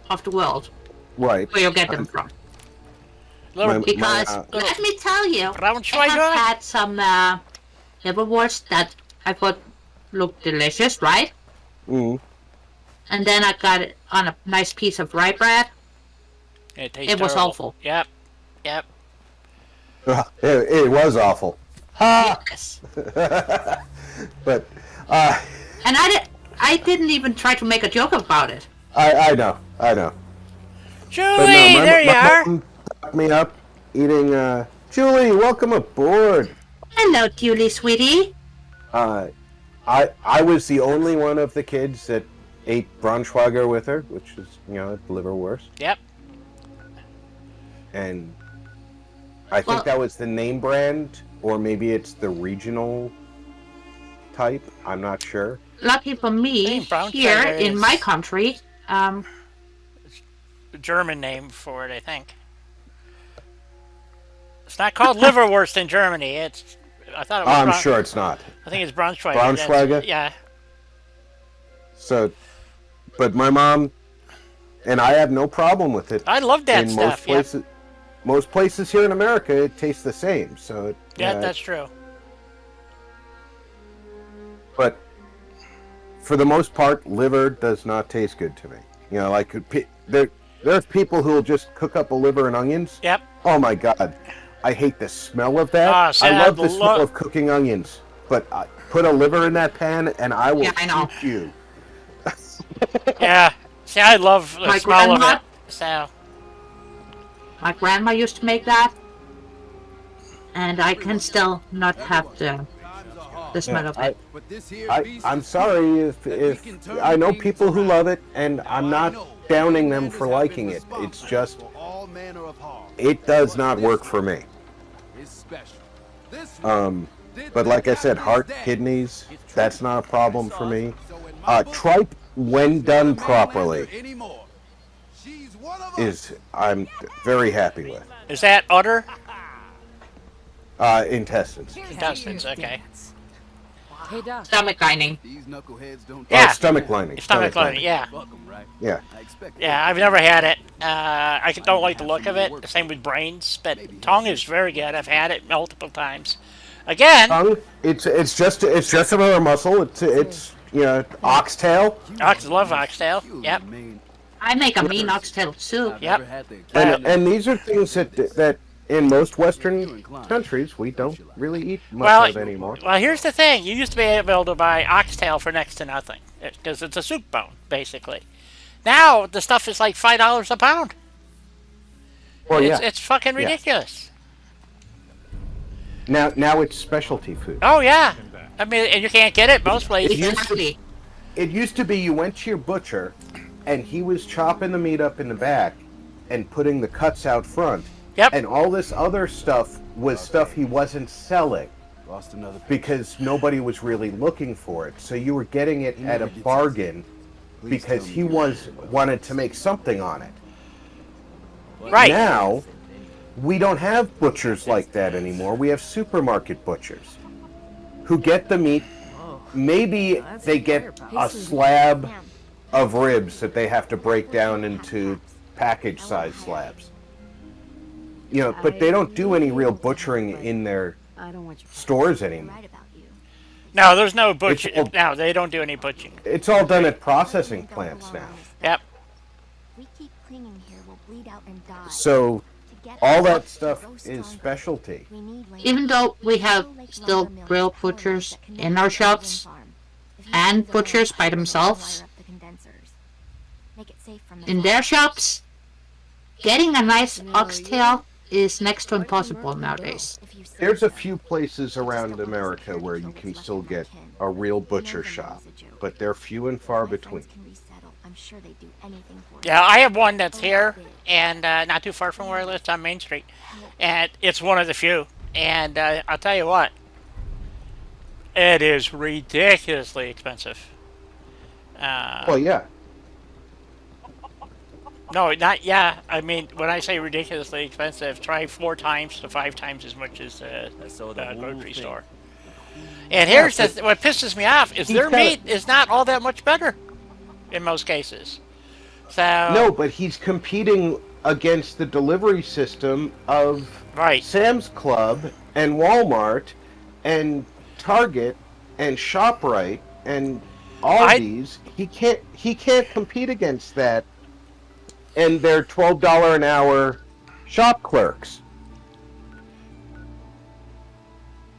of the world right. where you get them from. Little, Because, My, let me tell you, I Braunschweiger? have had some liverwurst that I thought looked delicious, right? mm, And then I got it on a nice piece of rye bread. It tastes It was terrible. awful. Yep. Yep. it was awful. Ha! Yes. But And I didn't even try to make a joke about it. I know. Julie, But no, there you are. mom backed me up eating. Julie, welcome aboard. Hello, Julie, sweetie. I was the only one of the kids that ate Braunschweiger with her, which is liverwurst, Yep. and I think Well- that was the name brand, or maybe it's the regional type. I'm not sure. Lucky for me, Hey, brown here sugar in is- my country, The German name for it, I think. It's not called liverwurst in Germany. It's. I thought it was. I'm Braun- sure it's not. I think it's Braunschweiger. Braunschweiger? Yeah. So, but my mom and I have no problem with it. I love that in stuff. Most places here in America, it tastes the same. So Yeah, that's true. But for the most part, liver does not taste good to me. You know, like there's people who will just cook up a liver and onions. Yep. Oh my God, I hate the smell of that. Ah, see, I love the smell of cooking onions, but put a liver in that pan and I will shoot you. Yeah. See, I love the smell of it. So. My grandma used to make that, and I can still not have the smell of it. I'm sorry if I know people who love it, and I'm not downing them for liking it. It's just it does not work for me. But like I said, heart, kidneys, that's not a problem for me. Tripe, when done properly, I'm very happy with. Is that udder? Intestines. Intestines, okay. Hey, Doc. Stomach lining. These knuckleheads don't Yeah. Stomach lining. Stomach lining, yeah. Yeah. Yeah, I've never had it. I don't like the look of it. Same with brains, but tongue is very good. I've had it multiple times. Again, Tongue, it's just another muscle. It's oxtail. I love oxtail. Yep. I make a mean oxtail soup. Yep. And these are things that in most Western countries we don't really eat much of anymore. Well, here's the thing. You used to be able to buy oxtail for next to nothing because it's a soup bone, basically. Now the stuff is like $5 a pound. Well, It's fucking ridiculous. Now it's specialty food. Oh yeah. I mean, and you can't get it most places. It used to be you went to your butcher, and he was chopping the meat up in the back, and putting the cuts out front. Yep. And all this other stuff was stuff he wasn't selling Lost another because nobody was really looking for it. So you were getting it at a bargain because he wanted to make something on it. Right. Now, we don't have butchers like that anymore. We have supermarket butchers who get the meat. Maybe they get a slab of ribs that they have to break down into package-sized slabs. But they don't do any real butchering in their stores anymore. No, there's no butchering. No, they don't do any butchering. It's all done at processing plants now. Yep. So all that stuff is specialty. Even though we have still real butchers in our shops and butchers by themselves in their shops, getting a nice oxtail is next to impossible nowadays. There's a few places around America where you can still get a real butcher shop, but they're few and far between. Yeah, I have one that's here, and not too far from where I live. It's on Main Street, and it's one of the few. And I'll tell you what, it is ridiculously expensive. Well, yeah. No, not yeah. I mean, when I say ridiculously expensive, try 4 times to 5 times as much as the grocery store. And here's what pisses me off is their meat is not all that much better in most cases. So No, but he's competing against the delivery system of Sam's Club and Walmart and Target and ShopRite and Aldi's. He can't compete against that. And they're $12 an hour shop clerks.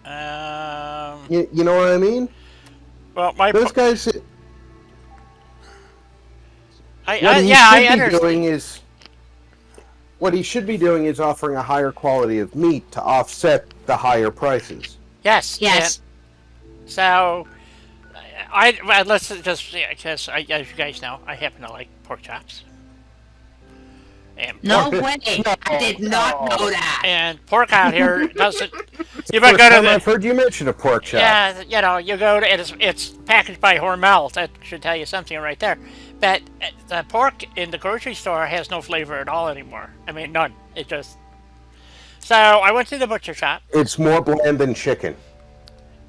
You know what I mean? Well, those guys. I understand. What he should be doing is offering a higher quality of meat to offset the higher prices. Yes. Yes. So, let's just because as you guys know, I happen to like pork chops. And no way! I did not know that. And pork out here doesn't. You might go to the. I've heard you mention a pork chop. Yeah, you go to it's packaged by Hormel. That should tell you something right there. But the pork in the grocery store has no flavor at all anymore. I mean, none. It just. So I went to the butcher shop. It's more bland than chicken.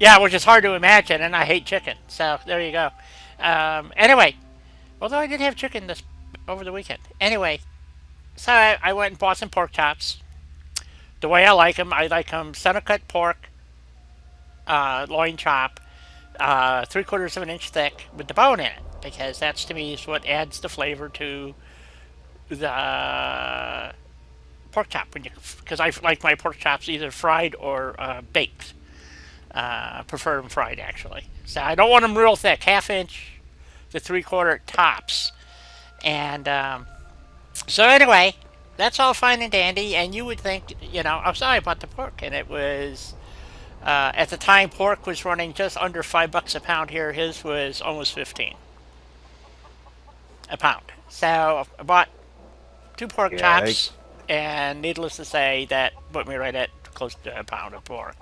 Yeah, which is hard to imagine, and I hate chicken. So there you go. Anyway, although I did have chicken over the weekend. Anyway, so I went and bought some pork chops. The way I like them center cut pork, loin chop, 3/4 of an inch thick with the bone in it, because that's to me is what adds the flavor to the pork chop. Because I like my pork chops either fried or baked. Prefer them fried actually. So I don't want them real thick, 1/2 inch to 3/4 tops. And so anyway, that's all fine and dandy. And you would think, I'm sorry about the pork, and it was. At the time, pork was running just under $5 a pound here. His was almost 15 a pound. So I bought 2 pork chops, and needless to say, that put me right at close to a pound of pork.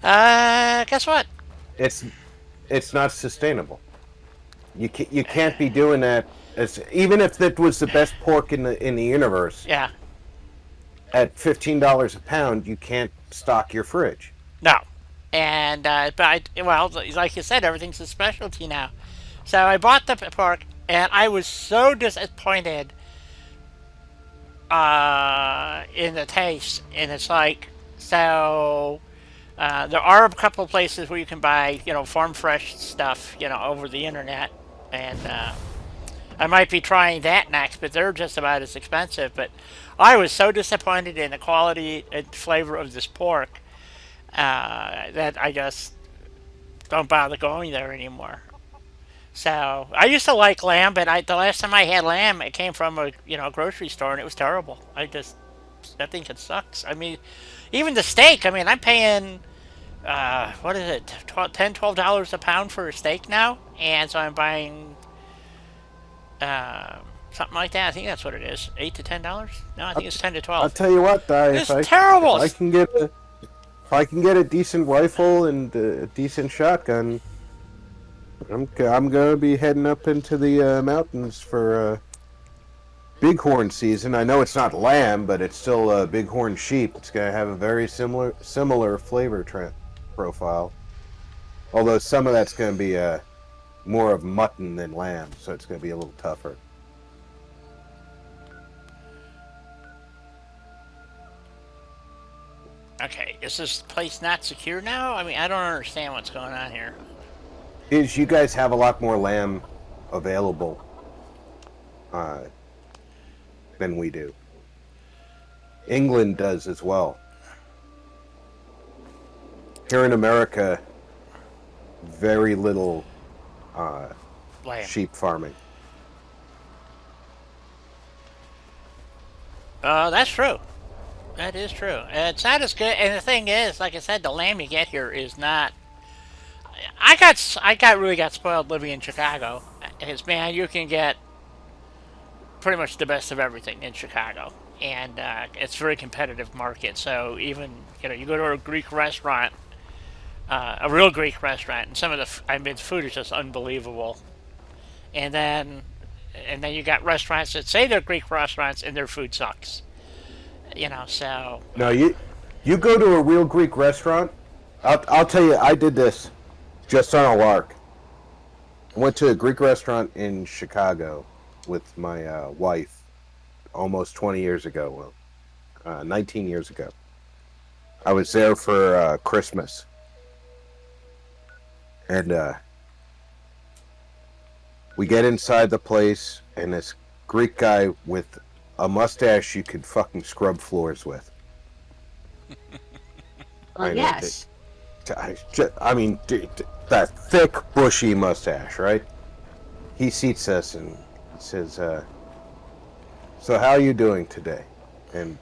Guess what? It's not sustainable. You can't be doing that. Even if that was the best pork in the universe. Yeah. At $15 a pound, you can't stock your fridge. No. And, like you said, everything's a specialty now. So I bought the pork, and I was so disappointed in the taste. And it's like, so there are a couple of places where you can buy, farm fresh stuff, over the internet. And I might be trying that next, but they're just about as expensive. But I was so disappointed in the quality and flavor of this pork that I just don't bother going there anymore. So I used to like lamb, but the last time I had lamb, it came from a grocery store, and it was terrible. I think it sucks. I mean, even the steak. I mean, I'm paying what is it, $10-12 a pound for a steak now, and so I'm buying something like that. I think that's what it is, $8 to $10. No, I think it's 10 to 12. I'll tell you what, it's terrible. If I can get a decent rifle and a decent shotgun, I'm gonna be heading up into the mountains for bighorn season. I know it's not lamb, but it's still bighorn sheep. It's gonna have a very similar flavor profile. Although some of that's gonna be more of mutton than lamb, so it's gonna be a little tougher. Okay, is this place not secure now? I mean, I don't understand what's going on here. You guys have a lot more lamb available than we do. England does as well. Here in America, very little sheep farming. That's true. That is true. It's not as good. And the thing is, like I said, the lamb you get here is not. I really got spoiled living in Chicago. Because, man, you can get pretty much the best of everything in Chicago, and it's a very competitive market. So even you go to a Greek restaurant, a real Greek restaurant, and some of the food is just unbelievable. And then you got restaurants that say they're Greek restaurants and their food sucks. So. No, you go to a real Greek restaurant. I'll tell you, I did this just on a lark. I went to a Greek restaurant in Chicago with my wife almost 20 years ago. 19 years ago. I was there for Christmas. And we get inside the place, and this Greek guy with a mustache you could fucking scrub floors with. Yes. I mean, that thick, bushy mustache, right? He seats us and says, so how are you doing today? And,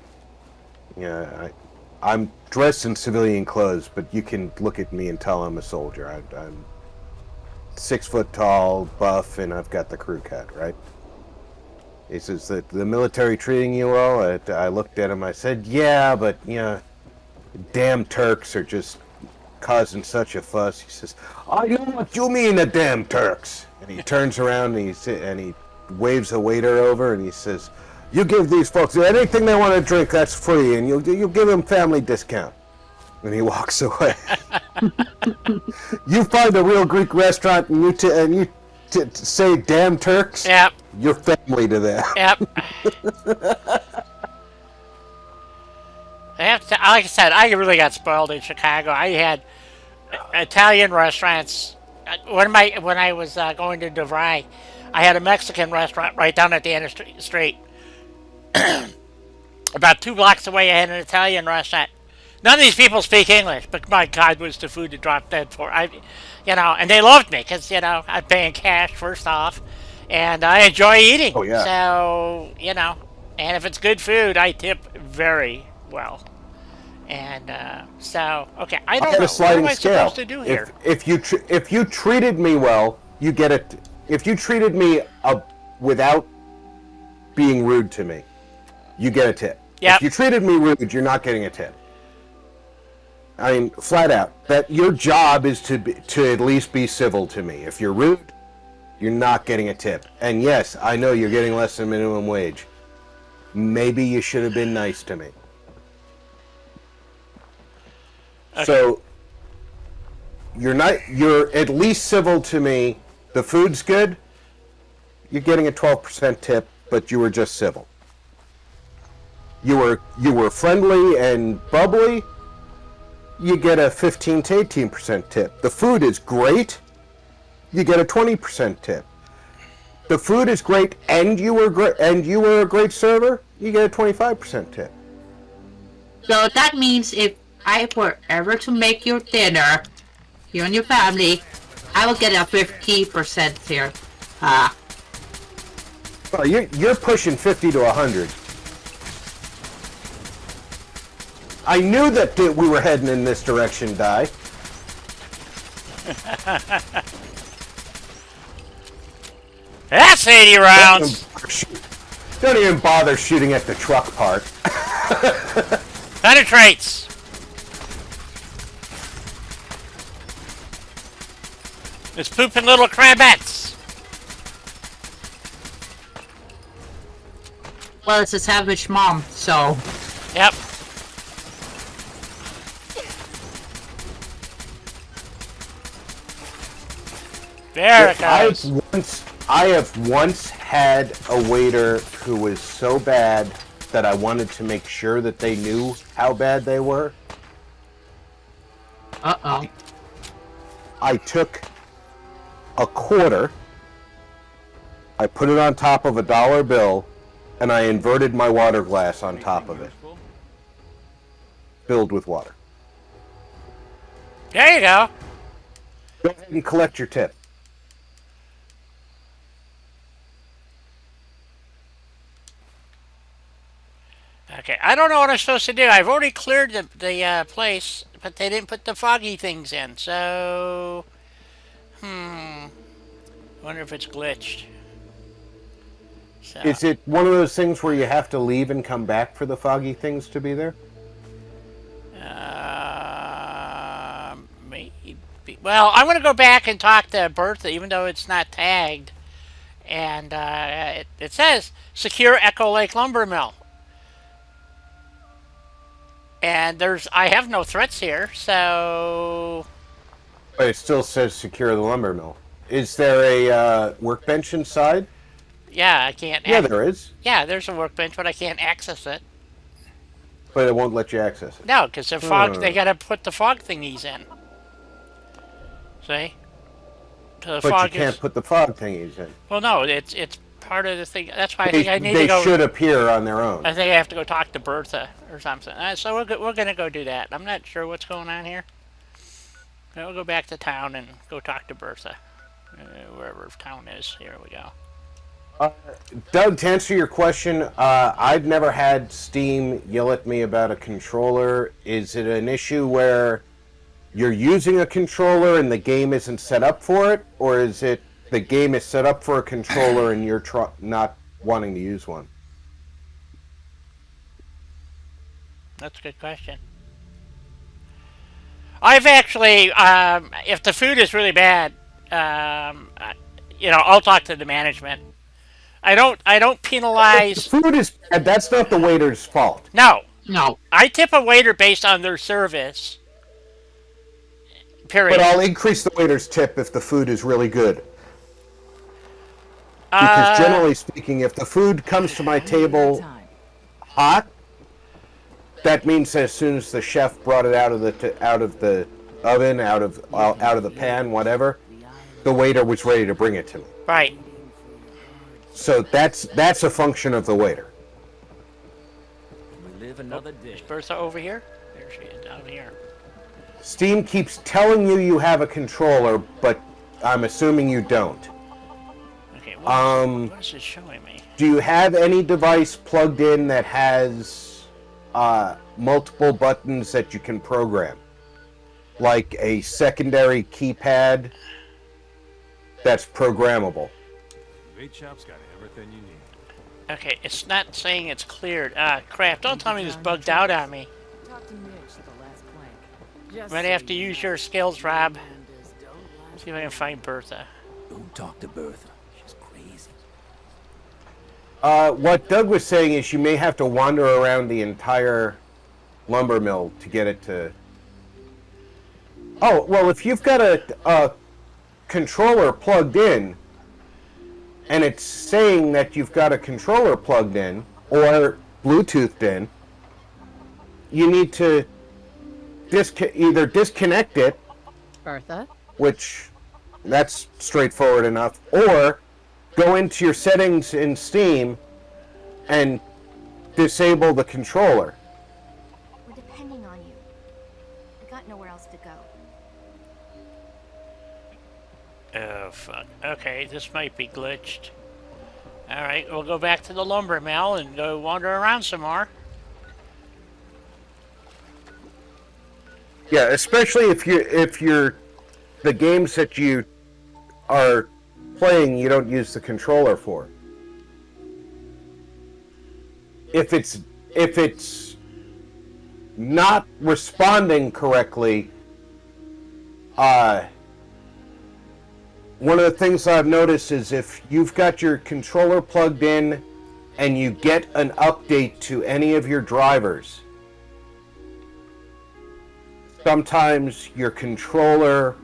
I'm dressed in civilian clothes, but you can look at me and tell I'm a soldier. I'm 6 foot tall, buff, and I've got the crew cut, right? He says, that the military treating you well? I looked at him, I said, yeah, but, damn Turks are just causing such a fuss. He says, I know what you mean, the damn Turks. And he turns around and he waves a waiter over and he says, you give these folks anything they want to drink, that's free, and you'll give them family discount. And he walks away. You find a real Greek restaurant and you to say damn Turks, Yep. you're family to them. Yep. I have to, like I said, I really got spoiled in Chicago. I had Italian restaurants. When I was going to DeVry, I had a Mexican restaurant right down at the end of the street. About 2 blocks away, I had an Italian restaurant. None of these people speak English, but my God, was the food to drop dead for. And they loved me because I'm paying cash first off, and I enjoy eating. Oh, yeah. So and if it's good food, I tip very well. And so, okay, I don't I had know. a sliding What am I scale. supposed to do here? If you treated me well, you get it. If you treated me without being rude to me, you get a tip. Yep. If you treated me rude, you're not getting a tip. I mean, flat out. That your job is to at least be civil to me. If you're rude, you're not getting a tip. And yes, I know you're getting less than minimum wage. Maybe you should have been nice to me. Okay. So you're at least civil to me. The food's good. You're getting a 12% tip, but you were just civil. You were friendly and bubbly. You get a 15 to 18% tip. The food is great. You get a 20% tip. The food is great, and you were a great server. You get a 25% tip. So that means if I were ever to make your dinner, you and your family, I will get a 50% here. Well, you're pushing 50 to 100. I knew that we were heading in this direction, Di. That's 80 rounds. Don't even bother shooting at the truck part. Penetrates. It's pooping little crabettes. Well, it's a savage mom, so... Yep. There it goes. I have once had a waiter who was so bad that I wanted to make sure that they knew how bad they were. Uh-oh. I took a quarter, I put it on top of a dollar bill, and I inverted my water glass on top of it, filled with water. There you go. Go ahead and collect your tip. Okay, I don't know what I'm supposed to do. I've already cleared the place, but they didn't put the foggy things in, so... wonder if it's glitched. So, Is it one of those things where you have to leave and come back for the foggy things to be there? maybe. Well, I'm going to go back and talk to Bertha, even though it's not tagged. And it says, secure Echo Lake Lumber Mill. And I have no threats here, so... But it still says secure the lumber mill. Is there a workbench inside? Yeah, I can't... Yeah, there is. Yeah, there's a workbench, but I can't access it. But it won't let you access it. No, because the fog, they got to put the fog thingies in. See? So the But fog you can't is, put the fog thingies in. well, no, it's part of the thing. That's why I think I need They to go... should appear on their own. I think I have to go talk to Bertha or something. So we're going to go do that. I'm not sure what's going on here. We'll go back to town and go talk to Bertha. Wherever town is. Here we go. Doug, to answer your question, I've never had Steam yell at me about a controller. Is it an issue where you're using a controller and the game isn't set up for it? Or is it the game is set up for a controller and you're not wanting to use one? That's a good question. I've actually, if the food is really bad, I'll talk to the management. I don't penalize. The food is bad. That's not the waiter's fault. No. No. I tip a waiter based on their service. Period. But I'll increase the waiter's tip if the food is really good. Because generally speaking, if the food comes to my table hot, that means that as soon as the chef brought it out of the oven, out of the pan, whatever, the waiter was ready to bring it to me. Right. So that's a function of the waiter. We live another day. Is Bertha over here? There she is, down here. Steam keeps telling you have a controller, but I'm assuming you don't. Okay, what is it showing me? Do you have any device plugged in that has multiple buttons that you can program? Like a secondary keypad that's programmable? V-Chop's got everything you need. Okay, it's not saying it's cleared. Ah, crap. Don't tell me this bugged out on me. Talk to Mitch at the last plank. Just Might so have to you use know, your skills, Rob. Commanders don't last See if I can find Bertha. Don't talk to Bertha. She's crazy. What Doug was saying is you may have to wander around the entire lumber mill to get it to... Oh, well, if you've got a controller plugged in, and it's saying that you've got a controller plugged in, or Bluetoothed in, you need to either disconnect it, Bertha? which that's straightforward enough, or go into your settings in Steam and disable the controller. We're depending on you. We got nowhere else to go. Oh, fuck. Okay, this might be glitched. Alright, we'll go back to the lumber mill and go wander around some more. Yeah, especially if you're the games that you are playing, you don't use the controller for. If it's not responding correctly, one of the things I've noticed is if you've got your controller plugged in and you get an update to any of your drivers, sometimes your controller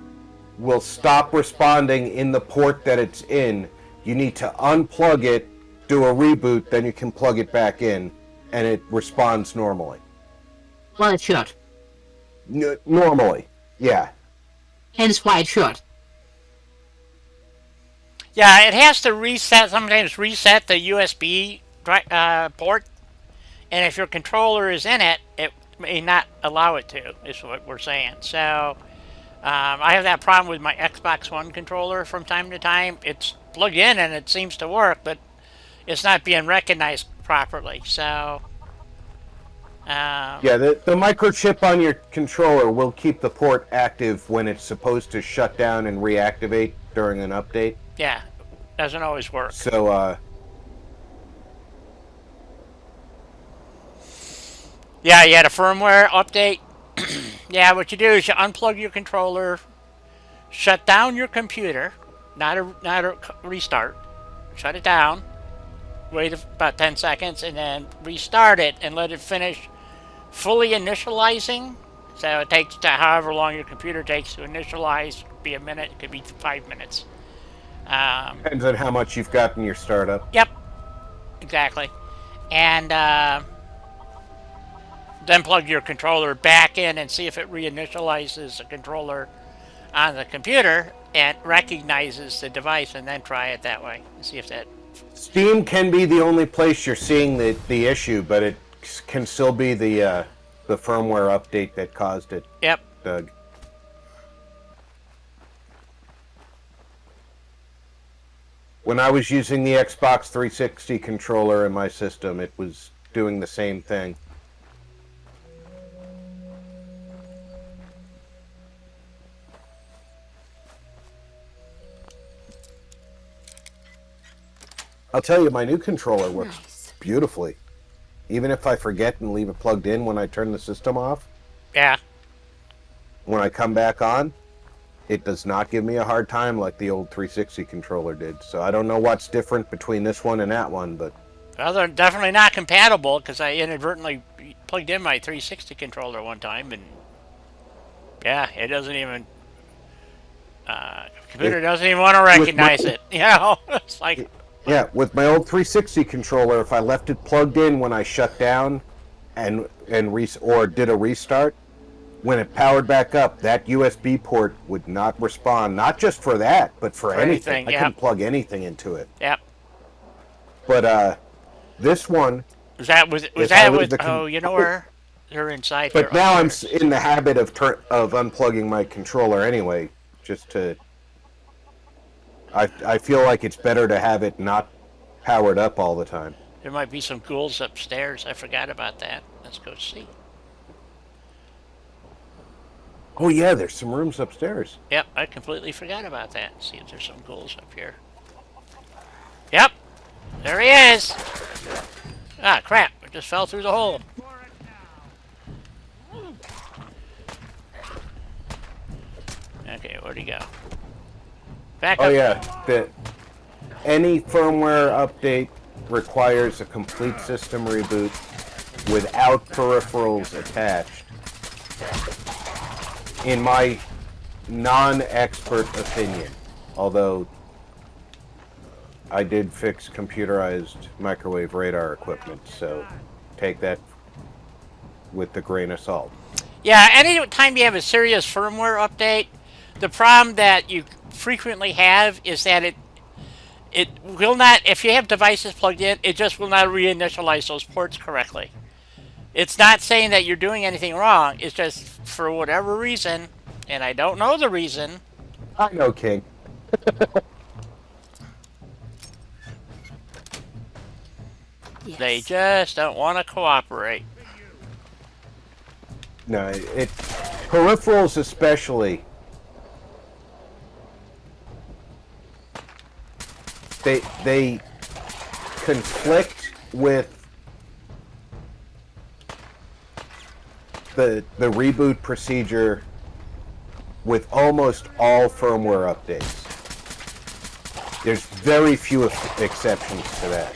will stop responding in the port that it's in. You need to unplug it, do a reboot, then you can plug it back in, and it responds normally. Well, it should. Normally, yeah. Hence why it should. Yeah, it has to sometimes reset the USB port, and if your controller is in it, it may not allow it to, is what we're saying. So, I have that problem with my Xbox One controller from time to time. It's plugged in and it seems to work, but it's not being recognized properly. So, yeah, the microchip on your controller will keep the port active when it's supposed to shut down and reactivate during an update. yeah, doesn't always work. So, Yeah, you had a firmware update. Yeah, what you do is you unplug your controller, shut down your computer, not a restart. Shut it down, wait about 10 seconds, and then restart it and let it finish fully initializing. So it takes to however long your computer takes to initialize. Could be a minute, it could be 5 minutes. depends on how much you've got in your startup. Yep, exactly. And then plug your controller back in and see if it reinitializes the controller on the computer and recognizes the device, and then try it that way and see if that... Steam can be the only place you're seeing the issue, but it can still be the firmware update that caused it. Yep. Doug. When I was using the Xbox 360 controller in my system, it was doing the same thing. I'll tell you, my new controller works beautifully. Even if I forget and leave it plugged in when I turn the system off, Yeah. when I come back on, it does not give me a hard time like the old 360 controller did. So I don't know what's different between this one and that one, but... Well, they're definitely not compatible, because I inadvertently plugged in my 360 controller one time, and... Yeah, it doesn't even... computer doesn't even want to recognize it. You know? It's like... Yeah, with my old 360 controller, if I left it plugged in when I shut down or did a restart, when it powered back up, that USB port would not respond, not just for that, but for anything. I yep. couldn't plug anything into it. Yep. But this one... Was that with... Oh, you know where? They're inside here. But now I'm in the habit of unplugging my controller anyway, just to... I feel like it's better to have it not powered up all the time. There might be some ghouls upstairs. I forgot about that. Let's go see. Oh yeah, there's some rooms upstairs. Yep, I completely forgot about that. See if there's some ghouls up here. Yep, there he is. Ah, crap! I just fell through the hole. Okay, where'd he go? Back up. Oh yeah, any firmware update requires a complete system reboot without peripherals attached. In my non-expert opinion, although I did fix computerized microwave radar equipment, so take that with a grain of salt. Yeah, anytime you have a serious firmware update, the problem that you frequently have is that it will not, if you have devices plugged in, it just will not reinitialize those ports correctly. It's not saying that you're doing anything wrong, it's just for whatever reason, and I don't know the reason. I know, King. Yes. They just don't want to cooperate. No, peripherals especially. They conflict with the reboot procedure with almost all firmware updates. There's very few exceptions to that.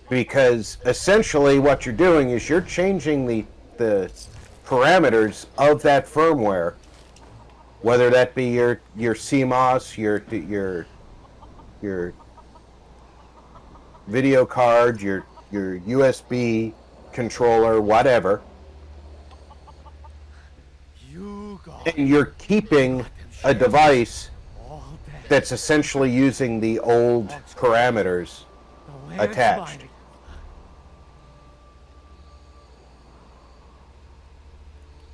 Because essentially what you're doing is you're changing the parameters of that firmware, whether that be your CMOS, your video card, your USB controller, whatever. And you're keeping a device that's essentially using the old parameters attached.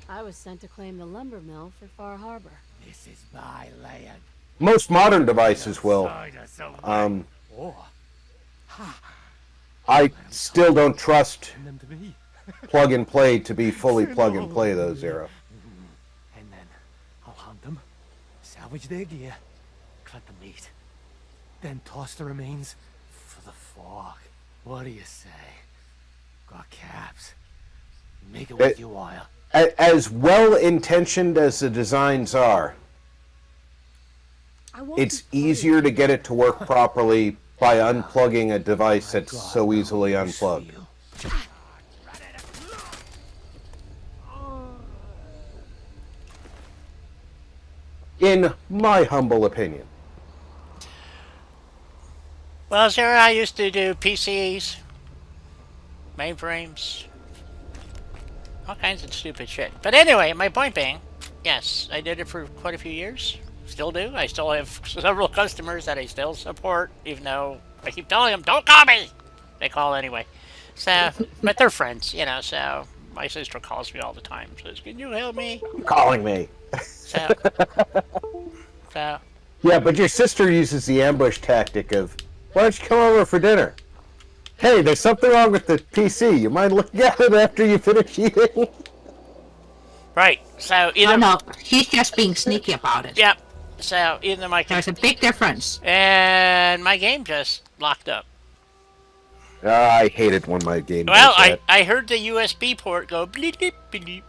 I was sent to claim the lumber mill for Far Harbor. This is my land. Most modern devices will. I still don't trust plug and play to be fully plug and play though, Zero. And then I'll hunt them, salvage their gear, cut the meat, then toss the remains for the fork. What do you say? Got caps. Make it worth your while. As well-intentioned as the designs are, it's easier to get it to work properly by unplugging a device that's so easily unplugged. In my humble opinion. Well, Sarah, I used to do PCs, mainframes, all kinds of stupid shit. But anyway, my point being, yes, I did it for quite a few years. Still do. I still have several customers that I still support, even though I keep telling them, don't call me! They call anyway. So, but they're friends, you know, so my sister calls me all the time. Says, can you help me? Calling me. So. Yeah, but your sister uses the ambush tactic of, why don't you come over for dinner? Hey, there's something wrong with the PC. You mind looking at it after you finish eating? Right. So either... No, he's just being sneaky about it. Yep. So either my... There's a big difference. And my game just locked up. I hate it when my game Well, does that. I heard the USB port go bleep, bleep, bleep, and